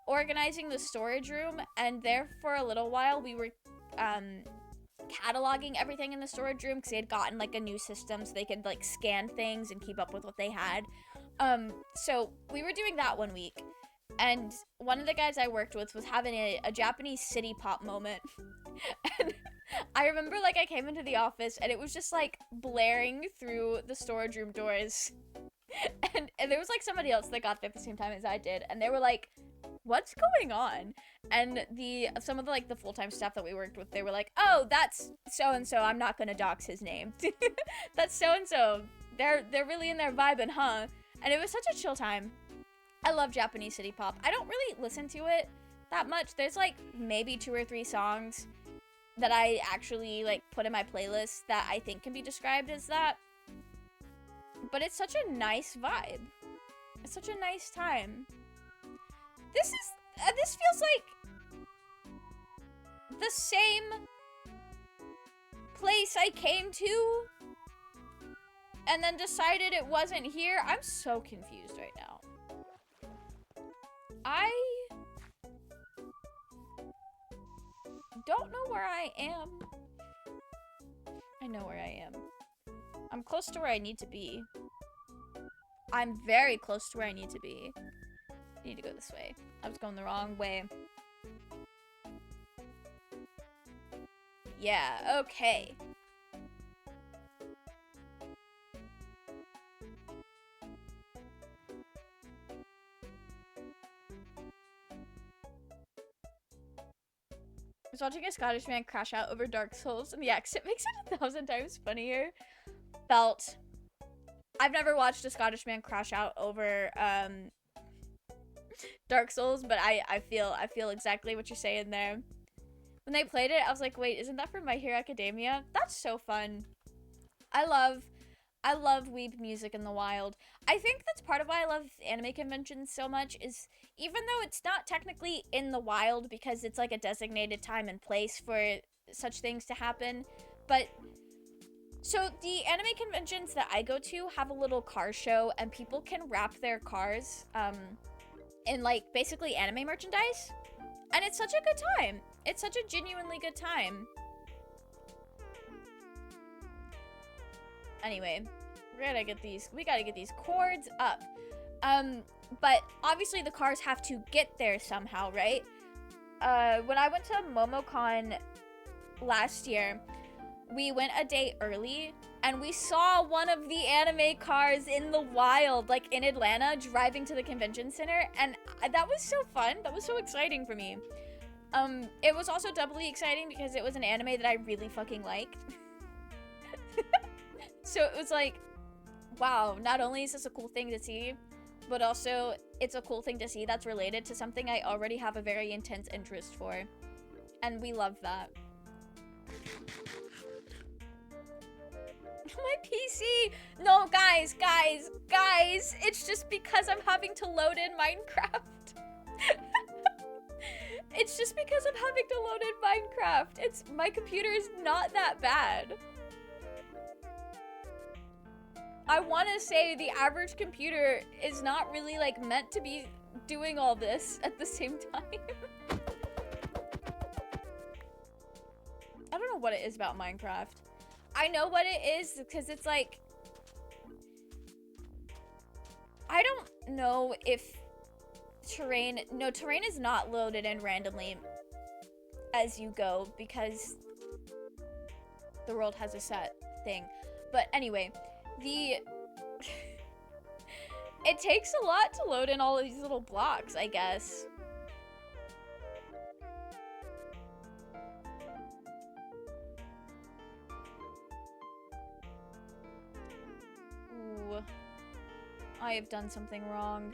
A: organizing the storage room. And there for a little while we were cataloging everything in the storage room because they had gotten like a new system so they could like scan things and keep up with what they had. So we were doing that one week, and one of the guys I worked with was having a Japanese city pop moment. And I remember like I came into the office and it was just like blaring through the storage room doors. And there was like somebody else that got there at the same time as I did, and they were like, what's going on? And some of the like the full-time staff that we worked with, they were like, oh, that's so-and-so, I'm not gonna dox his name. That's so-and-so. They're really in there vibing, huh? And it was such a chill time. I love Japanese city pop. I don't really listen to it that much. There's like maybe 2 or 3 songs that I actually like put in my playlist that I think can be described as that. But it's such a nice vibe. It's such a nice time. This feels like the same place I came to and then decided it wasn't here. I'm so confused right now. don't know where I am. I know where I am. I'm close to where I need to be. I'm very close to where I need to be. I need to go this way. I was going the wrong way. Yeah, okay. I was watching a Scottish man crash out over Dark Souls, and the accent makes it 1,000 times funnier. Felt. I've never watched a Scottish man crash out over Dark Souls, but I feel exactly what you're saying there. When they played it, I was like, wait, isn't that from My Hero Academia? That's so fun. I love weeb music in the wild. I think that's part of why I love anime conventions so much, is even though it's not technically in the wild because it's like a designated time and place for such things to happen, but so the anime conventions that I go to have a little car show, and people can wrap their cars in like basically anime merchandise, and it's such a good time. It's such a genuinely good time. Anyway, we gotta get these cords up. But obviously the cars have to get there somehow, right? When I went to MomoCon last year, we went a day early, and we saw one of the anime cars in the wild, like in Atlanta, driving to the convention center, and that was so fun. That was so exciting for me. It was also doubly exciting because it was an anime that I really fucking liked. So it was like, wow, not only is this a cool thing to see, but also it's a cool thing to see that's related to something I already have a very intense interest for. And we love that. My PC! No, guys! It's just because I'm having to load in Minecraft. It's just because I'm having to load in Minecraft. My computer is not that bad. I want to say the average computer is not really like meant to be doing all this at the same time. I don't know what it is about Minecraft. I know what it is because it's like, I don't know if terrain is not loaded in randomly as you go because the world has a set thing. But anyway, it takes a lot to load in all of these little blocks, I guess. Ooh. I have done something wrong.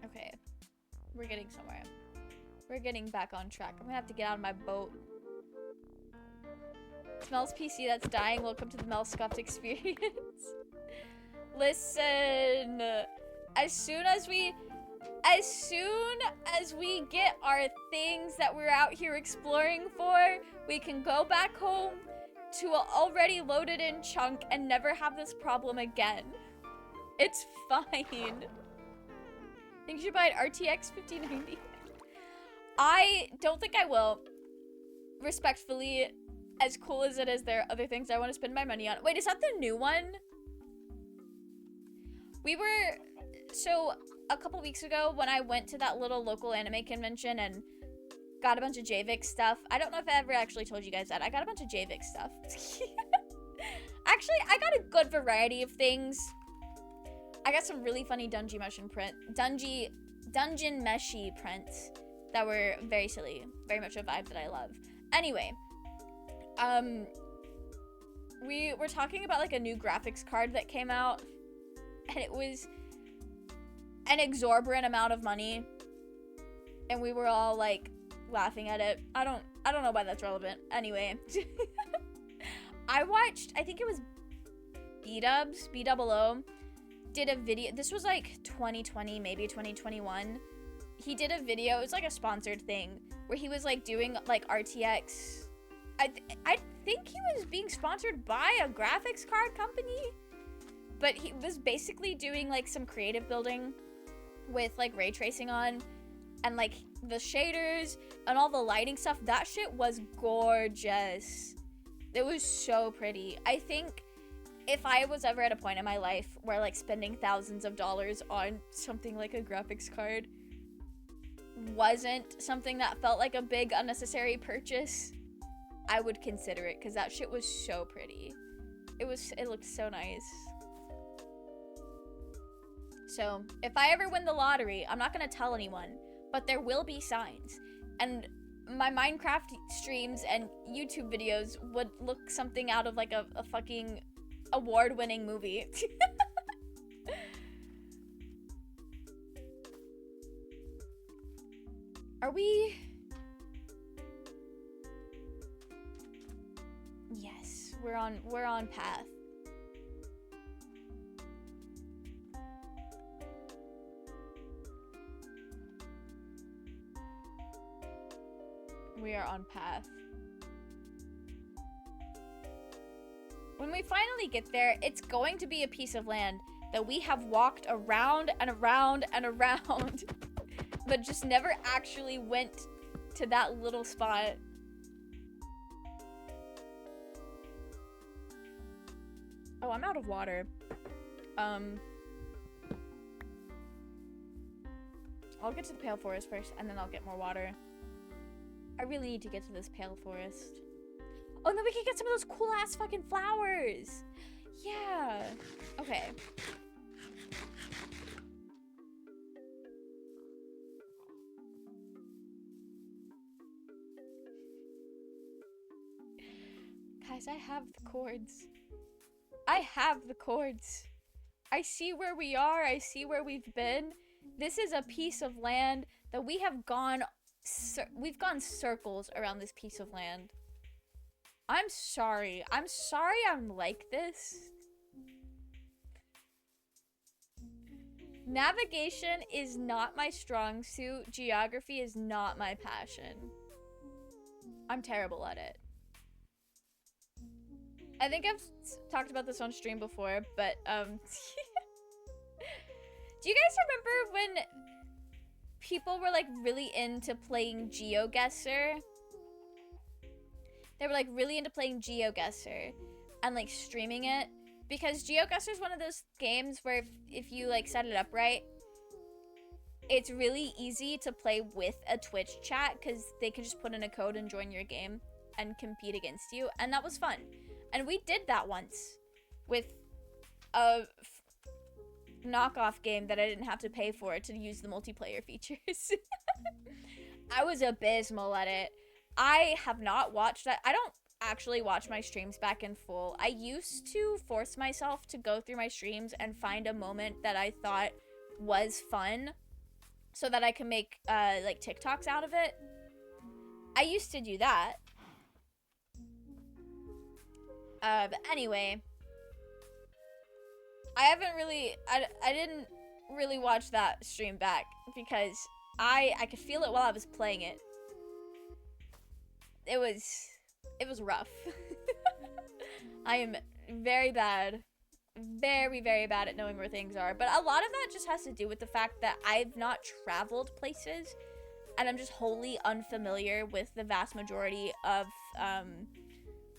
A: Okay. We're getting somewhere. We're getting back on track. I'm gonna have to get out of my boat. Smells PC that's dying. Welcome to the Melscuffed experience. Listen, as soon as we get our things that we're out here exploring for, we can go back home to an already loaded in chunk and never have this problem again. It's fine. I think you should buy an RTX 5090. I don't think I will. Respectfully, as cool as it is, there are other things I want to spend my money on. Wait, is that the new one? So a couple weeks ago when I went to that little local anime convention and got a bunch of JVIC stuff. I don't know if I ever actually told you guys that. I got a bunch of JVIC stuff. Actually, I got a good variety of things. I got some really funny dungeon meshy prints that were very silly. Very much a vibe that I love. Anyway, we were talking about like a new graphics card that came out, and it was an exorbitant amount of money, and we were all like laughing at it. I don't know why that's relevant. Anyway, I think it was B-Double-O did a video. This was like 2020, maybe 2021. He did a video. It was like a sponsored thing where he was like doing like RTX. I think he was being sponsored by a graphics card company, but he was basically doing like some creative building with like ray tracing on and like the shaders and all the lighting stuff. That shit was gorgeous. It was so pretty. I think if I was ever at a point in my life where like spending thousands of dollars on something like a graphics card wasn't something that felt like a big unnecessary purchase, I would consider it, because that shit was so pretty. It looked so nice. So if I ever win the lottery, I'm not gonna tell anyone, but there will be signs, and my Minecraft streams and YouTube videos would look something out of like a fucking award-winning movie. Are we? Yes, we're on path. We are on path. When we finally get there, it's going to be a piece of land that we have walked around and around and around, but just never actually went to that little spot. Oh, I'm out of water. I'll get to the Pale Forest first, and then I'll get more water. I really need to get to this Pale Forest. Oh, and then we can get some of those cool-ass fucking flowers! Yeah! Okay. Guys, I have the cords. I have the cords. I see where we are. I see where we've been. This is a piece of land that we have gone... we've gone circles around this piece of land. I'm sorry. I'm sorry I'm like this. Navigation is not my strong suit. Geography is not my passion. I'm terrible at it. I think I've talked about this on stream before, but do you guys remember when people were like really into playing GeoGuessr? They were like really into playing GeoGuessr and like streaming it, because GeoGuessr is one of those games where if you like set it up right, it's really easy to play with a Twitch chat, because they can just put in a code and join your game and compete against you, and that was fun. And we did that once with a knockoff game that I didn't have to pay for to use the multiplayer features. I was abysmal at it. I have not watched that. I don't actually watch my streams back in full. I used to force myself to go through my streams and find a moment that I thought was fun so that I could make like TikToks out of it. I used to do that. But anyway, I didn't really watch that stream back because I could feel it while I was playing it. It was rough. I am very bad. Very, very bad at knowing where things are. But a lot of that just has to do with the fact that I've not traveled places, and I'm just wholly unfamiliar with the vast majority of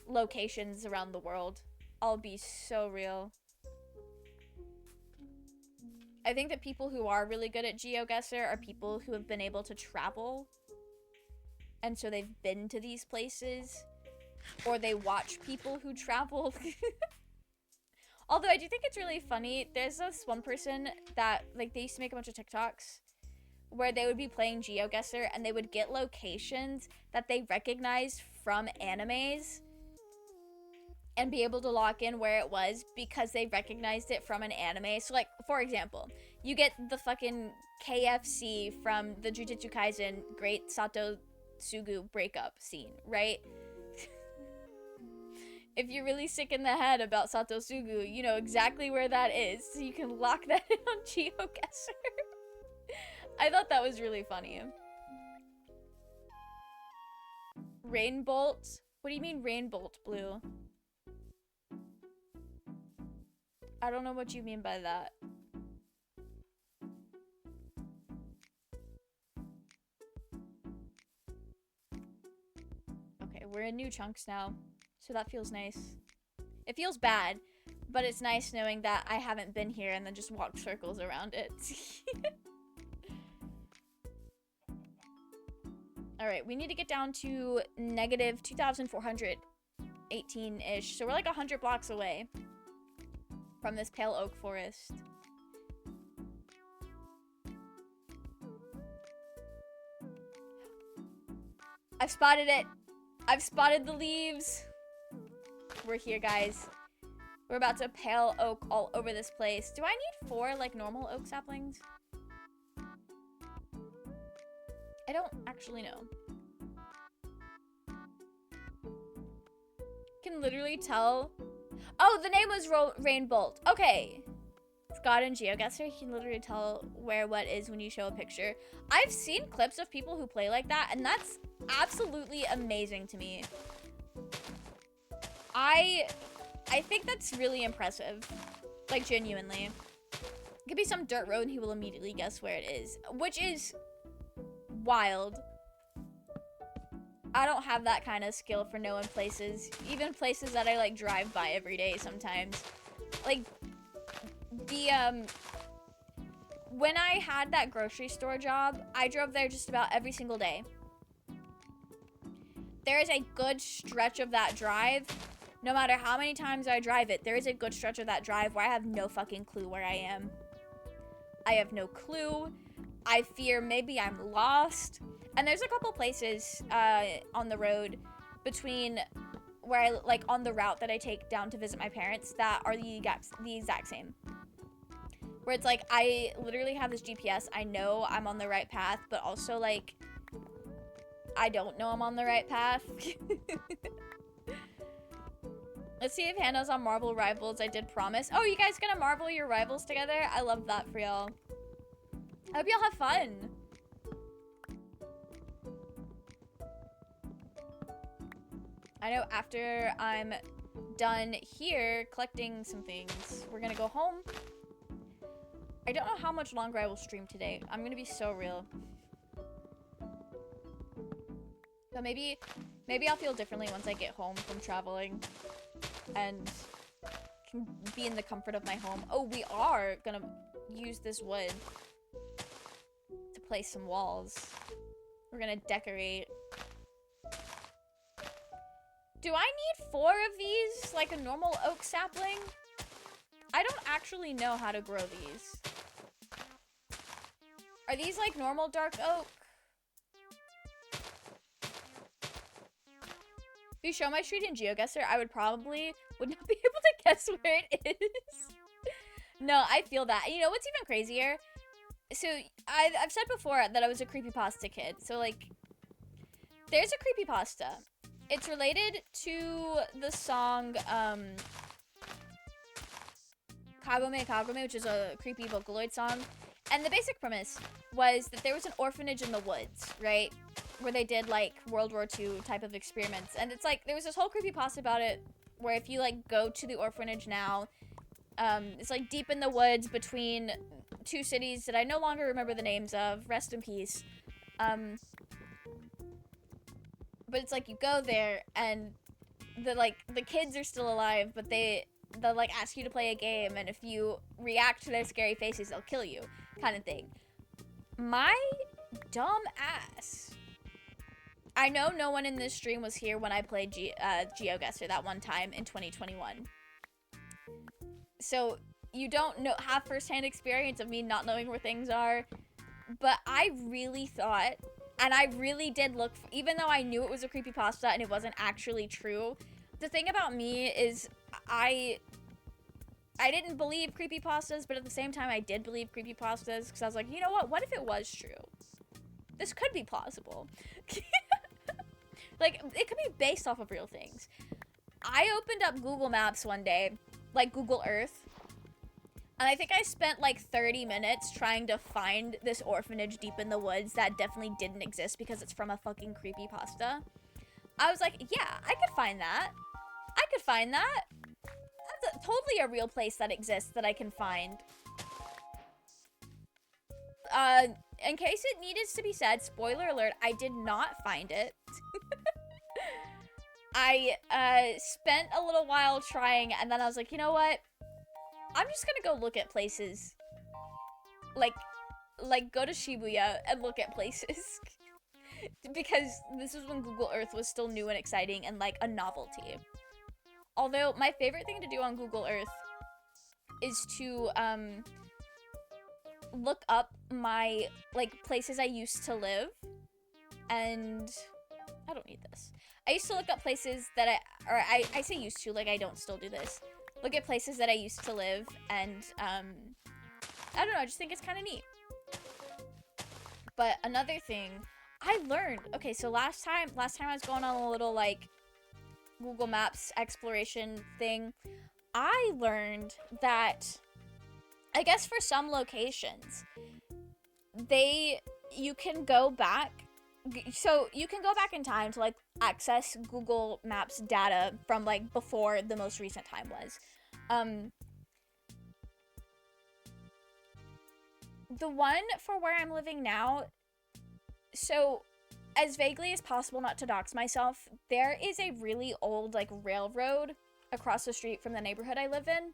A: locations around the world. I'll be so real. I think that people who are really good at GeoGuessr are people who have been able to travel, and so they've been to these places, or they watch people who travel. Although I do think it's really funny. There's this one person that, like, they used to make a bunch of TikToks where they would be playing GeoGuessr and they would get locations that they recognized from animes and be able to lock in where it was because they recognized it from an anime. So, like, for example, you get the fucking KFC from the Jujutsu Kaisen Great Sato Sugu breakup scene, right? If you're really sick in the head about Sato Sugu, you know exactly where that is, so you can lock that in on GeoGuessr. I thought that was really funny. Rainbolt? What do you mean Rainbolt, Blue? I don't know what you mean by that. We're in new chunks now, so that feels nice. It feels bad, but it's nice knowing that I haven't been here and then just walked circles around it. Alright, we need to get down to negative 2,418-ish, so we're like 100 blocks away from this pale oak forest. I've spotted it. I've spotted the leaves. We're here, guys. We're about to pale oak all over this place. Do I need 4, like, normal oak saplings? I don't actually know. Can literally tell. Oh, the name was Rainbolt. Okay. Scott and GeoGuessr, you can literally tell where what is when you show a picture. I've seen clips of people who play like that, and that's absolutely amazing to me. I think that's really impressive. Like, genuinely. It could be some dirt road and he will immediately guess where it is, which is wild. I don't have that kind of skill for knowing places, even places that I like drive by every day sometimes. Like the when I had that grocery store job, I drove there just about every single day. There is a good stretch of that drive, no matter how many times I drive it, there is a good stretch of that drive where I have no fucking clue where I am. I have no clue. I fear maybe I'm lost. And there's a couple places on the road between where I, like, on the route that I take down to visit my parents that are the exact same. Where it's like, I literally have this GPS. I know I'm on the right path, but also, like, I don't know I'm on the right path. Let's see if Hannah's on Marvel Rivals. I did promise. Oh, you guys gonna Marvel your rivals together? I love that for y'all. I hope y'all have fun. I know after I'm done here collecting some things, we're gonna go home. I don't know how much longer I will stream today. I'm gonna be so real. But maybe I'll feel differently once I get home from traveling and can be in the comfort of my home. Oh, we are gonna use this wood to place some walls. We're gonna decorate. Do I need 4 of these, like a normal oak sapling? I don't actually know how to grow these. Are these like normal dark oak? If you show my street in GeoGuessr, I would not be able to guess where it is. No, I feel that. You know what's even crazier? So, I've said before that I was a creepypasta kid. So, like, there's a creepypasta. It's related to the song, Kagome Kagome, which is a creepy Vocaloid song. And the basic premise was that there was an orphanage in the woods, right? Where they did, like, World War II type of experiments. And it's like, there was this whole creepypasta about it, where if you, like, go to the orphanage now, it's, like, deep in the woods between 2 cities that I no longer remember the names of. Rest in peace. But it's like, you go there, and the kids are still alive, but they'll, like, ask you to play a game, and if you react to their scary faces, they'll kill you, kind of thing. My dumb ass. I know no one in this stream was here when I played GeoGuessr that one time in 2021. So, you don't have first-hand experience of me not knowing where things are, but I really thought, and I really did look, even though I knew it was a creepypasta and it wasn't actually true, the thing about me is I didn't believe creepypastas, but at the same time I did believe creepypastas, because I was like, you know what if it was true? This could be plausible. Like, it could be based off of real things. I opened up Google Maps one day, like Google Earth, and I think I spent like 30 minutes trying to find this orphanage deep in the woods that definitely didn't exist because it's from a fucking creepypasta. I was like, yeah, I could find that. I could find that. That's totally a real place that exists that I can find. In case it needed to be said, spoiler alert, I did not find it. I spent a little while trying, and then I was like, you know what? I'm just gonna go look at places. Like go to Shibuya and look at places. Because this was when Google Earth was still new and exciting and like a novelty. Although my favorite thing to do on Google Earth is to look up my like places I used to live, and I don't need this. I used to look up places that I say used to, like I don't still do this. Look at places that I used to live, and I don't know, I just think it's kind of neat. But another thing I learned, okay, so last time I was going on a little like Google Maps exploration thing, I learned that I guess for some locations you can go back, so you can go back in time to like access Google Maps data from like before the most recent time was. The one for where I'm living now, so as vaguely as possible not to dox myself, there is a really old like railroad across the street from the neighborhood I live in.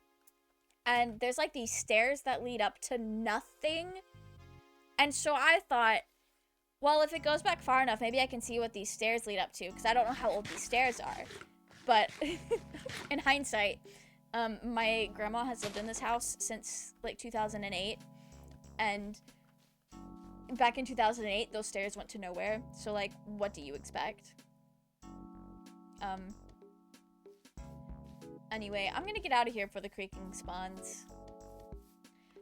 A: And there's like these stairs that lead up to nothing. And so I thought, well, if it goes back far enough, maybe I can see what these stairs lead up to, because I don't know how old these stairs are. But in hindsight, my grandma has lived in this house since like 2008. And back in 2008, those stairs went to nowhere. So like, what do you expect? Anyway, I'm gonna get out of here before the creaking spawns.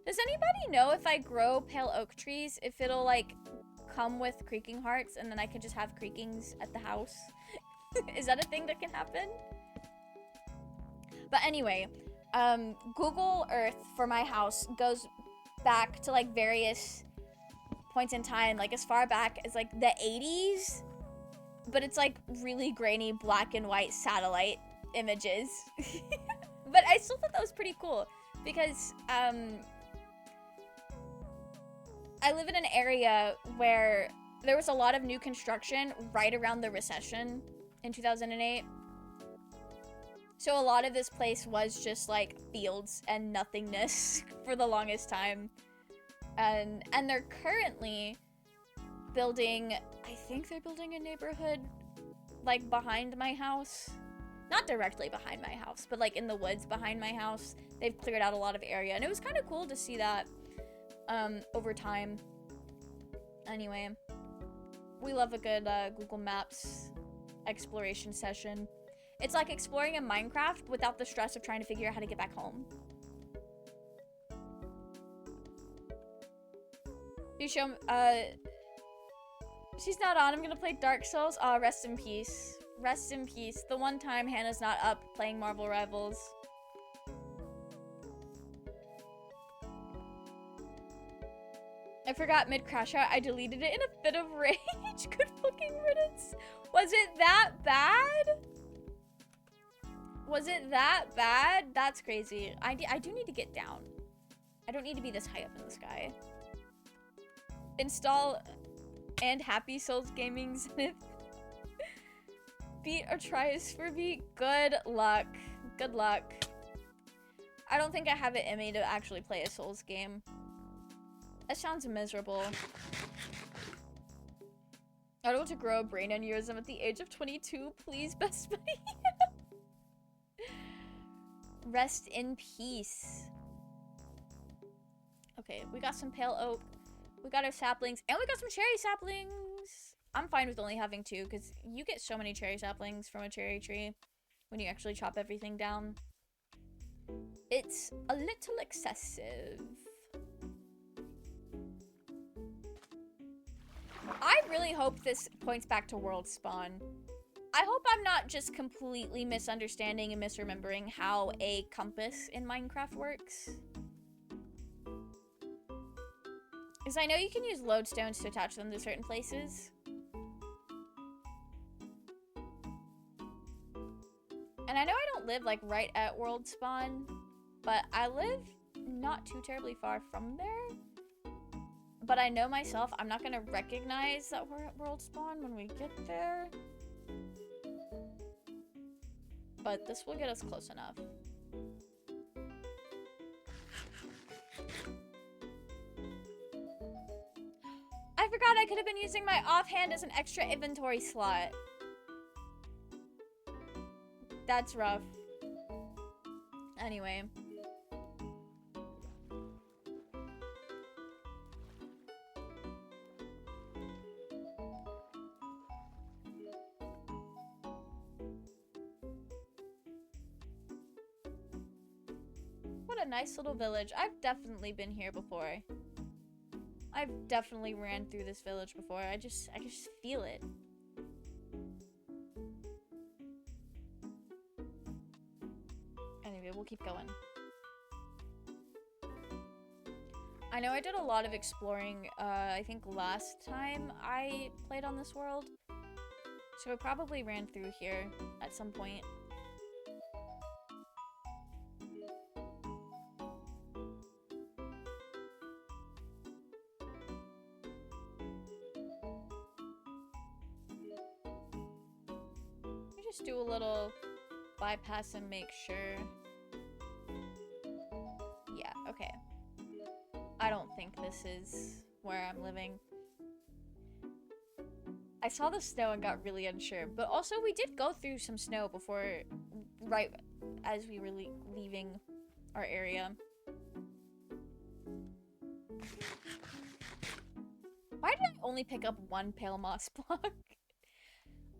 A: Does anybody know if I grow pale oak trees, if it'll like come with creaking hearts and then I can just have creakings at the house? Is that a thing that can happen? But anyway, Google Earth for my house goes back to like various points in time, like as far back as like the 80s, but it's like really grainy black and white satellite images. But I still thought that was pretty cool because I live in an area where there was a lot of new construction right around the recession in 2008. So a lot of this place was just like fields and nothingness for the longest time. And they're currently building, I think they're building a neighborhood like behind my house. Not directly behind my house, but like in the woods behind my house. They've cleared out a lot of area, and it was kind of cool to see that over time. Anyway, we love a good Google Maps exploration session. It's like exploring in Minecraft without the stress of trying to figure out how to get back home. You show she's not on. I'm gonna play Dark Souls. Aw, rest in peace. Rest in peace. The one time Hannah's not up playing Marvel Rivals. I forgot mid crash out. I deleted it in a fit of rage. Good fucking riddance. Was it that bad? Was it that bad? That's crazy. I do need to get down. I don't need to be this high up in the sky. Install and Happy Souls Gaming Zenith. Beat or try is for me. Good luck. Good luck. I don't think I have it in me to actually play a Souls game. That sounds miserable. I don't want to grow a brain aneurysm at the age of 22. Please, best buddy. Rest in peace. Okay, we got some pale oak. We got our saplings. And we got some cherry saplings. I'm fine with only having 2 because you get so many cherry saplings from a cherry tree when you actually chop everything down. It's a little excessive. I really hope this points back to world spawn. I hope I'm not just completely misunderstanding and misremembering how a compass in Minecraft works. Because I know you can use lodestones to attach them to certain places. And I know I don't live like right at world spawn, but I live not too terribly far from there. But I know myself, I'm not gonna recognize that we're at world spawn when we get there. but this will get us close enough. I forgot I could have been using my offhand as an extra inventory slot. That's rough. Anyway. What a nice little village. I've definitely been here before. I've definitely ran through this village before. I just feel it. Anyway, we'll keep going. I know I did a lot of exploring, I think last time I played on this world. So I probably ran through here at some point. Just do a little bypass and make sure. Yeah, okay. I don't think this is where I'm living. I saw the snow and got really unsure, but also we did go through some snow before, right as we were leaving our area. Why did I only pick up one pale moss block?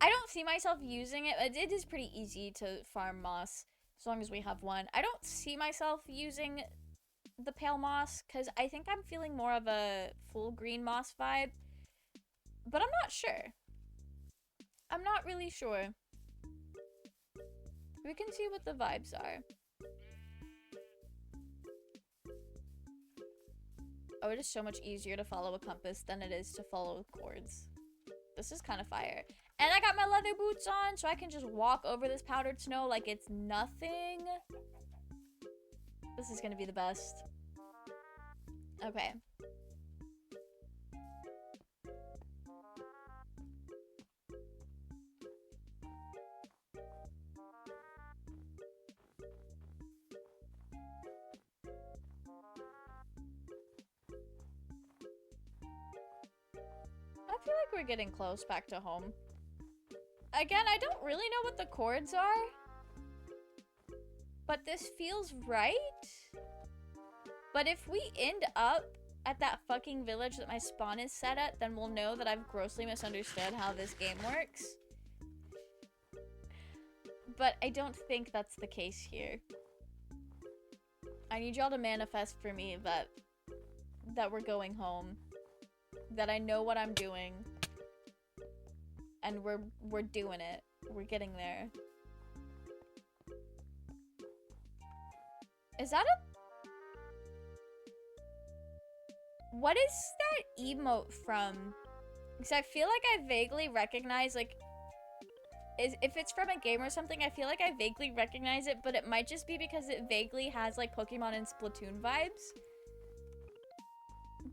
A: I don't see myself using it. It is pretty easy to farm moss as long as we have one. I don't see myself using the pale moss because I think I'm feeling more of a full green moss vibe. But I'm not sure. I'm not really sure. We can see what the vibes are. Oh, it is so much easier to follow a compass than it is to follow cords. This is kind of fire. And I got my leather boots on, so I can just walk over this powdered snow like it's nothing. This is gonna be the best. Okay. I feel like we're getting close back to home. Again, I don't really know what the chords are, but this feels right. But if we end up at that fucking village that my spawn is set at, then we'll know that I've grossly misunderstood how this game works. But I don't think that's the case here. I need y'all to manifest for me that we're going home. That I know what I'm doing. And we're doing it. We're getting there. Is that a... What is that emote from? Because I feel like I vaguely recognize, like... if it's from a game or something, I feel like I vaguely recognize it, but it might just be because it vaguely has, like, Pokemon and Splatoon vibes.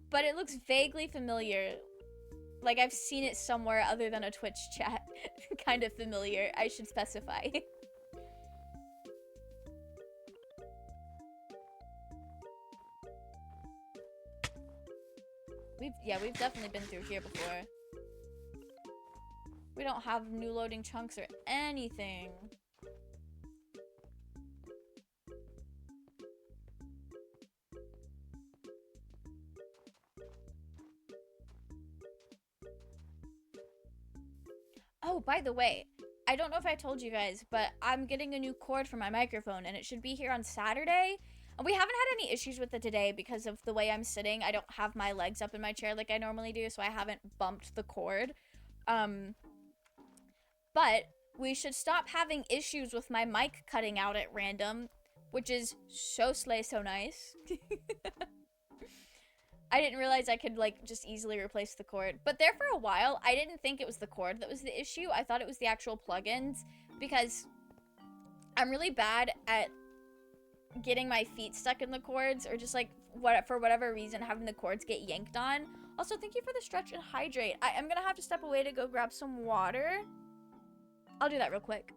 A: But it looks vaguely familiar. Like, I've seen it somewhere other than a Twitch chat. Kind of familiar, I should specify. We've definitely been through here before. We don't have new loading chunks or anything. Oh, by the way, I don't know if I told you guys, but I'm getting a new cord for my microphone, and it should be here on Saturday. And we haven't had any issues with it today because of the way I'm sitting. I don't have my legs up in my chair like I normally do, so I haven't bumped the cord. But we should stop having issues with my mic cutting out at random, which is so slay, so nice. I didn't realize I could, like, just easily replace the cord. But there for a while, I didn't think it was the cord that was the issue. I thought it was the actual plugins, because I'm really bad at getting my feet stuck in the cords, or just, like, for whatever reason, having the cords get yanked on. Also, thank you for the stretch and hydrate. I'm gonna have to step away to go grab some water. I'll do that real quick.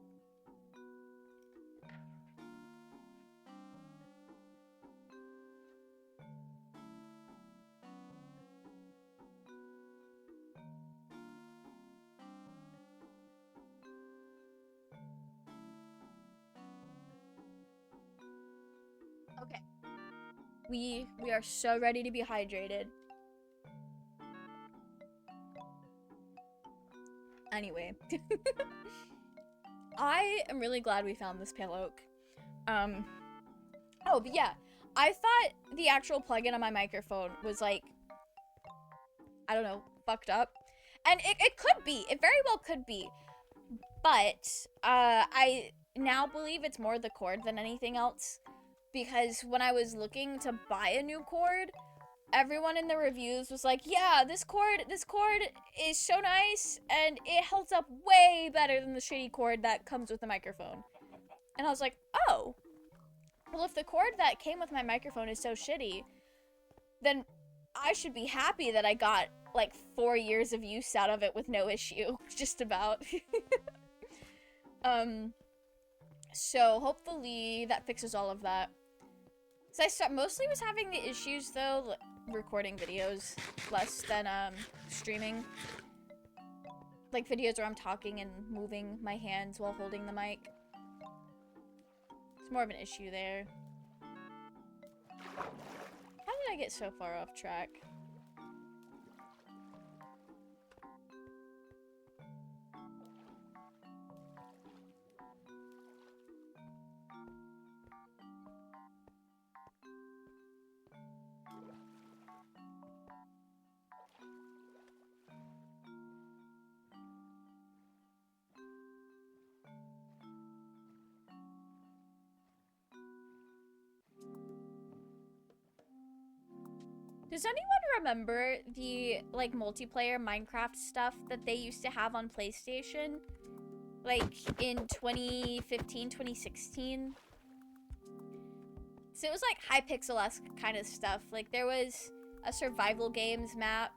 A: Okay. We are so ready to be hydrated. Anyway. I am really glad we found this pale oak. Oh, but yeah. I thought the actual plugin on my microphone was like, I don't know, fucked up. And it could be. It very well could be. But I now believe it's more the cord than anything else. Because when I was looking to buy a new cord, everyone in the reviews was like, yeah, this cord is so nice, and it holds up way better than the shitty cord that comes with the microphone. And I was like, oh, well, if the cord that came with my microphone is so shitty, then I should be happy that I got like 4 years of use out of it with no issue, just about. So hopefully that fixes all of that. So I mostly was having the issues though, recording videos less than streaming. Like videos where I'm talking and moving my hands while holding the mic. It's more of an issue there. How did I get so far off track? Does anyone remember the, like, multiplayer Minecraft stuff that they used to have on PlayStation? Like, in 2015, 2016? So it was, like, Hypixel-esque kind of stuff. Like, there was a survival games map,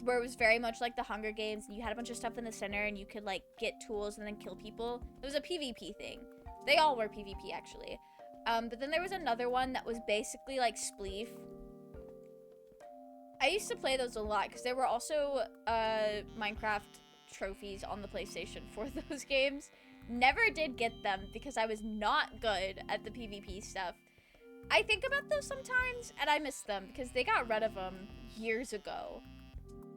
A: where it was very much like the Hunger Games, and you had a bunch of stuff in the center, and you could, like, get tools and then kill people. It was a PvP thing. They all were PvP, actually. But then there was another one that was basically, like, Spleef. I used to play those a lot because there were also Minecraft trophies on the PlayStation for those games. Never did get them because I was not good at the PvP stuff. I think about those sometimes and I miss them because they got rid of them years ago.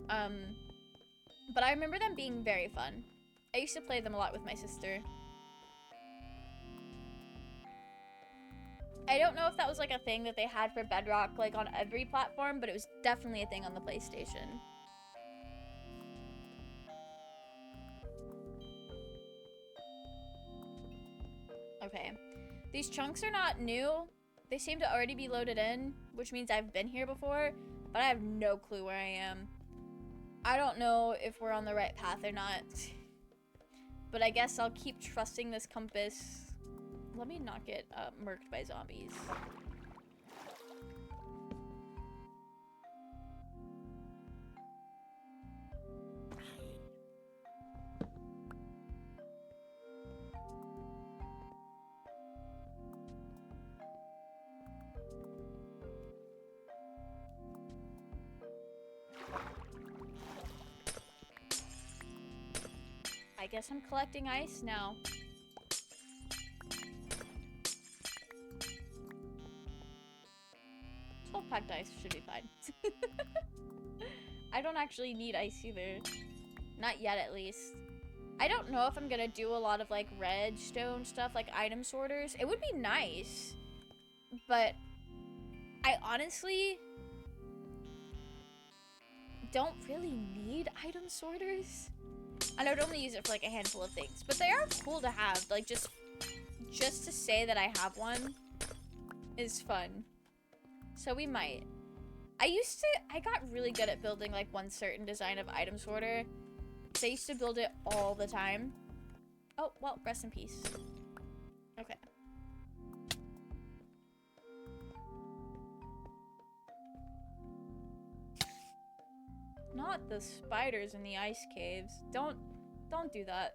A: But I remember them being very fun. I used to play them a lot with my sister. I don't know if that was like a thing that they had for Bedrock like on every platform, but it was definitely a thing on the PlayStation. Okay. These chunks are not new. They seem to already be loaded in, which means I've been here before, but I have no clue where I am. I don't know if we're on the right path or not. But I guess I'll keep trusting this compass. Let me not get murked by zombies. I guess I'm collecting ice now. 12-pack ice should be fine. I don't actually need ice either. Not yet, at least. I don't know if I'm gonna do a lot of, like, redstone stuff, like item sorters. It would be nice. But I honestly don't really need item sorters. And I would only use it for, like, a handful of things. But they are cool to have. Like, just to say that I have one is fun. So we might. I got really good at building, like, one certain design of item sorter. I used to build it all the time. Oh, well, rest in peace. Okay. Not the spiders in the ice caves. Don't do that.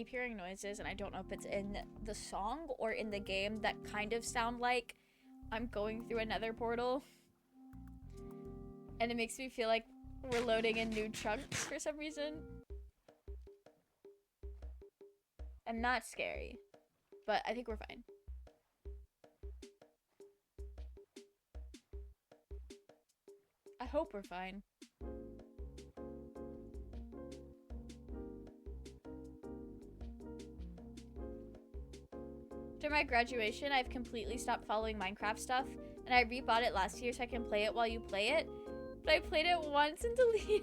A: keep hearing noises, and I don't know if it's in the song or in the game that kind of sound like I'm going through another portal. And it makes me feel like we're loading in new chunks for some reason. And not scary, but I think we're fine. I hope we're fine. After my graduation, I've completely stopped following Minecraft stuff, and I rebought it last year so I can play it while you play it. But I played it once and deleted.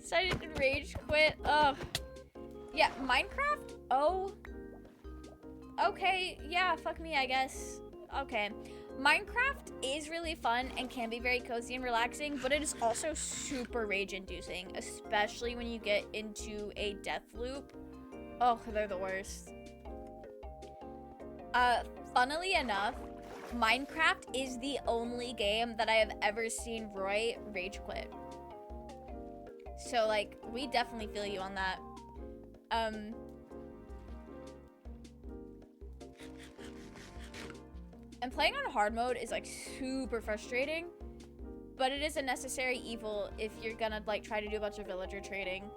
A: Decided to rage quit. Ugh. Yeah, Minecraft? Oh. Okay, yeah, fuck me, I guess. Okay. Minecraft is really fun and can be very cozy and relaxing, but it is also super rage-inducing, especially when you get into a death loop. Oh, they're the worst. Funnily enough, Minecraft is the only game that I have ever seen Roy rage quit. So, like, we definitely feel you on that. And playing on hard mode is, like, super frustrating, but it is a necessary evil if you're gonna, like, try to do a bunch of villager trading.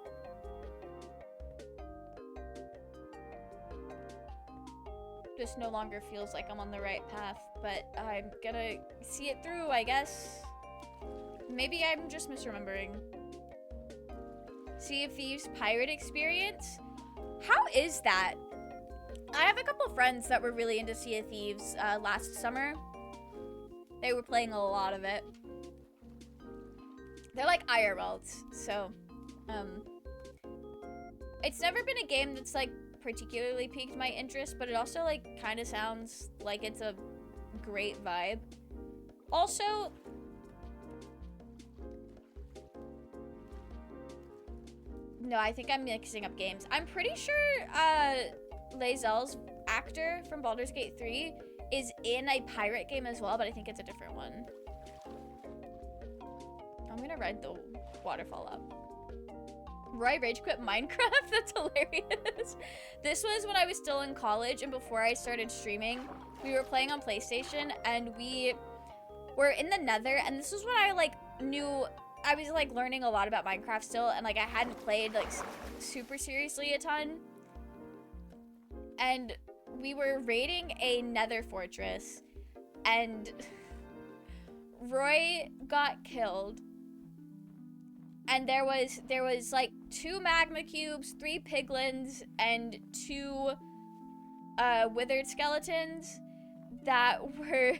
A: This no longer feels like I'm on the right path, but I'm gonna see it through, I guess. Maybe I'm just misremembering. Sea of Thieves pirate experience? How is that? I have a couple friends that were really into Sea of Thieves last summer. They were playing a lot of it. They're like IRLs, so it's never been a game that's like particularly piqued my interest, but it also like kind of sounds like it's a great vibe. Also, no, I think I'm mixing up games. I'm pretty sure Lae'zel's actor from Baldur's Gate 3 is in a pirate game as well, but I think it's a different one. I'm gonna ride the waterfall up. Roy rage quit Minecraft? That's hilarious. This was when I was still in college and before I started streaming. We were playing on PlayStation and we were in the Nether, and this was when I like knew I was like learning a lot about Minecraft still, and like I hadn't played like super seriously a ton. And we were raiding a Nether fortress, and Roy got killed. And there was like 2 magma cubes, 3 piglins, and 2 withered skeletons that were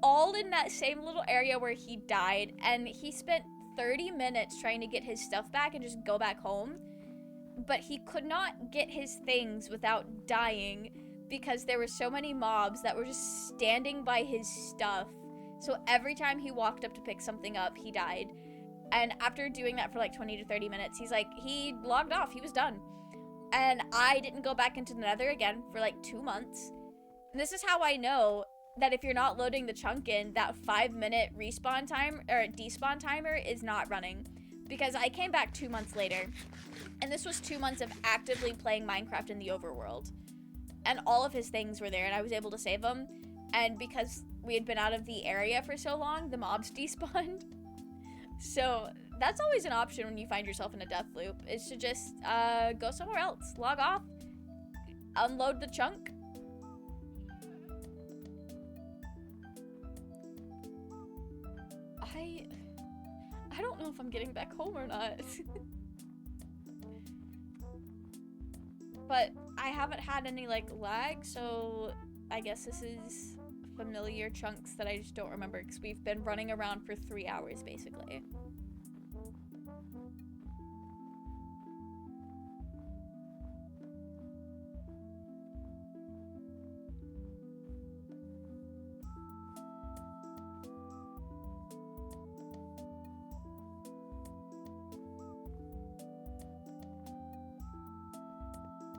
A: all in that same little area where he died, and he spent 30 minutes trying to get his stuff back and just go back home. But he could not get his things without dying because there were so many mobs that were just standing by his stuff. So every time he walked up to pick something up, he died. And after doing that for like 20 to 30 minutes, he logged off. He was done. And I didn't go back into the Nether again for like 2 months. And this is how I know that if you're not loading the chunk in, that 5-minute respawn time or despawn timer is not running. Because I came back 2 months later, and this was 2 months of actively playing Minecraft in the overworld. And all of his things were there, and I was able to save them. And because we had been out of the area for so long, the mobs despawned. So that's always an option when you find yourself in a death loop, is to just go somewhere else, log off, unload the chunk. I don't know if I'm getting back home or not. But I haven't had any like lag, so I guess this is familiar chunks that I just don't remember because we've been running around for 3 hours basically.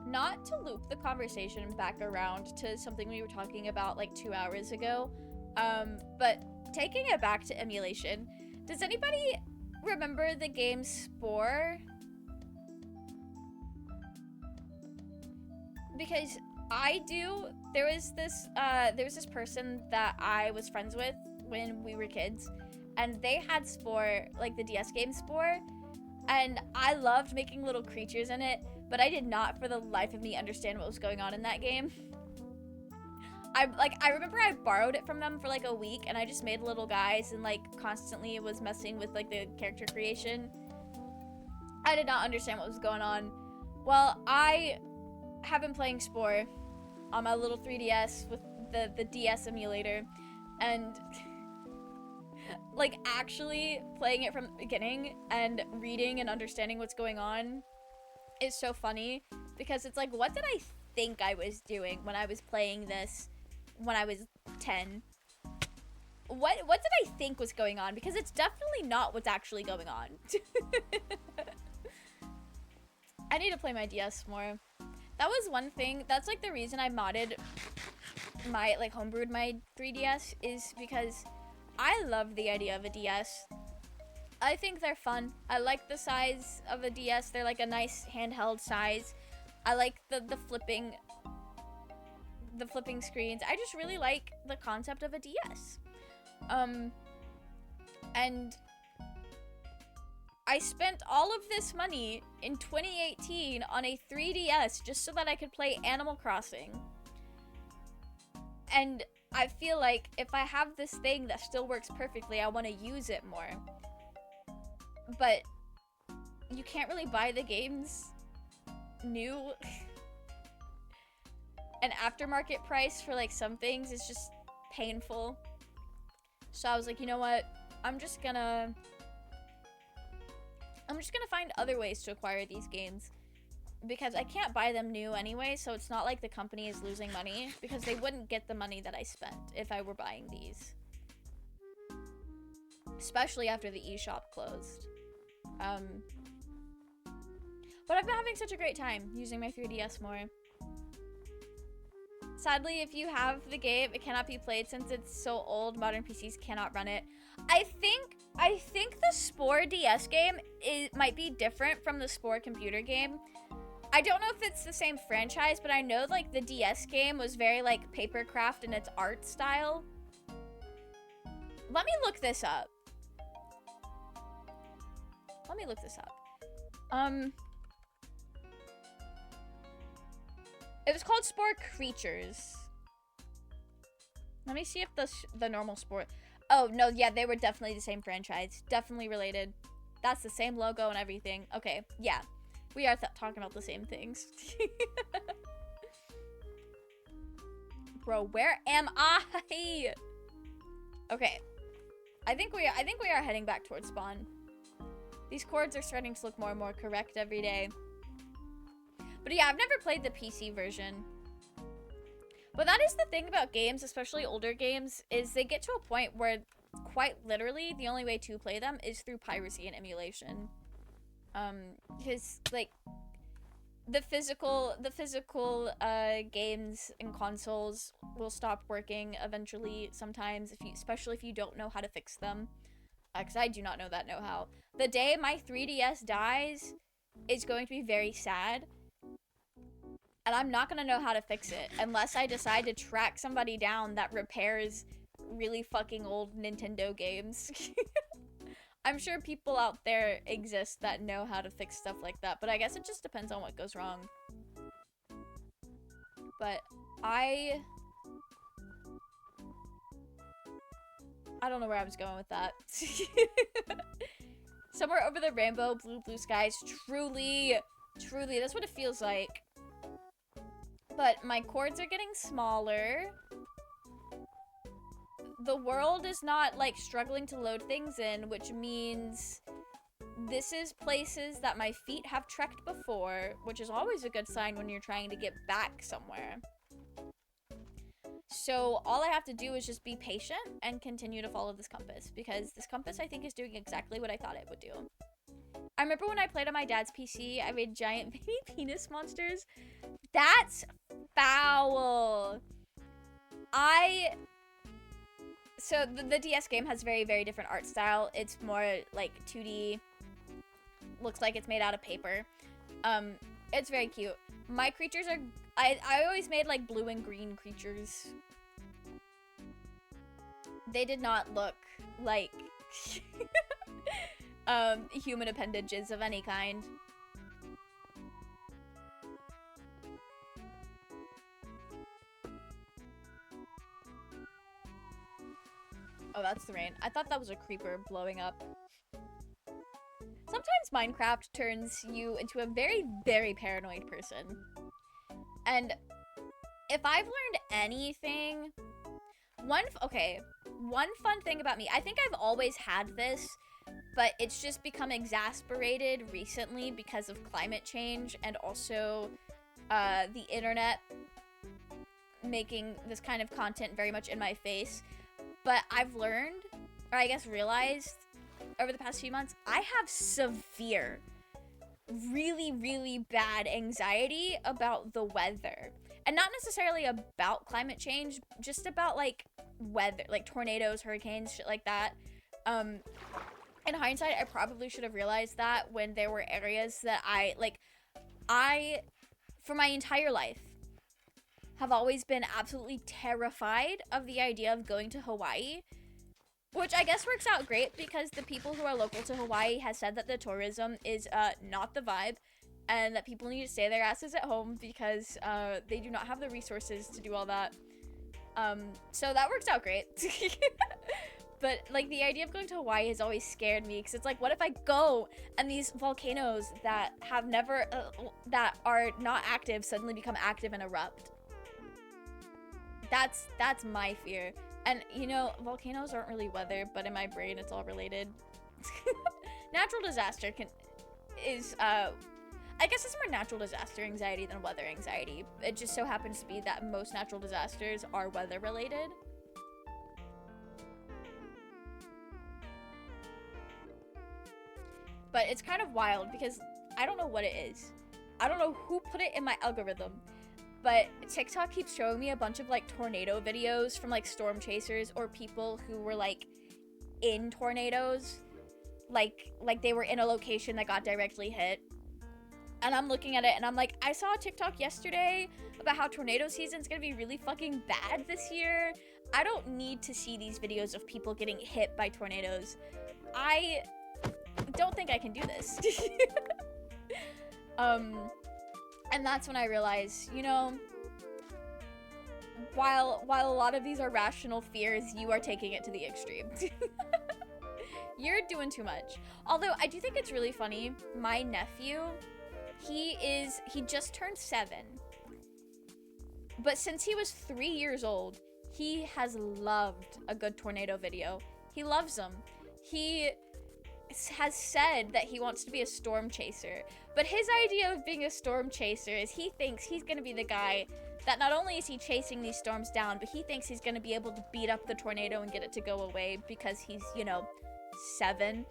A: Not to loop the conversation back around to something we were talking about like 2 hours ago, but taking it back to emulation, does anybody remember the game Spore? because there was this person that I was friends with when we were kids, and they had Spore, like the DS game Spore, and I loved making little creatures in it, but I did not for the life of me understand what was going on in that game. I remember I borrowed it from them for like a week, and I just made little guys and like constantly was messing with like the character creation. I did not understand what was going on. Well, I have been playing Spore on my little 3DS with the DS emulator, and like actually playing it from the beginning and reading and understanding what's going on is so funny, because it's like, what did I think I was doing when I was playing this when I was 10? What did I think was going on? Because it's definitely not what's actually going on. I need to play my DS more. That was one thing. That's like the reason I modded my, like, homebrewed my 3DS, is because I love the idea of a DS. I think they're fun. I like the size of a DS. They're like a nice handheld size. I like the flipping screens. I just really like the concept of a DS. And I spent all of this money in 2018 on a 3DS just so that I could play Animal Crossing. And I feel like if I have this thing that still works perfectly, I want to use it more. But you can't really buy the games new. An aftermarket price for like some things is just painful. So I was like, you know what? I'm just gonna find other ways to acquire these games, because I can't buy them new anyway, so it's not like the company is losing money, because they wouldn't get the money that I spent if I were buying these. Especially after the eShop closed. But I've been having such a great time using my 3DS more. Sadly, if you have the game, it cannot be played since it's so old. Modern PCs cannot run it. I think the Spore DS game might be different from the Spore computer game. I don't know if it's the same franchise, but I know like the DS game was very like papercraft in its art style. Let me look this up. It was called Spore Creatures. Let me see if the normal Spore... Oh, no, yeah, they were definitely the same franchise. Definitely related. That's the same logo and everything. Okay, yeah. We are talking about the same things. Bro, where am I? Okay. I think we are heading back towards spawn. These chords are starting to look more and more correct every day. But yeah, I've never played the PC version. But that is the thing about games, especially older games, is they get to a point where quite literally the only way to play them is through piracy and emulation. Because like the physical games and consoles will stop working eventually sometimes, especially if you don't know how to fix them. Because I do not know that know-how. The day my 3DS dies is going to be very sad. And I'm not gonna know how to fix it unless I decide to track somebody down that repairs really fucking old Nintendo games. I'm sure people out there exist that know how to fix stuff like that, but I guess it just depends on what goes wrong. But I don't know where I was going with that. Somewhere over the rainbow, blue skies. Truly, that's what it feels like. But my chords are getting smaller. The world is not, like, struggling to load things in, which means this is places that my feet have trekked before, which is always a good sign when you're trying to get back somewhere. So all I have to do is just be patient and continue to follow this compass, because this compass, I think, is doing exactly what I thought it would do. I remember when I played on my dad's PC, I made giant baby penis monsters. That's foul. So the DS game has very, very different art style. It's more like 2D. Looks like it's made out of paper. It's very cute. My creatures I always made like blue and green creatures. They did not look like human appendages of any kind. Oh, that's the rain. I thought that was a creeper blowing up. Sometimes Minecraft turns you into a very, very paranoid person. And if I've learned anything, one fun thing about me, I think I've always had this, but it's just become exasperated recently because of climate change and also the internet making this kind of content very much in my face. But I've learned, or I guess realized, over the past few months, I have severe, really, really bad anxiety about the weather. And not necessarily about climate change, just about, like, weather, like tornadoes, hurricanes, shit like that. In hindsight, I probably should have realized that when there were areas that I, for my entire life, have always been absolutely terrified of the idea of going to Hawaii. Which I guess works out great because the people who are local to Hawaii has said that the tourism is not the vibe and that people need to stay their asses at home because they do not have the resources to do all that. So that works out great. But like the idea of going to Hawaii has always scared me because it's like, what if I go and these volcanoes that have never that are not active suddenly become active and erupt? That's my fear. And, you know, volcanoes aren't really weather, but in my brain, it's all related. Natural disaster is I guess it's more natural disaster anxiety than weather anxiety. It just so happens to be that most natural disasters are weather related. But it's kind of wild because I don't know what it is. I don't know who put it in my algorithm. But TikTok keeps showing me a bunch of, like, tornado videos from, like, storm chasers or people who were, like, in tornadoes. Like they were in a location that got directly hit. And I'm looking at it and I'm like, I saw a TikTok yesterday about how tornado season's gonna be really fucking bad this year. I don't need to see these videos of people getting hit by tornadoes. I don't think I can do this. And that's when I realized, you know, while a lot of these are rational fears, you are taking it to the extreme. You're doing too much. Although I do think it's really funny. My nephew, he just turned 7. But since he was 3 years old, he has loved a good tornado video. He loves them. He has said that he wants to be a storm chaser. But his idea of being a storm chaser is he thinks he's going to be the guy that not only is he chasing these storms down, but he thinks he's going to be able to beat up the tornado and get it to go away because he's, you know, 7.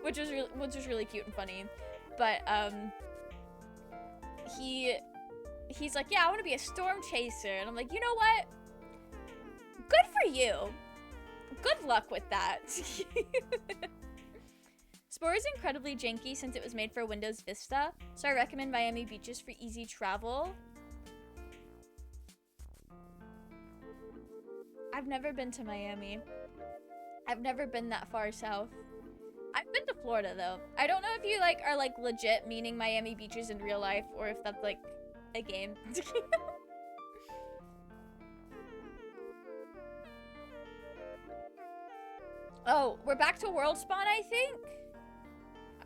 A: which was really cute and funny. But he's like, yeah, I want to be a storm chaser. And I'm like, you know what? Good for you. Good luck with that. Spore is incredibly janky since it was made for Windows Vista, so I recommend Miami Beaches for easy travel. I've never been to Miami. I've never been that far south. I've been to Florida though. I don't know if you like are like legit meaning Miami Beaches in real life or if that's like a game. Oh, we're back to world spawn, I think?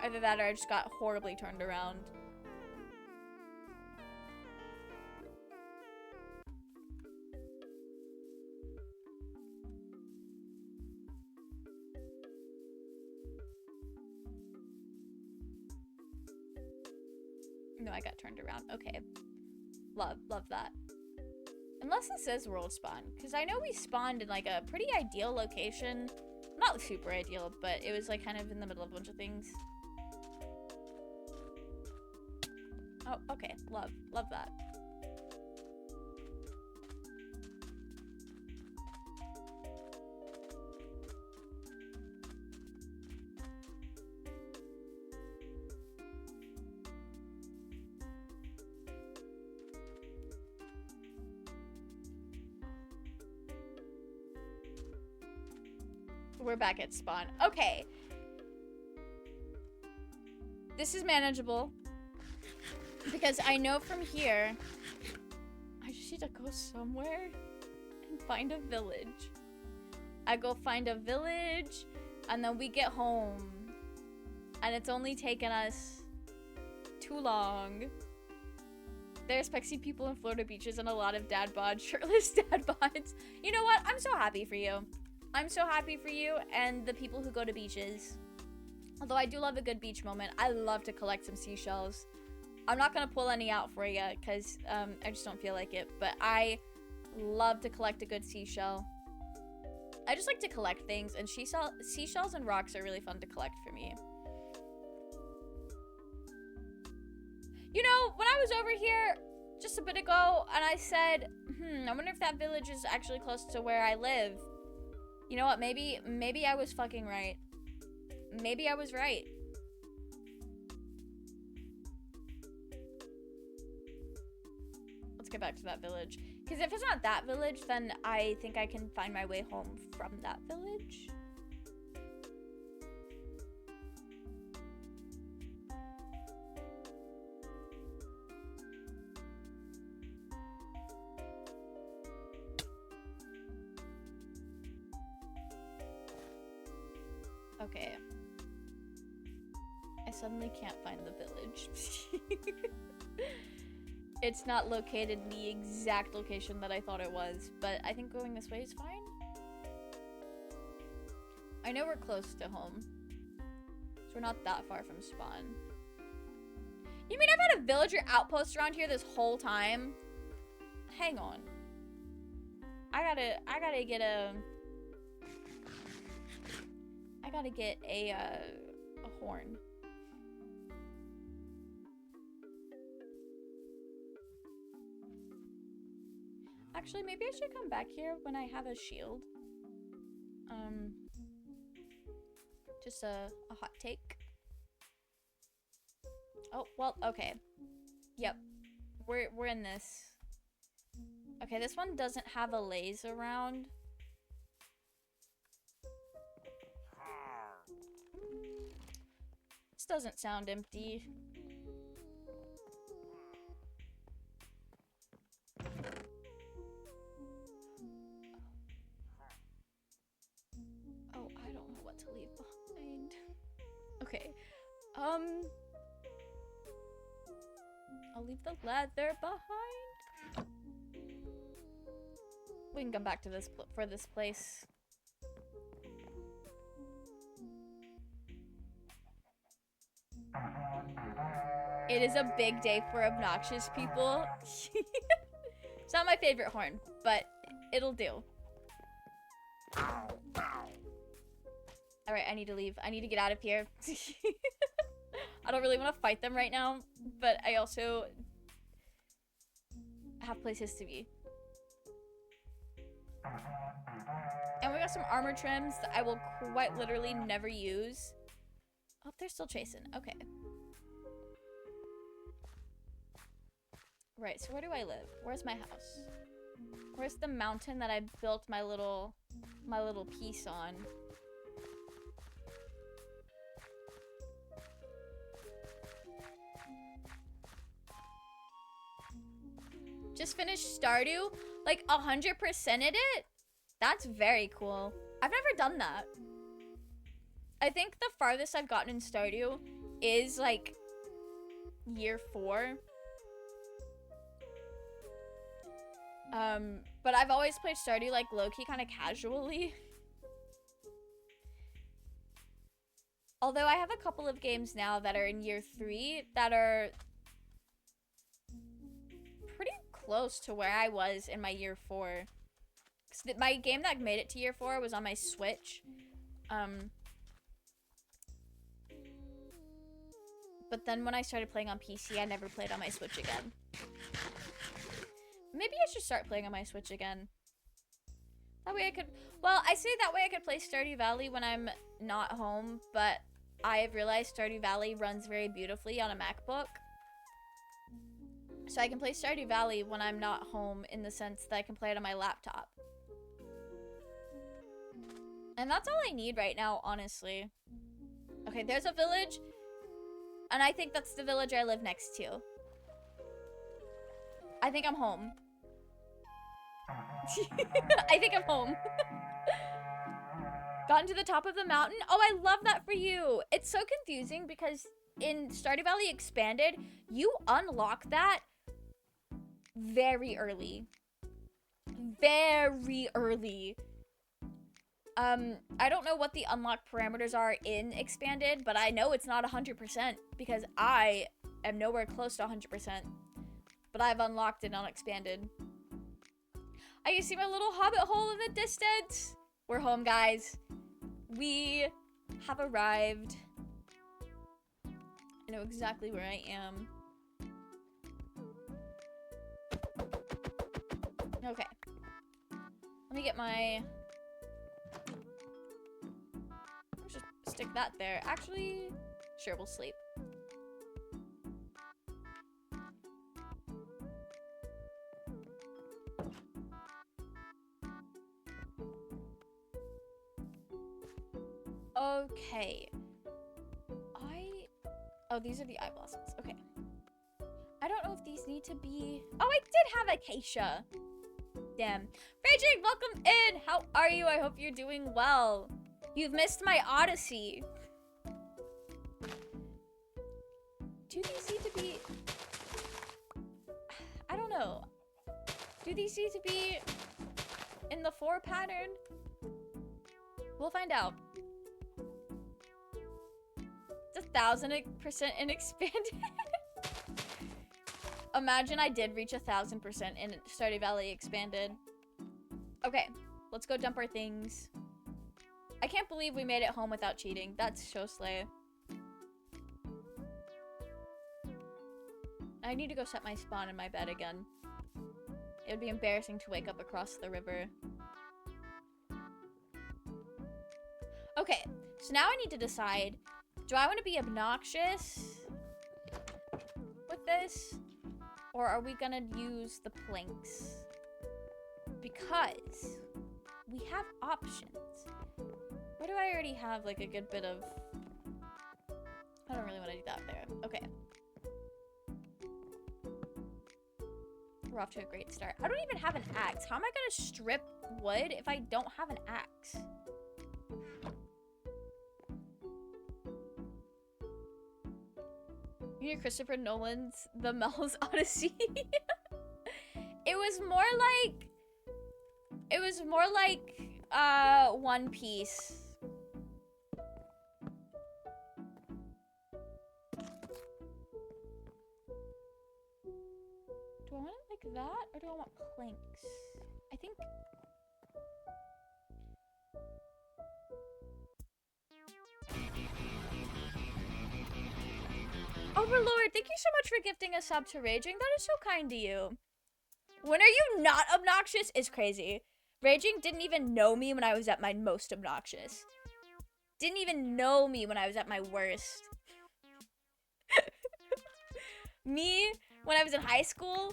A: Either that or I just got horribly turned around. No, I got turned around. Okay. Love that. Unless this is world spawn, because I know we spawned in like a pretty ideal location. Not super ideal, but it was like kind of in the middle of a bunch of things. Oh, okay. Love that. We're back at spawn. Okay. This is manageable. Because I know from here, I just need to go somewhere and find a village. I go find a village, and then we get home. And it's only taken us too long. There's pexy people in Florida beaches and a lot of dad bods, shirtless dad bods. You know what? I'm so happy for you. I'm so happy for you and the people who go to beaches. Although I do love a good beach moment. I love to collect some seashells. I'm not gonna pull any out for you because I just don't feel like it. But I love to collect a good seashell. I just like to collect things, and seashells and rocks are really fun to collect for me. You know, when I was over here just a bit ago, and I said, I wonder if that village is actually close to where I live. You know what? Maybe I was fucking right. Maybe I was right. Let's get back to that village. Because if it's not that village, then I think I can find my way home from that village. Okay. I suddenly can't find the village. It's not located in the exact location that I thought it was, but I think going this way is fine. I know we're close to home, so we're not that far from spawn. You mean I've had a villager outpost around here this whole time? Hang on. I gotta get a horn. Actually, maybe I should come back here when I have a shield. Just a hot take. Oh, well, okay. Yep. We're in this. Okay, this one doesn't have a laze around. This doesn't sound empty. Oh, I don't know what to leave behind. Okay. I'll leave the leather behind. We can come back to this for this place. It is a big day for obnoxious people. It's not my favorite horn, but it'll do. Alright, I need to leave. I need to get out of here. I don't really want to fight them right now, but I also have places to be. And we got some armor trims that I will quite literally never use. Oh, they're still chasing. Okay. Right, so where do I live? Where's my house? Where's the mountain that I built my little piece on? Just finished Stardew? Like 100%ed it? That's very cool. I've never done that. I think the farthest I've gotten in Stardew is like year 4. But I've always played Stardew like low-key kind of casually. Although I have a couple of games now that are in year 3 that are pretty close to where I was in my year 4. 'Cause my game that made it to year 4 was on my Switch. But then when I started playing on PC, I never played on my Switch again. Maybe I should start playing on my Switch again. That way I could... Well, I say that way I could play Stardew Valley when I'm not home, but I have realized Stardew Valley runs very beautifully on a MacBook. So I can play Stardew Valley when I'm not home in the sense that I can play it on my laptop. And that's all I need right now, honestly. Okay, there's a village. And I think that's the village I live next to. I think I'm home. I think I'm home. Gotten to the top of the mountain? Oh, I love that for you. It's so confusing because in Stardew Valley Expanded, you unlock that very early. Very early. I don't know what the unlock parameters are in Expanded, but I know it's not 100% because I am nowhere close to 100%. But I've unlocked it on Expanded. I can see my little hobbit hole in the distance. We're home, guys. We have arrived. I know exactly where I am. Okay. Let me get my... Let's just stick that there. Actually, sure, we'll sleep. Okay. Oh, these are the eye blossoms. Okay. I don't know if these need to be... Oh, I did have acacia. Damn. Raging, welcome in. How are you? I hope you're doing well. You've missed my Odyssey. Do these need to be... I don't know. Do these need to be in the 4 pattern? We'll find out. It's 1,000% in Expanded. Imagine I did reach 1,000% in Stardew Valley Expanded. Okay, let's go dump our things. I can't believe we made it home without cheating. That's so slay. I need to go set my spawn in my bed again. It would be embarrassing to wake up across the river. Okay, so now I need to decide, do I want to be obnoxious with this? Or are we gonna use the planks? Because we have options. Where do I already have like a good bit of... I don't really want to do that there. Okay. We're off to a great start. I don't even have an axe. How am I gonna strip wood if I don't have an axe? You know Christopher Nolan's The Mel's Odyssey? It was more like One Piece. Do I want it like that or do I want planks? I think Overlord, thank you so much for gifting a sub to Raging. That is so kind to you. When are you not obnoxious is crazy. Raging didn't even know me when I was at my most obnoxious. Didn't even know me when I was at my worst. Me, when I was in high school,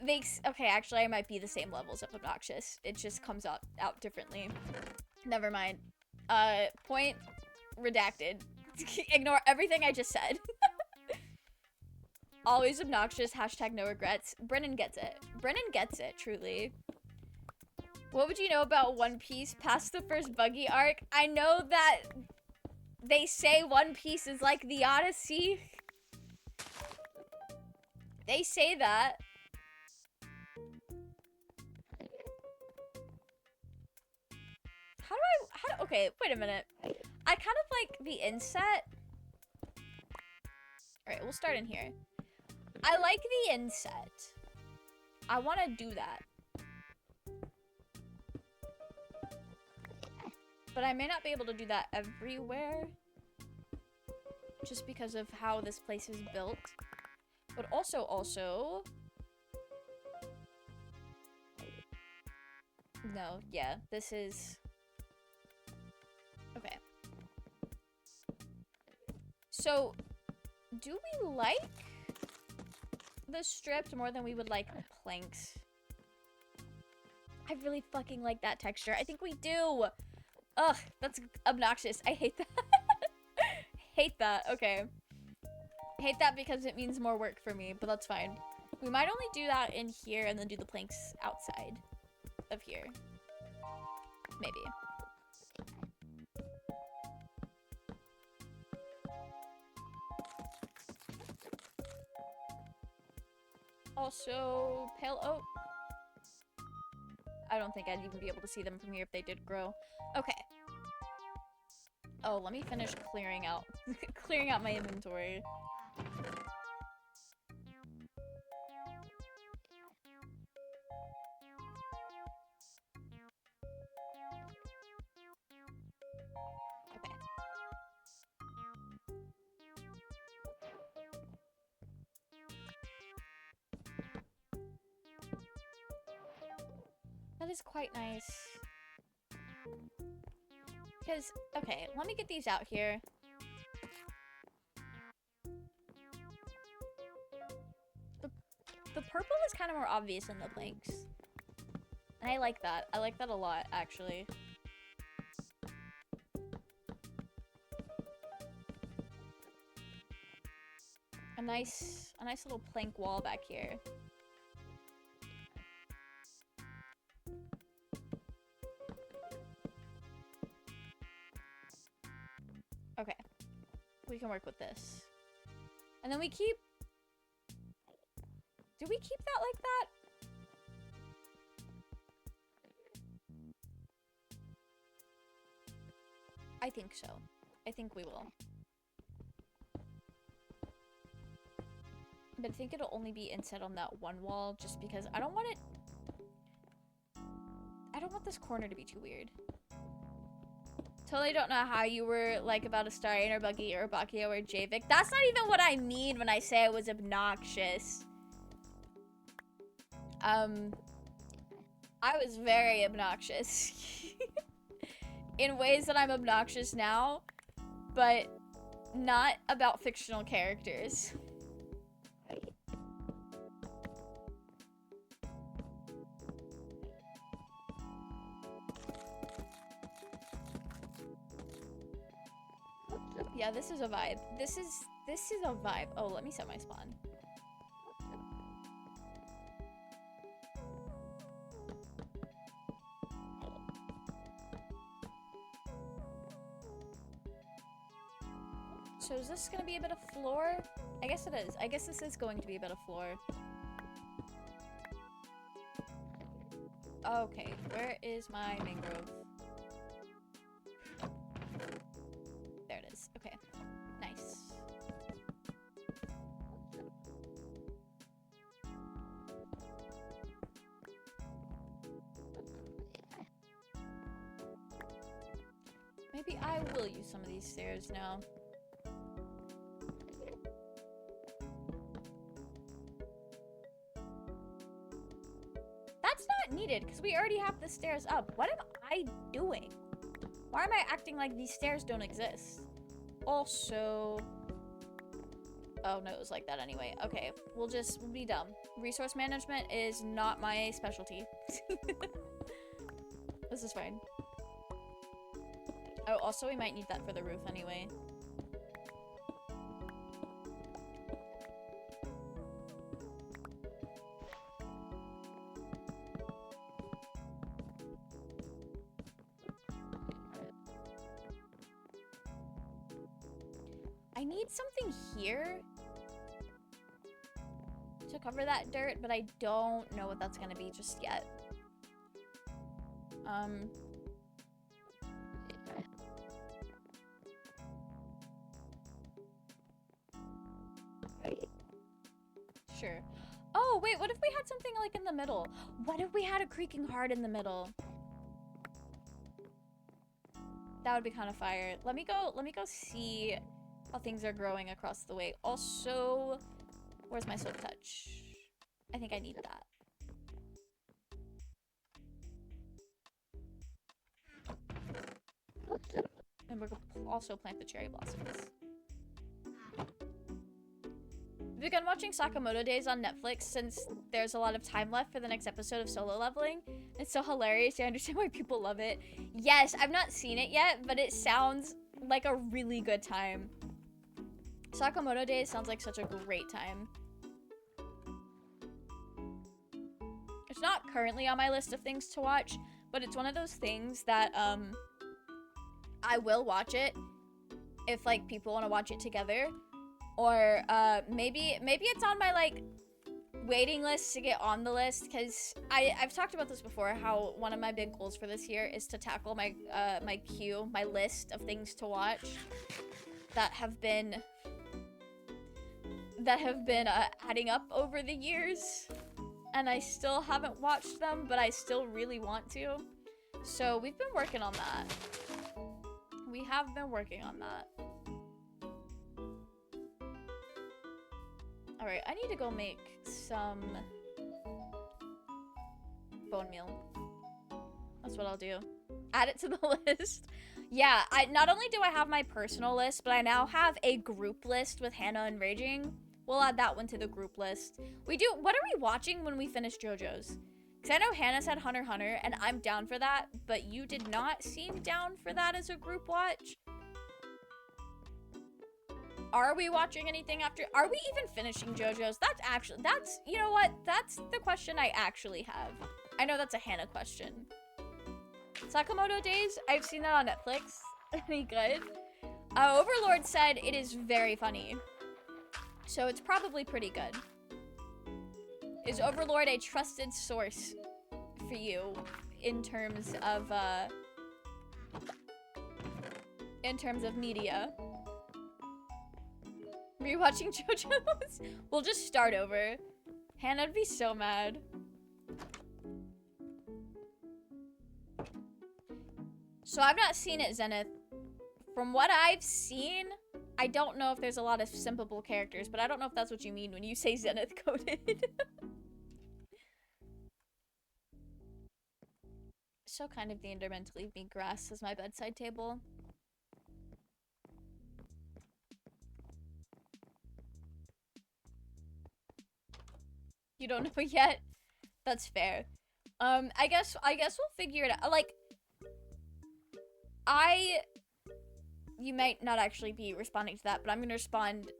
A: makes... Okay, actually, I might be the same levels of obnoxious. It just comes out differently. Never mind. Point redacted. Ignore everything I just said. Always obnoxious, hashtag no regrets. Brennan gets it. Brennan gets it, truly. What would you know about One Piece past the first buggy arc? I know that they say One Piece is like the Odyssey. They say that. Okay, wait a minute. I kind of like the inset. Alright, we'll start in here. I like the inset. I want to do that. But I may not be able to do that everywhere. Just because of how this place is built. But also... No, yeah, this is... Okay. So, do we like the stripped more than we would like planks? I really fucking like that texture. I think we do. Ugh, that's obnoxious. I hate that. Hate that. Okay. Hate that because it means more work for me, but that's fine. We might only do that in here and then do the planks outside of here. Maybe. Also, pale oak. I don't think I'd even be able to see them from here if they did grow. Okay. Oh, let me finish clearing out clearing out my inventory. Okay. That is quite nice. Because, okay, let me get these out here. The purple is kind of more obvious in the planks. And I like that. I like that a lot, actually. A nice little plank wall back here. Okay. We can work with this. And then we keep... Do we keep that like that? I think so. I think we will. But I think it'll only be inset on that one wall just because I don't want it... I don't want this corner to be too weird. Totally don't know how you were like about Astarion or Buggy or Bakio or Javik. That's not even what I mean when I say it was obnoxious. I was very obnoxious. In ways that I'm obnoxious now, but not about fictional characters. Yeah, this is a vibe. This is a vibe. Oh, let me set my spawn. So is this gonna be a bit of floor? I guess it is. I guess this is going to be a bit of floor. Okay, where is my mangrove? There it is. Okay, nice. Maybe I will use some of these stairs now. That's not needed because we already have the stairs up. What am I doing? Why am I acting like these stairs don't exist? Also... Oh, no, it was like that anyway. Okay, we'll be dumb. Resource management is not my specialty. This is fine. Oh, also we might need that for the roof anyway. I need something here to cover that dirt, but I don't know what that's gonna be just yet. Sure. Oh, wait, what if we had something like in the middle? What if we had a creaking heart in the middle? That would be kind of fire. Let me go see how things are growing across the way. Also, where's my silk touch? I think I need that. And we're gonna also plant the cherry blossoms. begun watching Sakamoto Days on Netflix since there's a lot of time left for the next episode of Solo Leveling. It's so hilarious. I understand why people love it. Yes, I've not seen it yet, but it sounds like a really good time. Sakamoto Days sounds like such a great time. It's not currently on my list of things to watch, but it's one of those things that I will watch it if like people want to watch it together, or maybe it's on my like waiting list to get on the list, because I've talked about this before, how one of my big goals for this year is to tackle my my list of things to watch that have been adding up over the years, and I still haven't watched them, but I still really want to. So we've been working on that. We have been working on that. Alright, I need to go make some bone meal. That's what I'll do. Add it to the list. Yeah, not only do I have my personal list, but I now have a group list with Hannah and Raging. We'll add that one to the group list. What are we watching when we finish JoJo's? Because I know Hannah said Hunter x Hunter, and I'm down for that, but you did not seem down for that as a group watch. Are we watching anything after? Are we even finishing JoJo's? You know what? That's the question I actually have. I know that's a Hannah question. Sakamoto Days, I've seen that on Netflix. Any good? Overlord said it is very funny. So it's probably pretty good. Is Overlord a trusted source for you in terms of media? Rewatching JoJo's? We'll just start over. Hannah'd be so mad. So I've not seen it, Zenith. From what I've seen, I don't know if there's a lot of simpable characters, but I don't know if that's what you mean when you say Zenith coded. So kind of the Enderman to leave me grass as my bedside table. You don't know yet? That's fair. I guess we'll figure it out. Like, you might not actually be responding to that, but I'm gonna respond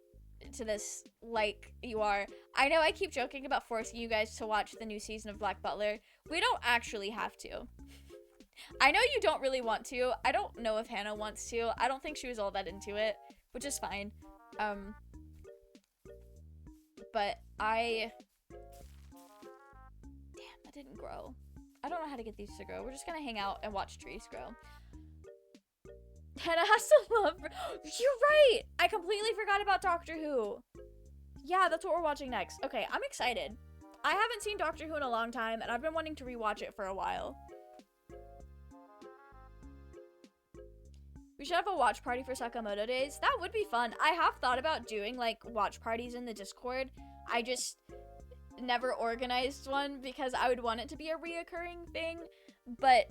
A: to this like you are. I know I keep joking about forcing you guys to watch the new season of Black Butler. We don't actually have to. I know you don't really want to. I don't know if Hannah wants to. I don't think she was all that into it, which is fine. But Damn, that didn't grow. I don't know how to get these to grow. We're just gonna hang out and watch trees grow. Hannah has to love... You're right! I completely forgot about Doctor Who. Yeah, that's what we're watching next. Okay, I'm excited. I haven't seen Doctor Who in a long time, and I've been wanting to rewatch it for a while. We should have a watch party for Sakamoto Days. That would be fun. I have thought about doing, like, watch parties in the Discord. I just never organized one because I would want it to be a reoccurring thing. But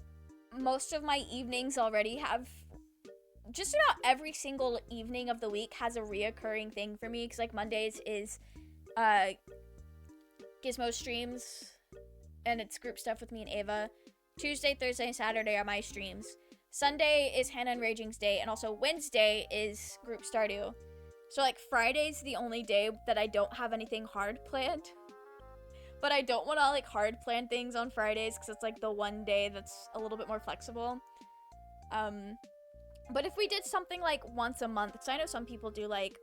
A: most of my evenings already have... Just about every single evening of the week has a reoccurring thing for me. Because, like, Mondays is Gizmo streams. And it's group stuff with me and Ava. Tuesday, Thursday, and Saturday are my streams. Sunday is Hannah and Raging's day. And also Wednesday is group Stardew. So, like, Friday's the only day that I don't have anything hard planned. But I don't want to, like, hard plan things on Fridays. Because it's, like, the one day that's a little bit more flexible. But if we did something like once a month, because I know some people do like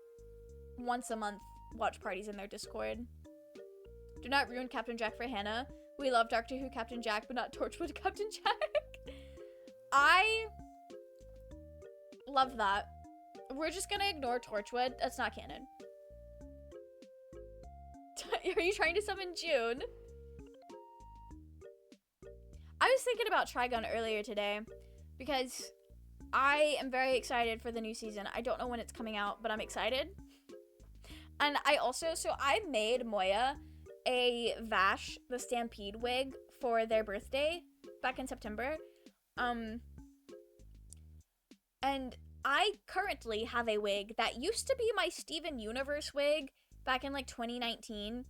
A: once a month watch parties in their Discord. Do not ruin Captain Jack for Hannah. We love Doctor Who Captain Jack, but not Torchwood Captain Jack. I love that. We're just gonna ignore Torchwood. That's not canon. Are you trying to summon June? I was thinking about Trigun earlier today because I am very excited for the new season. I don't know when it's coming out, but I'm excited. And I made Moya a Vash, the Stampede wig for their birthday back in September. And I currently have a wig that used to be my Steven Universe wig back in like 2019.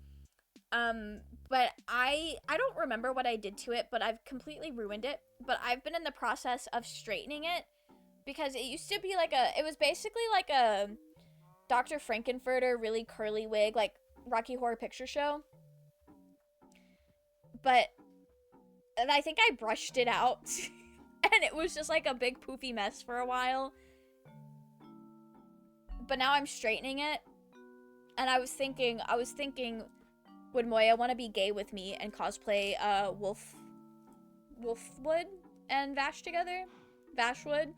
A: But I don't remember what I did to it, but I've completely ruined it. But I've been in the process of straightening it because it used to be like it was basically like a Dr. Frankenfurter really curly wig, like Rocky Horror Picture Show. But and I think I brushed it out and it was just like a big poofy mess for a while. But now I'm straightening it. And I was thinking, would Moya want to be gay with me and cosplay Wolfwood and Vash together? Vashwood.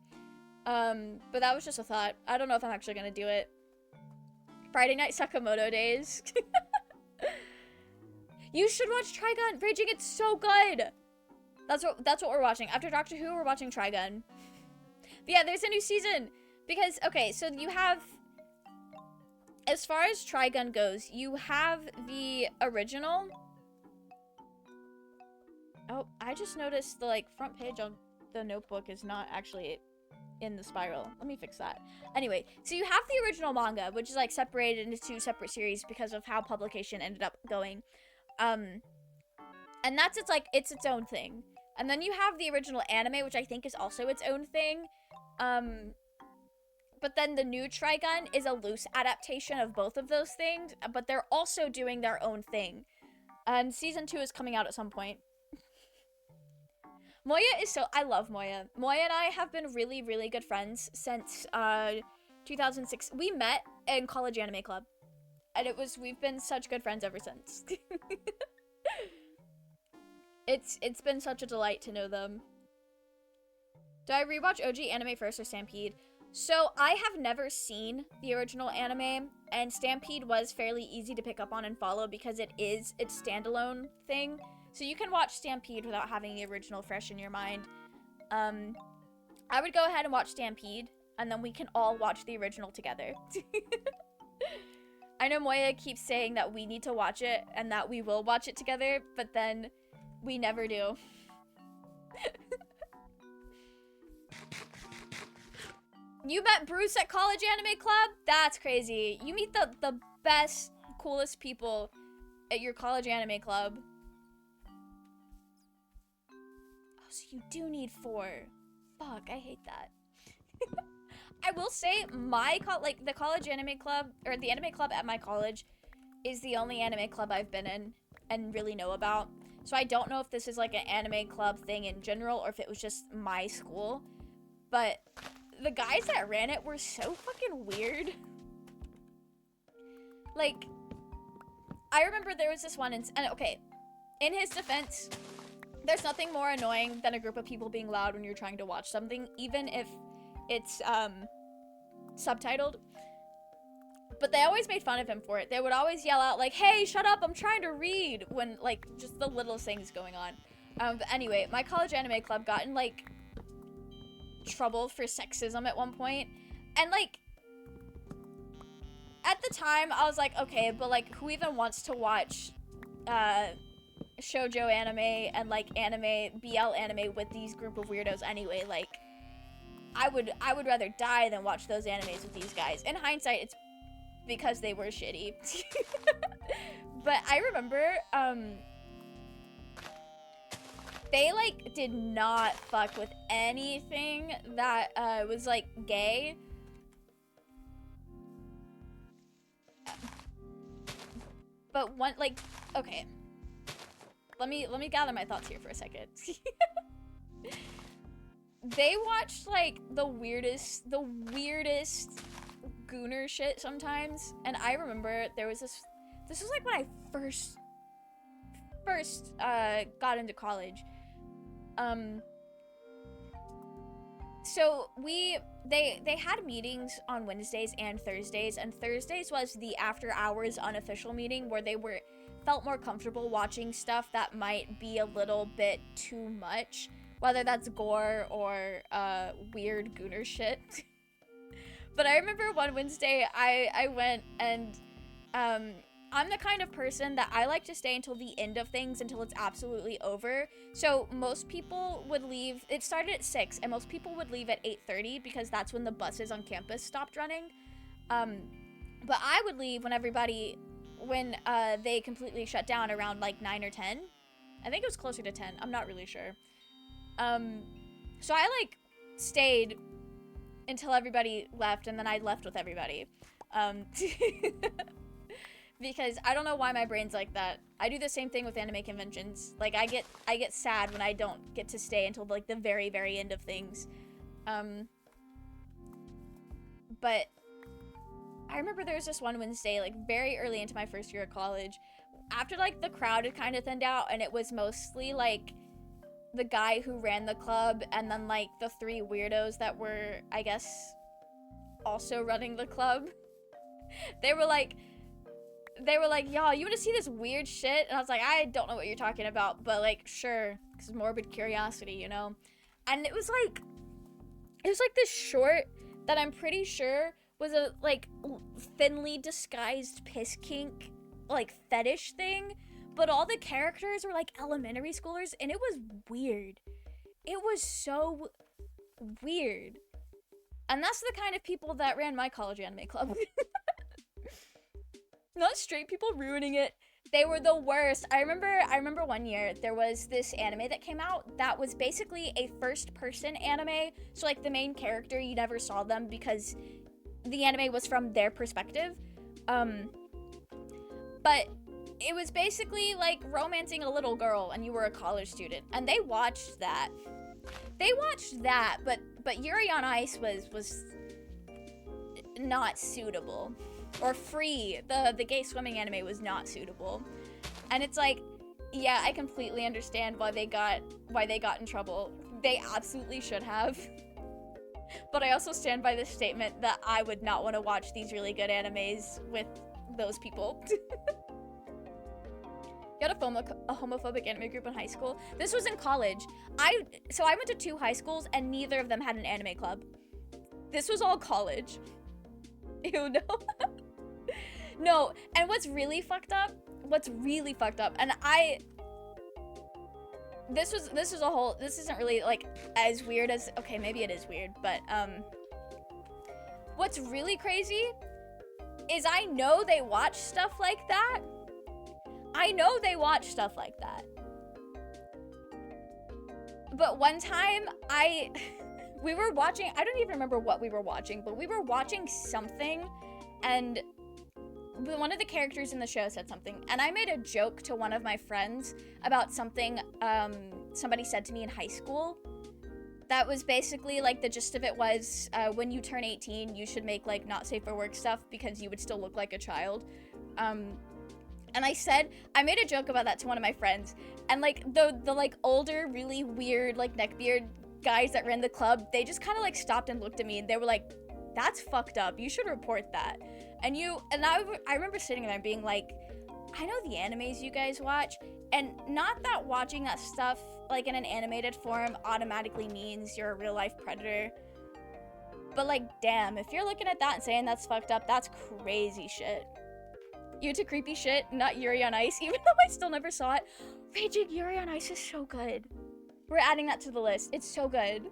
A: But that was just a thought. I don't know if I'm actually gonna do it. Friday Night Sakamoto Days. You should watch Trigun Raging, it's so good. That's what we're watching. After Doctor Who, we're watching Trigun. But yeah, there's a new season. Because, okay, so you have, as far as Trigun goes, you have the original. Oh, I just noticed the, like, front page on the notebook is not actually in the spiral. Let me fix that. Anyway, so you have the original manga, which is, like, separated into 2 separate series because of how publication ended up going. And that's, it's its own thing. And then you have the original anime, which I think is also its own thing. But then the new Trigun is a loose adaptation of both of those things, but they're also doing their own thing. And season 2 is coming out at some point. Moya is I love Moya. Moya and I have been really, really good friends since 2006. We met in College Anime Club. And we've been such good friends ever since. It's been such a delight to know them. Do I rewatch OG anime first or Stampede? So, I have never seen the original anime, and Stampede was fairly easy to pick up on and follow because it's standalone thing. So you can watch Stampede without having the original fresh in your mind. I would go ahead and watch Stampede, and then we can all watch the original together. I know Moya keeps saying that we need to watch it, and that we will watch it together, but then we never do. You met Bruce at College Anime Club? That's crazy. You meet the best, coolest people at your College Anime Club. Oh, so you do need 4. Fuck, I hate that. I will say the College Anime Club, or the anime club at my college, is the only anime club I've been in and really know about. So I don't know if this is like an anime club thing in general or if it was just my school. But the guys that ran it were so fucking weird. Like, I remember there was this one, and okay, in his defense, there's nothing more annoying than a group of people being loud when you're trying to watch something, even if it's subtitled. But they always made fun of him for it. They would always yell out like, "Hey, shut up, I'm trying to read," when like just the littlest things going on. But anyway, my College Anime Club got in like trouble for sexism at one point, and like at the time I was like, okay, but like who even wants to watch shoujo anime and like BL anime with these group of weirdos anyway? Like I would rather die than watch those animes with these guys. In hindsight, it's because they were shitty. But I remember they like did not fuck with anything that was like gay. But one, like, okay, let me gather my thoughts here for a second. They watched like the weirdest gooner shit sometimes, and I remember there was this was like when I first got into college. So they had meetings on Wednesdays and Thursdays, and Thursdays was the after hours unofficial meeting where they felt more comfortable watching stuff that might be a little bit too much, whether that's gore or weird gooner shit. But I remember one Wednesday I went, and I'm the kind of person that I like to stay until the end of things, until it's absolutely over. So most people would leave, it started at 6, and most people would leave at 8:30 because that's when the buses on campus stopped running. But I would leave when everybody when they completely shut down around like 9 or 10. I think it was closer to 10. I'm not really sure. So I like stayed until everybody left, and then I left with everybody. Because I don't know why my brain's like that. I do the same thing with anime conventions. Like I get sad when I don't get to stay until like the very, very end of things. But I remember there was this one Wednesday, like very early into my first year of college, after like the crowd had kind of thinned out, and it was mostly like the guy who ran the club and then like the 3 weirdos that were, I guess, also running the club. They were like, y'all, you want to see this weird shit? And I was like, I don't know what you're talking about, but like, sure, because morbid curiosity, you know? And it was like this short that I'm pretty sure was a like thinly disguised piss kink, like fetish thing, but all the characters were like elementary schoolers, and it was weird. It was so weird. And that's the kind of people that ran my college anime club. Not straight people ruining it. They were the worst. I remember one year there was this anime that came out that was basically a first-person anime. So like the main character, you never saw them because the anime was from their perspective. But it was basically like romancing a little girl and you were a college student. And they watched that. But Yuri on Ice was not suitable. Or Free, the gay swimming anime, was not suitable. And it's like, yeah, I completely understand why they got in trouble. They absolutely should have. But I also stand by this statement that I would not want to watch these really good animes with those people. You had a homophobic anime group in high school? This was in college. So I went to 2 high schools and neither of them had an anime club. This was all college. Ew, no. No, and what's really fucked up, and this isn't really like as weird as, okay, maybe it is weird, but what's really crazy is I know they watch stuff like that. But one time we were watching, I don't even remember what we were watching, but we were watching something, and one of the characters in the show said something, and I made a joke to one of my friends about something somebody said to me in high school. That was basically like the gist of it was when you turn 18, you should make like not safe for work stuff because you would still look like a child. And I made a joke about that to one of my friends, and like the like older, really weird like neckbeard guys that ran the club, they just kind of like stopped and looked at me, and they were like, "That's fucked up. You should report that." And I remember sitting there and being like, I know the animes you guys watch, and not that watching that stuff like in an animated form automatically means you're a real life predator, but like, damn, if you're looking at that and saying that's fucked up, that's crazy shit. You to creepy shit, not Yuri on Ice, even though I still never saw it. Raging Yuri on Ice is so good. We're adding that to the list. It's so good.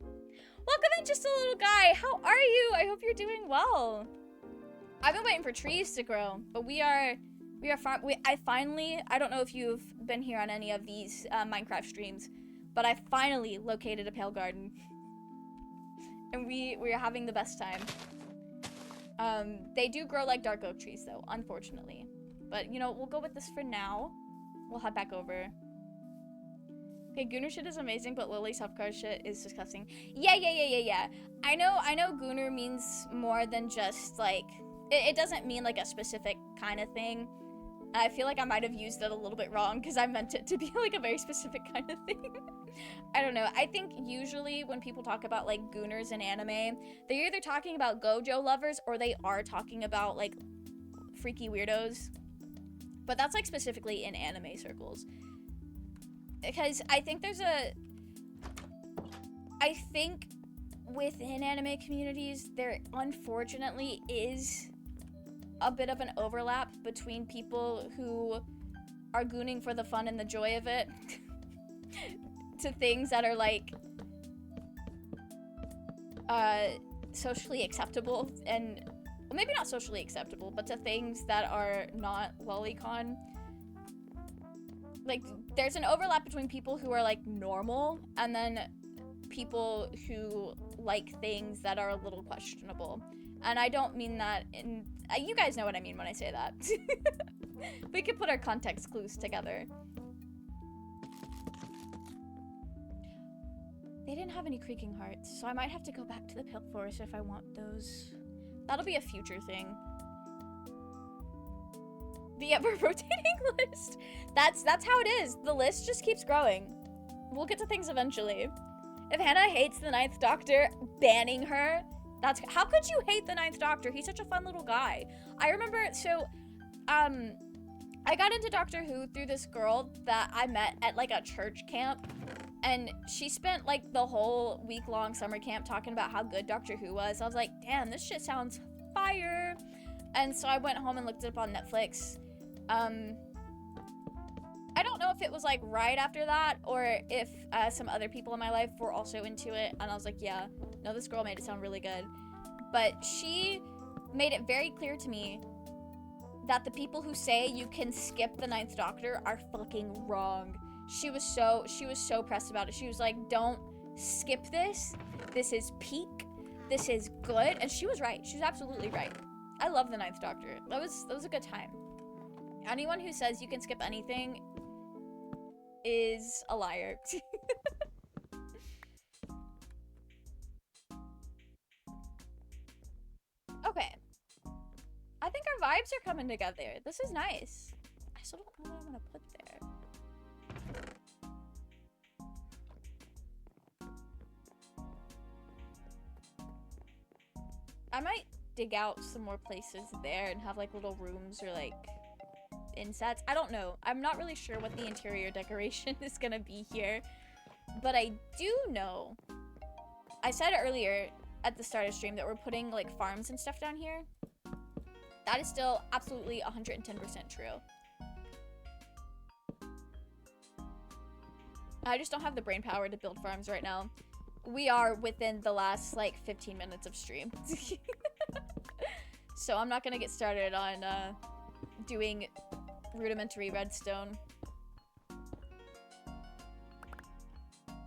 A: Welcome in, Just a Little Guy. How are you? I hope you're doing well. I've been waiting for trees to grow, but I don't know if you've been here on any of these Minecraft streams, but I finally located a pale garden. And we are having the best time. They do grow like dark oak trees though, unfortunately. But you know, we'll go with this for now. We'll head back over. Okay, Gooner shit is amazing, but Lily Subcar shit is disgusting. Yeah. I know Gooner means more than just like, it doesn't mean like a specific kind of thing. I feel like I might have used it a little bit wrong because I meant it to be like a very specific kind of thing. I don't know. I think usually when people talk about like Gooners in anime, they're either talking about Gojo lovers or they are talking about like freaky weirdos. But that's like specifically in anime circles. Because I think within anime communities, there unfortunately is a bit of an overlap between people who are gooning for the fun and the joy of it to things that are like socially acceptable and well, maybe not socially acceptable, but to things that are not lolicon. Like, there's an overlap between people who are, like, normal, and then people who like things that are a little questionable. And I don't mean that in... you guys know what I mean when I say that. We could put our context clues together. They didn't have any creaking hearts, so I might have to go back to the Pale Forest if I want those. That'll be a future thing. The ever-rotating list. That's how it is. The list just keeps growing. We'll get to things eventually. If Hannah hates the Ninth Doctor, banning her, that's... How could you hate the Ninth Doctor? He's such a fun little guy. I remember, so, I got into Doctor Who through this girl that I met at, like, a church camp. And she spent, like, the whole week-long summer camp talking about how good Doctor Who was. I was like, damn, this shit sounds fire. And so I went home and looked it up on Netflix. I don't know if it was, like, right after that or if some other people in my life were also into it. And I was like, yeah, no, this girl made it sound really good. But she made it very clear to me that the people who say you can skip the Ninth Doctor are fucking wrong. She was so pressed about it. She was like, don't skip this. This is peak. This is good. And she was right. She was absolutely right. I love the Ninth Doctor. That was a good time. Anyone who says you can skip anything is a liar. Okay. I think our vibes are coming together. This is nice. I still don't know what I'm gonna put there. I might dig out some more places there and have like little rooms or like insets. I don't know. I'm not really sure what the interior decoration is gonna be here, but I do know, I said earlier at the start of stream that we're putting like farms and stuff down here. That is still absolutely 110% true. I just don't have the brain power to build farms right now. We are within the last like 15 minutes of stream. So I'm not gonna get started on doing rudimentary redstone.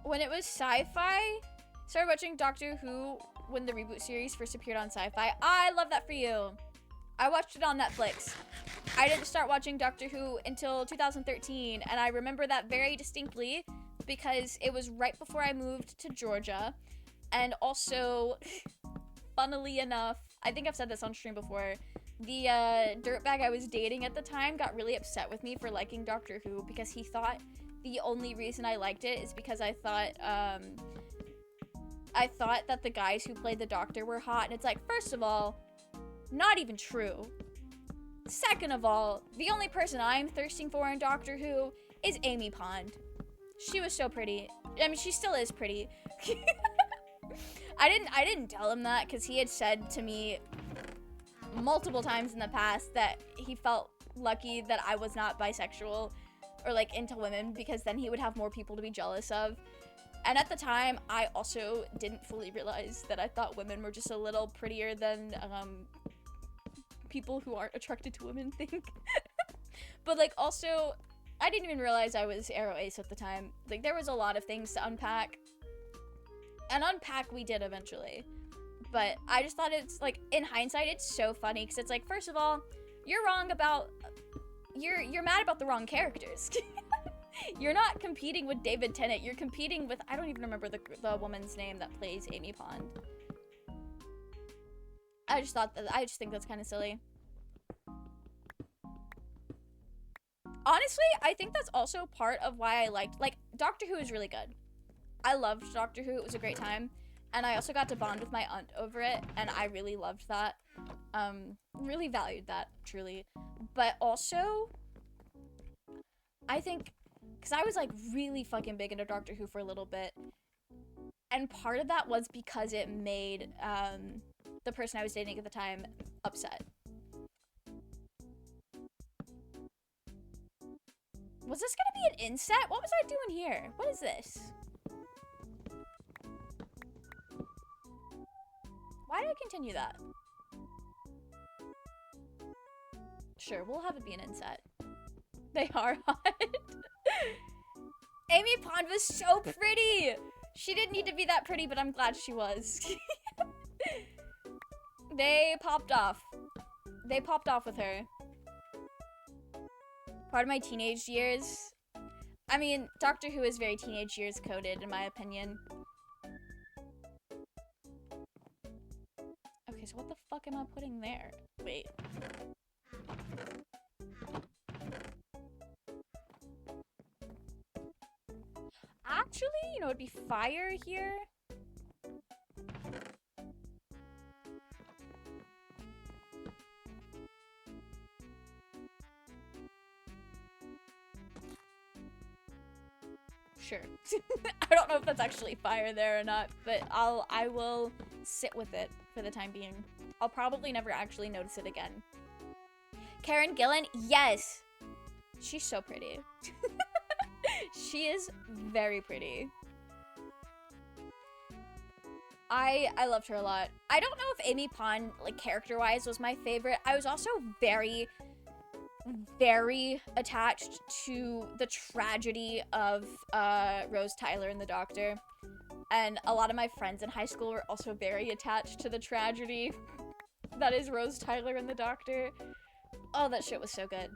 A: When it was sci-fi, started watching Doctor Who when the reboot series first appeared on sci-fi. I love that for you. I watched it on Netflix. I didn't start watching Doctor Who until 2013, and I remember that very distinctly because it was right before I moved to Georgia. And also, funnily enough, I think I've said this on stream before, the dirtbag I was dating at the time got really upset with me for liking Doctor Who because he thought the only reason I liked it is because I thought that the guys who played the Doctor were hot. And it's like, first of all, not even true. Second of all, the only person I'm thirsting for in Doctor Who is Amy Pond. She was so pretty. I mean, she still is pretty. I didn't tell him that because he had said to me multiple times in the past that he felt lucky that I was not bisexual or like into women because then he would have more people to be jealous of. And at the time, I also didn't fully realize that I thought women were just a little prettier than people who aren't attracted to women think. But like also, I didn't even realize I was Arrow Ace at the time. Like there was a lot of things to unpack. And unpack we did eventually. But I just thought it's like, in hindsight, it's so funny because it's like, first of all, you're wrong about, you're mad about the wrong characters. You're not competing with David Tennant. You're competing with, I don't even remember the woman's name that plays Amy Pond. I just think that's kind of silly. Honestly, I think that's also part of why I liked, like, Doctor Who is really good. I loved Doctor Who. It was a great time. And I also got to bond with my aunt over it, and I really loved that. Really valued that, truly. But also, I think, because I was, like, really fucking big into Doctor Who for a little bit, and part of that was because it made, the person I was dating at the time upset. Was this gonna be an inset? What was I doing here? What is this? Why did I continue that? Sure, we'll have it be an inset. They are hot. Amy Pond was so pretty! She didn't need to be that pretty, but I'm glad she was. They popped off. They popped off with her. Part of my teenage years. I mean, Doctor Who is very teenage years coded, in my opinion. Okay, so what the fuck am I putting there? Wait. Actually, you know, it'd be fire here. Sure. I don't know if that's actually fire there or not, but I will sit with it for the time being. I'll probably never actually notice it again. Karen Gillan, yes. She's so pretty. She is very pretty. I loved her a lot. I don't know if Amy Pond, like, character-wise was my favorite. I was also very attached to the tragedy of Rose Tyler and the Doctor. And a lot of my friends in high school were also very attached to the tragedy that is Rose Tyler and the Doctor. Oh, that shit was so good.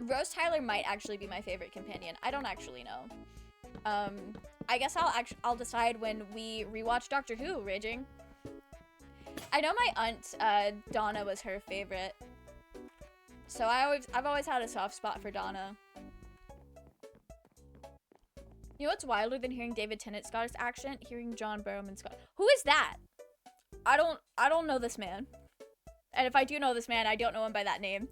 A: Rose Tyler might actually be my favorite companion. I don't actually know. I guess I'll decide when we rewatch Doctor Who, Raging. I know my aunt, Donna was her favorite. So I've always had a soft spot for Donna. You know what's wilder than hearing David Tennant's Scottish accent? Hearing John Barrowman's Scottish. Who is that? I don't know this man. And if I do know this man, I don't know him by that name.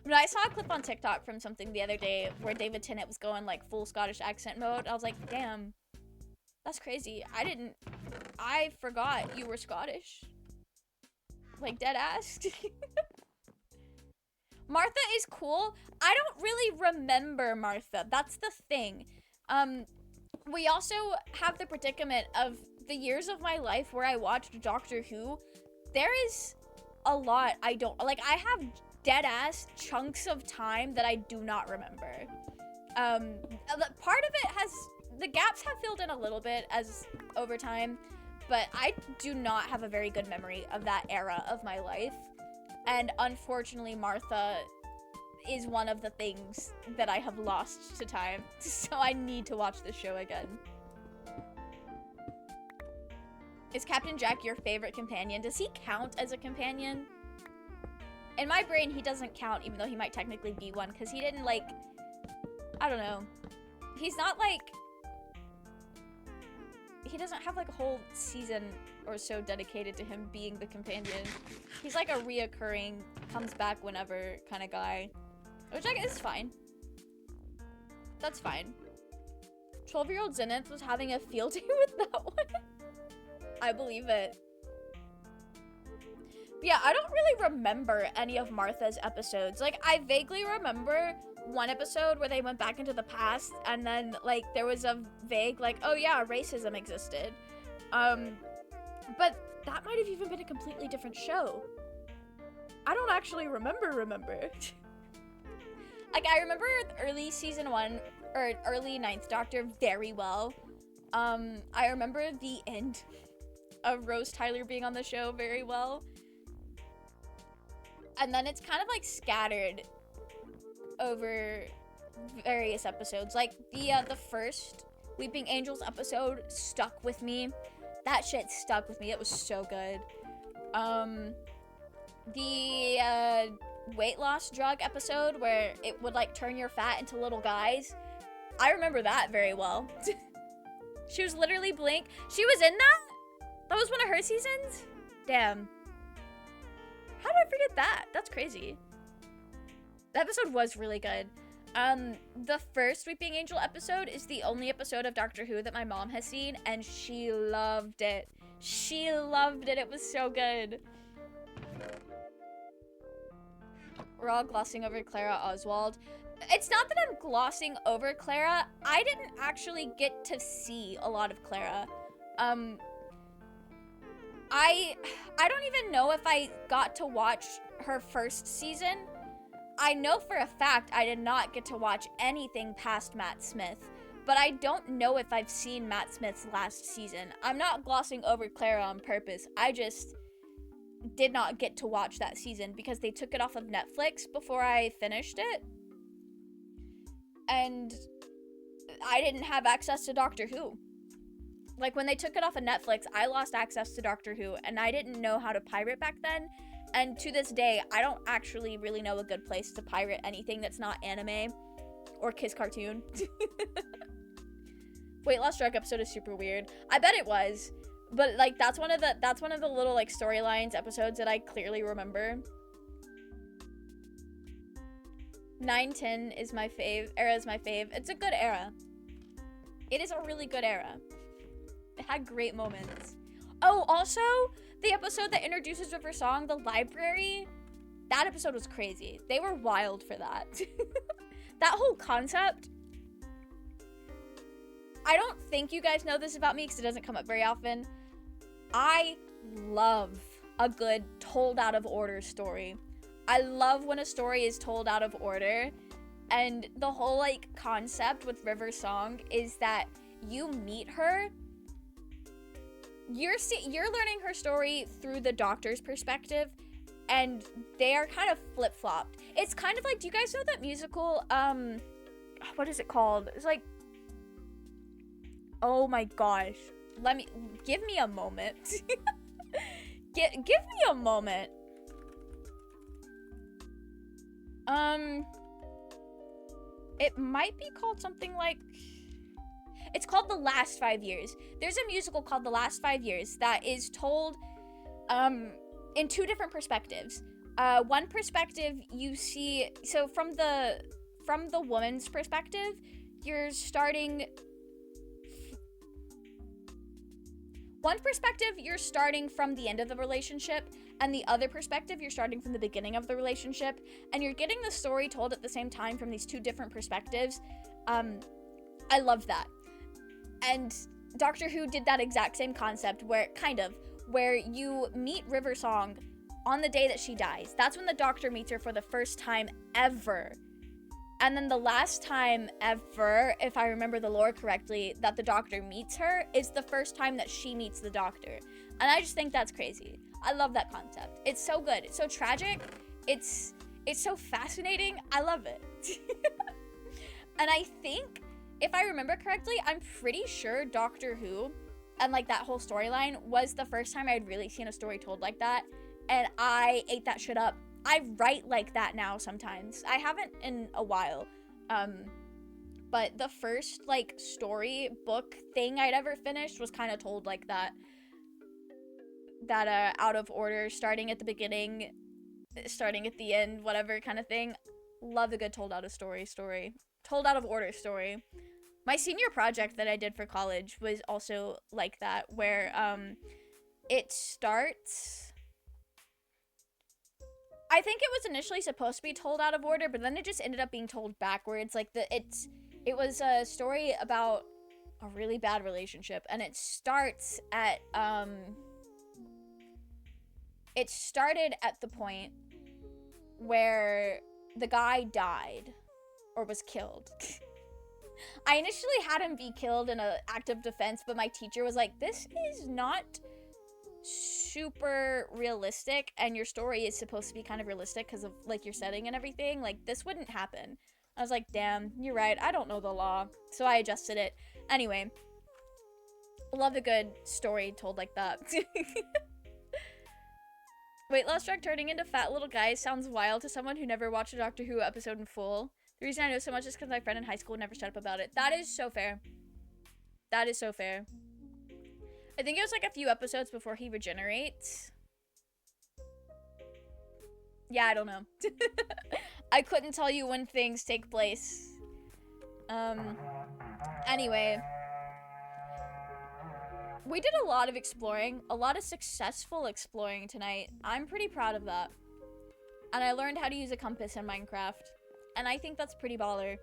A: But I saw a clip on TikTok from something the other day where David Tennant was going like full Scottish accent mode. I was like, damn, that's crazy. I forgot you were Scottish. Like, dead ass. Martha is cool. I don't really remember Martha. That's the thing. We also have the predicament of the years of my life where I watched Doctor Who. There is a lot I don't, like, I have dead ass chunks of time that I do not remember. Part of it has, the gaps have filled in a little bit as over time, but I do not have a very good memory of that era of my life. And unfortunately, Martha is one of the things that I have lost to time. So I need to watch this show again. Is Captain Jack your favorite companion? Does he count as a companion? In my brain, he doesn't count, even though he might technically be one, because he didn't, like, I don't know. He's not, like, he doesn't have, like, a whole season or so dedicated to him being the companion. He's, like, a reoccurring, comes back whenever kind of guy, which I guess is fine. That's fine. 12-year-old Zenith was having a field day with that one. I believe it. Yeah, I don't really remember any of Martha's episodes. Like, I vaguely remember one episode where they went back into the past, and then, like, there was a vague, like, oh yeah, racism existed. But that might have even been a completely different show. I don't actually remember. Like, I remember early season 1, or early 9th Doctor very well. I remember the end of Rose Tyler being on the show very well. And then it's kind of like scattered over various episodes. Like the first Weeping Angels episode stuck with me. That shit stuck with me. It was so good. The weight loss drug episode where it would like turn your fat into little guys. I remember that very well. She was literally Blink. She was in that? That was one of her seasons? Damn. How did I forget that? That's crazy. That episode was really good. The first Weeping Angel episode is the only episode of Doctor Who that my mom has seen, and she loved it. She loved it. It was so good. We're all glossing over Clara Oswald. It's not that I'm glossing over Clara. I didn't actually get to see a lot of Clara. I don't even know if I got to watch her first season. I know for a fact I did not get to watch anything past Matt Smith, but I don't know if I've seen Matt Smith's last season. I'm not glossing over Clara on purpose. I just did not get to watch that season because they took it off of Netflix before I finished it. And I didn't have access to Doctor Who. Like, when they took it off of Netflix, I lost access to Doctor Who, and I didn't know how to pirate back then. And to this day, I don't actually really know a good place to pirate anything that's not anime or Kiss Cartoon. Weight Loss Drug episode is super weird. I bet it was, but like that's one of the little like storylines episodes that I clearly remember. 9-10 is my fave. Era is my fave. It's a good era. It is a really good era. It had great moments. Oh, also, the episode that introduces River Song, the library, that episode was crazy. They were wild for that. That whole concept. I don't think you guys know this about me because it doesn't come up very often. I love a good told out of order story. I love when a story is told out of order. And the whole like concept with River Song is that you meet her, you're learning her story through the doctor's perspective, and they are kind of flip-flopped. It's kind of like, do you guys know that musical, what is it called? It's like, oh my gosh. Give me a moment. Give me a moment. It might be called something like, it's called The Last 5 Years. There's a musical called The Last 5 Years that is told in two different perspectives. One perspective you see, so from the woman's perspective, you're starting from the end of the relationship, and the other perspective, you're starting from the beginning of the relationship, and you're getting the story told at the same time from these two different perspectives. I love that. And Doctor Who did that exact same concept where you meet River Song on the day that she dies. That's when the Doctor meets her for the first time ever. And then the last time ever, if I remember the lore correctly, that the Doctor meets her is the first time that she meets the Doctor. And I just think that's crazy. I love that concept. It's so good. It's so tragic. It's so fascinating. I love it. And I think, if I remember correctly, I'm pretty sure Doctor Who and like that whole storyline was the first time I'd really seen a story told like that. And I ate that shit up. I write like that now sometimes. I haven't in a while. But the first like story book thing I'd ever finished was kind of told like that. That out of order, starting at the beginning, starting at the end, whatever kind of thing. Love a good told out of story. Told out of order story. My senior project that I did for college was also like that, where it starts, I think it was initially supposed to be told out of order, but then it just ended up being told backwards. Like it was a story about a really bad relationship, and it started at the point where the guy died or was killed. I initially had him be killed in an act of defense, but my teacher was like, this is not super realistic, and your story is supposed to be kind of realistic because of like your setting and everything. Like, this wouldn't happen. I was like, damn, you're right. I don't know the law. So I adjusted it. Anyway, love a good story told like that. Weight loss drug turning into fat little guys sounds wild to someone who never watched a Doctor Who episode in full. The reason I know so much is because my friend in high school never shut up about it. That is so fair. That is so fair. I think it was like a few episodes before he regenerates. Yeah, I don't know. I couldn't tell you when things take place. Anyway. We did a lot of exploring. A lot of successful exploring tonight. I'm pretty proud of that. And I learned how to use a compass in Minecraft. And I think that's pretty baller.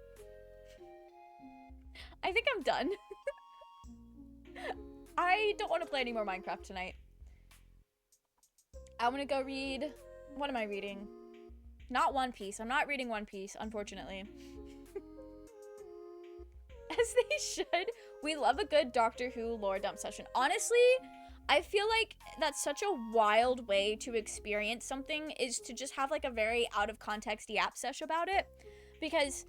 A: I think I'm done. I don't want to play any more Minecraft tonight. I want to go read What am I reading? Not One Piece. I'm not reading One Piece, unfortunately. As they should. We love a good Doctor Who lore dump session. Honestly, I feel like that's such a wild way to experience something, is to just have like a very out of context yap sesh about it. Because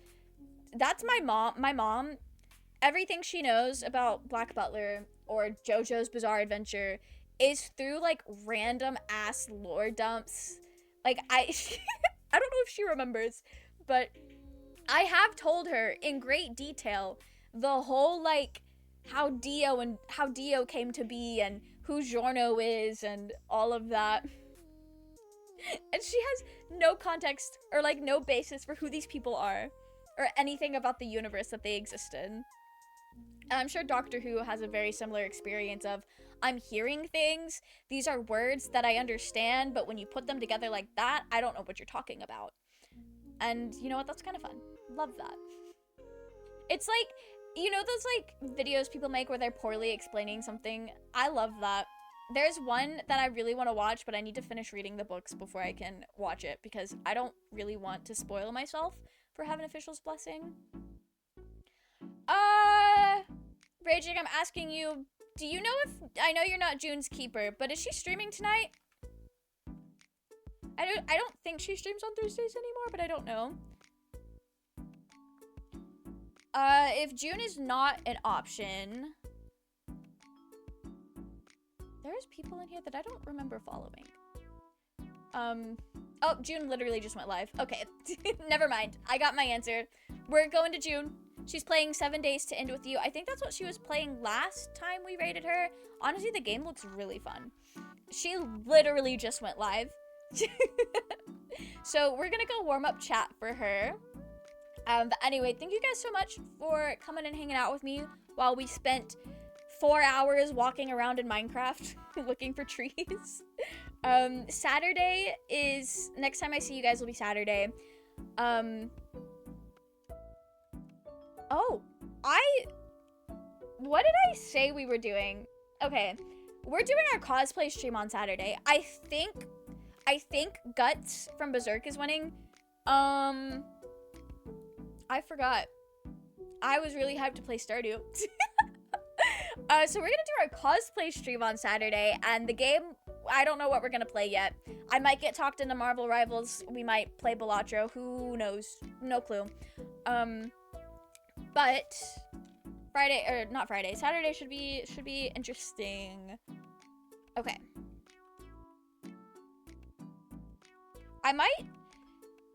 A: that's my mom. My mom, everything she knows about Black Butler or JoJo's Bizarre Adventure is through like random ass lore dumps. Like I I don't know if she remembers, but I have told her in great detail the whole like how Dio came to be and who Giorno is and all of that. And she has no context or like no basis for who these people are or anything about the universe that they exist in. And I'm sure Doctor Who has a very similar experience of, I'm hearing things, these are words that I understand, but when you put them together like that, I don't know what you're talking about. And you know what? That's kind of fun. Love that. It's like, you know those like videos people make where they're poorly explaining something? I love that. There's one that I really want to watch, but I need to finish reading the books before I can watch it because I don't really want to spoil myself for Heaven Official's Blessing. Raging, I'm asking you, do you know if, I know you're not June's keeper, but is she streaming tonight? I don't think she streams on Thursdays anymore, but I don't know. If June is not an option, there's people in here that I don't remember following. Oh, June literally just went live. Okay, never mind. I got my answer. We're going to June. She's playing 7 Days to End With You. I think that's what she was playing last time we raided her. Honestly, the game looks really fun. She literally just went live. So we're gonna go warm up chat for her. But anyway, thank you guys so much for coming and hanging out with me while we spent 4 hours walking around in Minecraft looking for trees. Saturday is, next time I see you guys will be Saturday. Oh, what did I say we were doing? Okay, we're doing our cosplay stream on Saturday. I think Guts from Berserk is winning. I forgot. I was really hyped to play Stardew. So we're gonna do our cosplay stream on Saturday, and the game, I don't know what we're gonna play yet. I might get talked into Marvel Rivals. We might play Balatro. Who knows? No clue. But Friday, or not Friday, Saturday should be interesting. Okay. I might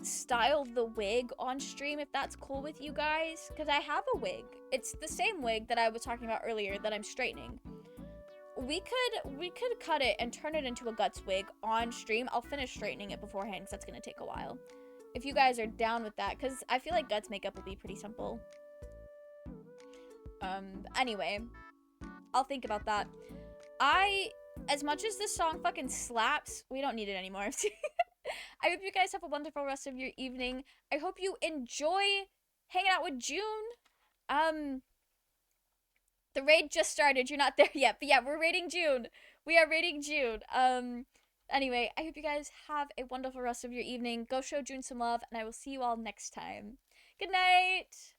A: style the wig on stream if that's cool with you guys, because I have a wig. It's the same wig that I was talking about earlier that I'm straightening. We could cut it and turn it into a Guts wig on stream. I'll finish straightening it beforehand because that's gonna take a while. If you guys are down with that, because I feel like Guts makeup will be pretty simple. Anyway, I'll think about that. As much as this song fucking slaps, we don't need it anymore. I hope you guys have a wonderful rest of your evening. I hope you enjoy hanging out with June. The raid just started. You're not there yet. But yeah, we're raiding June. We are raiding June. Anyway, I hope you guys have a wonderful rest of your evening. Go show June some love, and I will see you all next time. Good night!